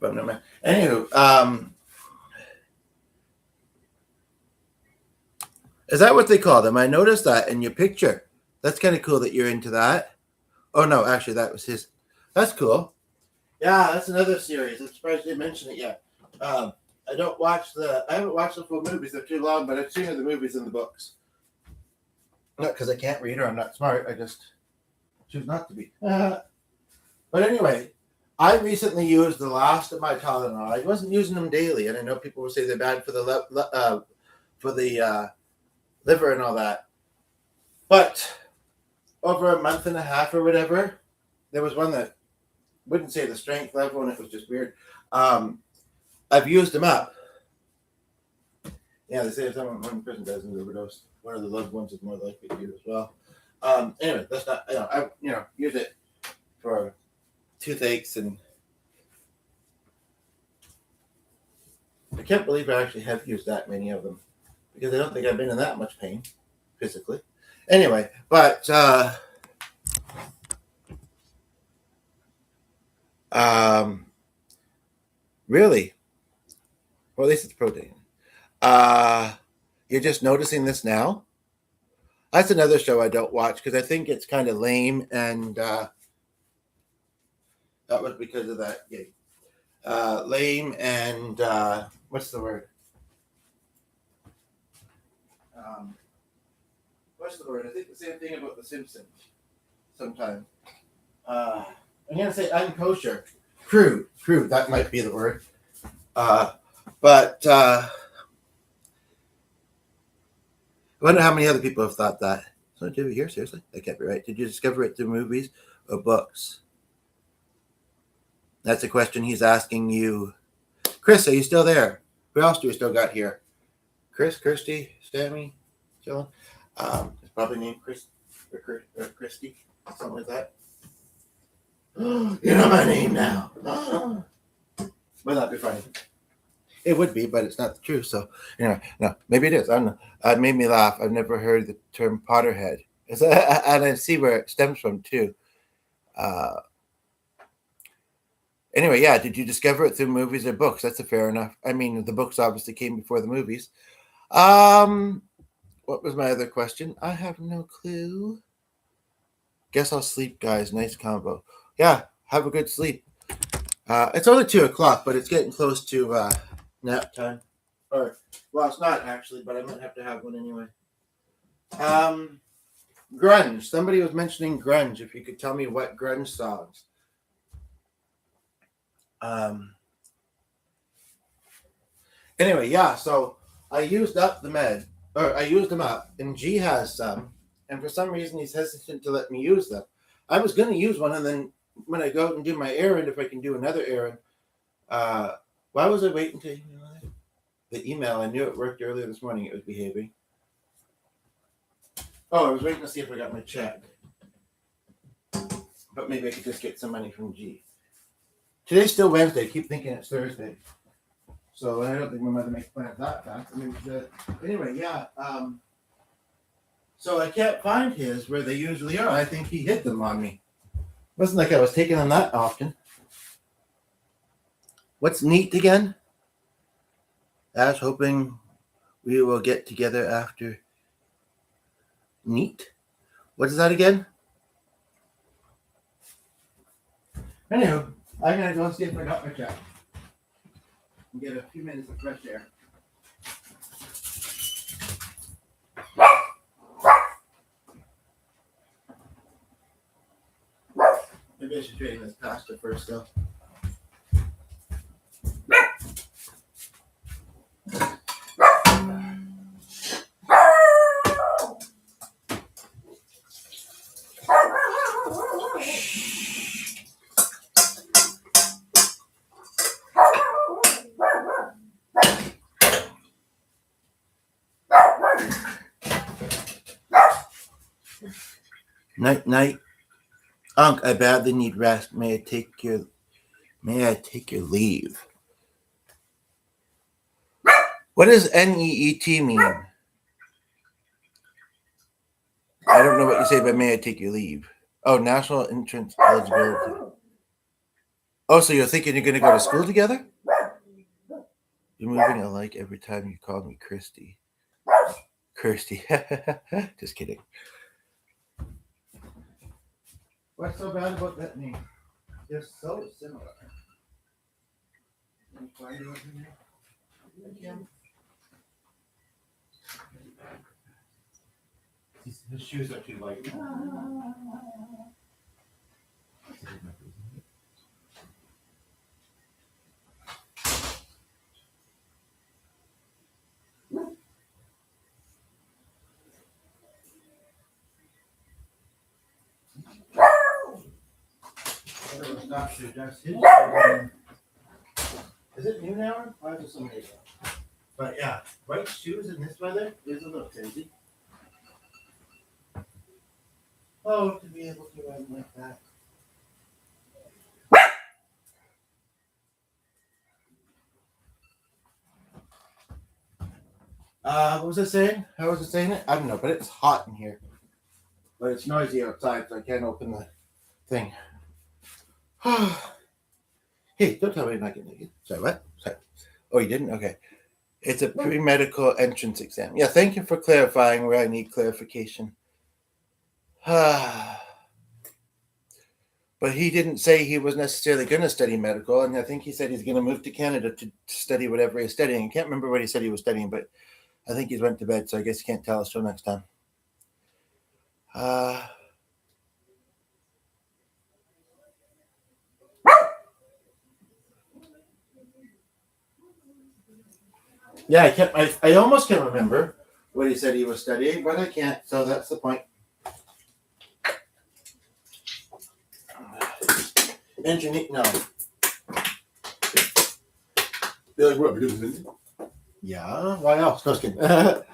Anywho, is that what they call them? I noticed that in your picture. That's kind of cool that you're into that. Oh, no, actually, that was his. That's cool. Yeah, that's another series. I'm surprised they mentioned it yet. I haven't watched the full movies. They're too long, but I've seen the movies and the books. Not because I can't read or I'm not smart. I just choose not to be. But anyway, I recently used the last of my Tylenol. I wasn't using them daily, and I know people will say they're bad for the liver and all that. But over a month and a half or whatever, there was one that wouldn't say the strength level, and it was just weird. I've used them up. Yeah, they say if one person does an overdose, one of the loved ones is more likely to as well. Anyway, that's not. I use it for toothaches, and I can't believe I actually have used that many of them because I don't think I've been in that much pain physically. Anyway, but really, well, at least it's protein. You're just noticing this now? That's another show I don't watch because I think it's kind of lame, and that was because of that gig. Lame and what's the word? What's the word? I think the same thing about The Simpsons sometimes. I'm going to say unkosher. Crude. That might be the word. But I wonder how many other people have thought that. So did we hear? Seriously? I can't be right. Did you discover it through movies or books? That's a question he's asking you. Chris, are you still there? Who else do we still got here? Chris, Kirsty, Sammy, Dylan. It's probably named Chris or Christy, something like that. You know my name now. Would that be funny? It would be, but it's not the truth. So, no, maybe it is. I don't know. It made me laugh. I've never heard the term Potterhead. And I see where it stems from, too. Anyway, yeah, did you discover it through movies or books? That's a fair enough. I mean, the books obviously came before the movies. What was my other question? I have no clue. Guess I'll sleep, guys. Nice combo. Yeah, have a good sleep. It's only 2:00, but it's getting close to nap time. Or, well, it's not actually, but I might have to have one anyway. Grunge. Somebody was mentioning grunge. If you could tell me what grunge songs. Anyway, yeah, so I used up the med, or I used them up, and G has some, and for some reason he's hesitant to let me use them. I was going to use one, and then when I go out and do my errand, if I can do another errand, why was I waiting to the email? I knew it worked earlier this morning. It was behaving. Oh, I was waiting to see if I got my check. But maybe I could just get some money from G. Today's still Wednesday. I keep thinking it's Thursday. So I don't think my mother makes plans that fast. I mean, anyway, yeah. So I can't find his where they usually are. I think he hid them on me. Wasn't like I was taking them that often. What's neat again? Ash hoping we will get together after. Neat? What is that again? Anywho, I'm going to go see if I got my check. And get a few minutes of fresh air. Maybe I should drain this pasta first, though. Night, night. Unc, I badly need rest. May I take your leave? What does NEET mean? I don't know what you say, but may I take your leave? Oh, national entrance eligibility. Oh, so you're thinking you're going to go to school together? You're moving alike every time you call me Kirsty. Kirsty. Just kidding. What's so bad about that name? They're so similar. Can you find it in there? His shoes are too light. Is it noon hour? Why is it so late? But yeah, white shoes in this weather is a little crazy. Oh, to be able to run like that. What was I saying? How was I saying it? I don't know, but it's hot in here. But it's noisy outside, so I can't open the thing. Hey, don't tell me I'm not getting naked. Sorry, what? Sorry. Oh, you didn't? Okay. It's a pre-medical entrance exam. Yeah, thank you for clarifying where I need clarification. But he didn't say he was necessarily going to study medical, and I think he said he's going to move to Canada to study whatever he's studying. I can't remember what he said he was studying, but I think he's went to bed, so I guess he can't tell us till next time. Yeah, I almost can remember what he said he was studying, but I can't, so that's the point. Engineer, no. You're like, what? Yeah, why else? No, just kidding. No,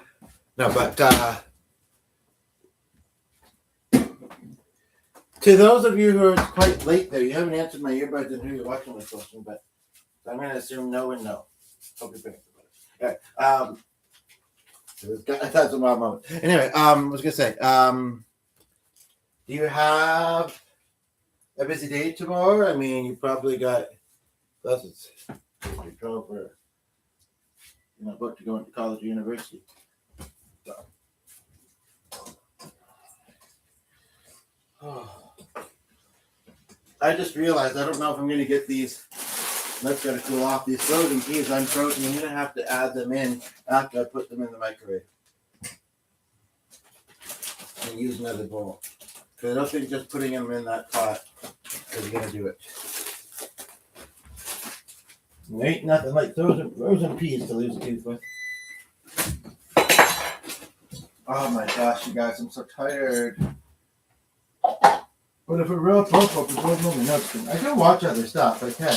but to those of you who are quite late there, you haven't answered my earbuds and who you're watching this question, but I'm going to assume no and no. Hope you're paying for it. That's a wild moment. Anyway, I was going to say, do you have a busy day tomorrow? I mean, you probably got lessons. You're 12 or about to go into college or university. So. I just realized I don't know if I'm going to get these. Let's gotta cool off these frozen peas. I'm frozen. I'm gonna have to add them in after I put them in the microwave and use another bowl. Because I don't think just putting them in that pot is gonna do it. There ain't nothing like frozen peas to lose a tooth with. Oh my gosh, you guys, I'm so tired. But if a real close up is one moment, I can watch other stuff. I can.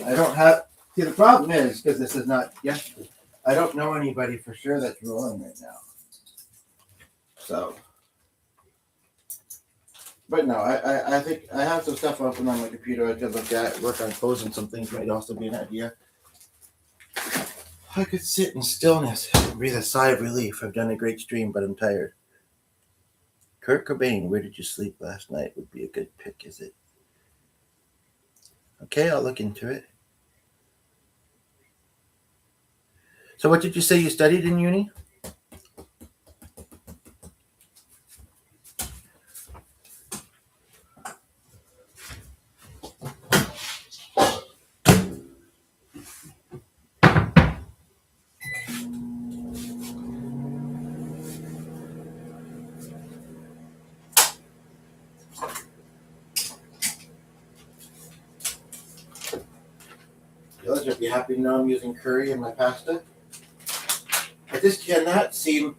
I don't have. See, the problem is because this is not yesterday. I don't know anybody for sure that's rolling right now. So, but no, I think I have some stuff open on my computer I could look at, work on closing some things might also be an idea. I could sit in stillness and breathe a sigh of relief. I've done a great stream, but I'm tired. Kurt Cobain, where did you sleep last night? Would be a good pick, is it? Okay, I'll look into it. So what did you say you studied in uni? You'll be happy to know I'm using curry in my pasta. I just cannot seem,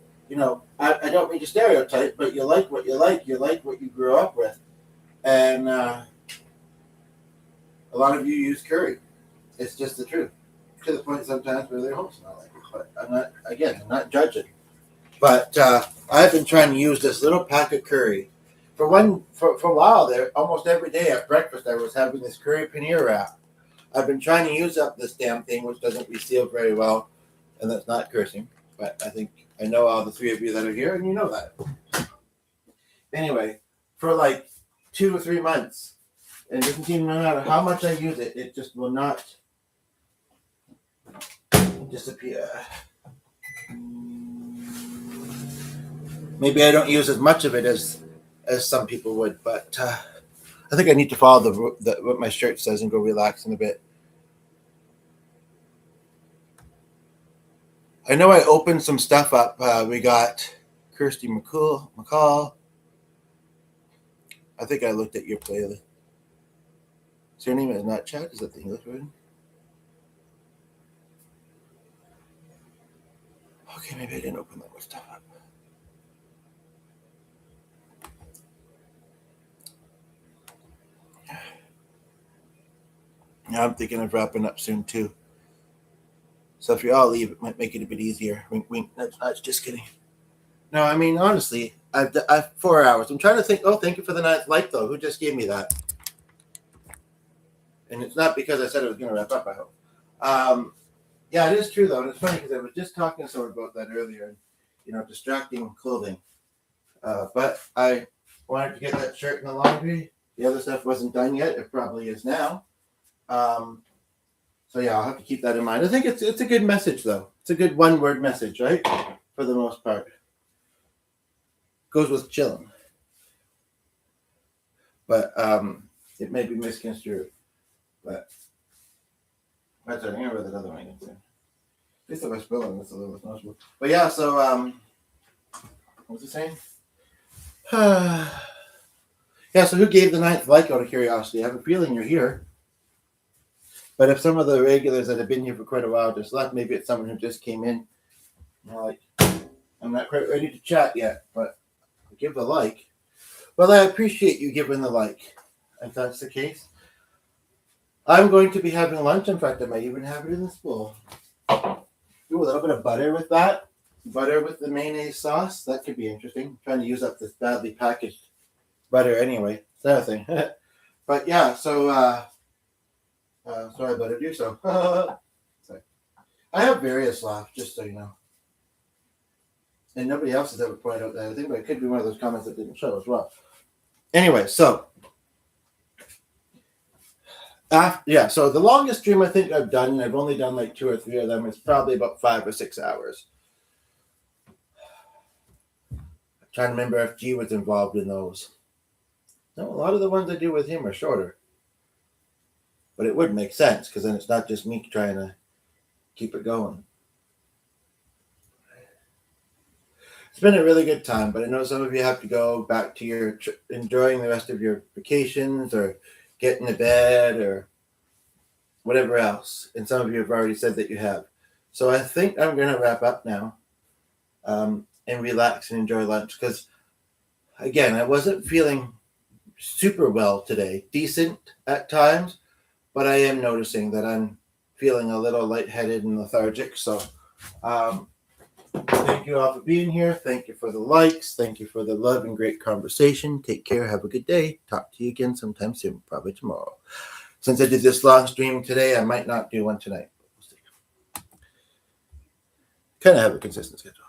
I don't mean to stereotype, but you like what you like what you grew up with. And a lot of you use curry. It's just the truth. To the point sometimes where their homes smell like it. But I'm not judging. But I've been trying to use this little pack of curry. For a while there, almost every day at breakfast, I was having this curry paneer wrap. I've been trying to use up this damn thing, which doesn't reseal very well, and that's not cursing. But I think I know all the three of you that are here, and you know that. Anyway, for like 2 or 3 months, and it doesn't seem no matter how much I use it, it just will not disappear. Maybe I don't use as much of it as some people would, but I think I need to follow what my shirt says and go relax in a bit. I know I opened some stuff up. We got Kirsty McCall. I think I looked at your playlist. Is your name is not chat? Is that the English version? Okay, maybe I didn't open that much stuff up. Now I'm thinking of wrapping up soon too. So if you all leave, it might make it a bit easier. Wink, wink. That's just kidding. No, I mean, honestly, I've 4 hours. I'm trying to think. Oh, thank you for the 9th like, though. Who just gave me that? And it's not because I said I was going to wrap up, I hope. Yeah, it is true, though. And it's funny because I was just talking to someone about that earlier. Distracting clothing. But I wanted to get that shirt in the laundry. The other stuff wasn't done yet. It probably is now. So yeah, I'll have to keep that in mind. I think it's a good message, though. It's a good one-word message, right? For the most part. Goes with chilling. But it may be misconstrued. But that's I remember that other one again. At least if I spill it, it's a little noticeable. But yeah, so what was it saying? Yeah, so who gave the 9th like out of curiosity? I have a feeling you're here. But if some of the regulars that have been here for quite a while just left, maybe it's someone who just came in. Like, I'm not quite ready to chat yet, but give the like. Well, I appreciate you giving the like. If that's the case, I'm going to be having lunch. In fact, I might even have it in this bowl. Do a little bit of butter with that. Butter with the mayonnaise sauce. That could be interesting. I'm trying to use up this badly packaged butter anyway. It's another thing. But yeah, so sorry about it. Do so. Sorry. I have various laughs, just so you know. And nobody else has ever pointed out that. I think it could be one of those comments that didn't show as well. Anyway, so so the longest stream I think I've done, and I've only done like 2 or 3 of them, is probably about 5 or 6 hours. I'm trying to remember if G was involved in those. No, a lot of the ones I do with him are shorter. But it would make sense, because then it's not just me trying to keep it going. It's been a really good time, but I know some of you have to go back to your enjoying the rest of your vacations or getting to bed or whatever else. And some of you have already said that you have. So I think I'm going to wrap up now and relax and enjoy lunch because, again, I wasn't feeling super well today. Decent at times, but I am noticing that I'm feeling a little lightheaded and lethargic. So thank you all for being here. Thank you for the likes. Thank you for the love and great conversation. Take care. Have a good day. Talk to you again sometime soon, probably tomorrow. Since I did this long stream today, I might not do one tonight. We'll see. Kind of have a consistent schedule.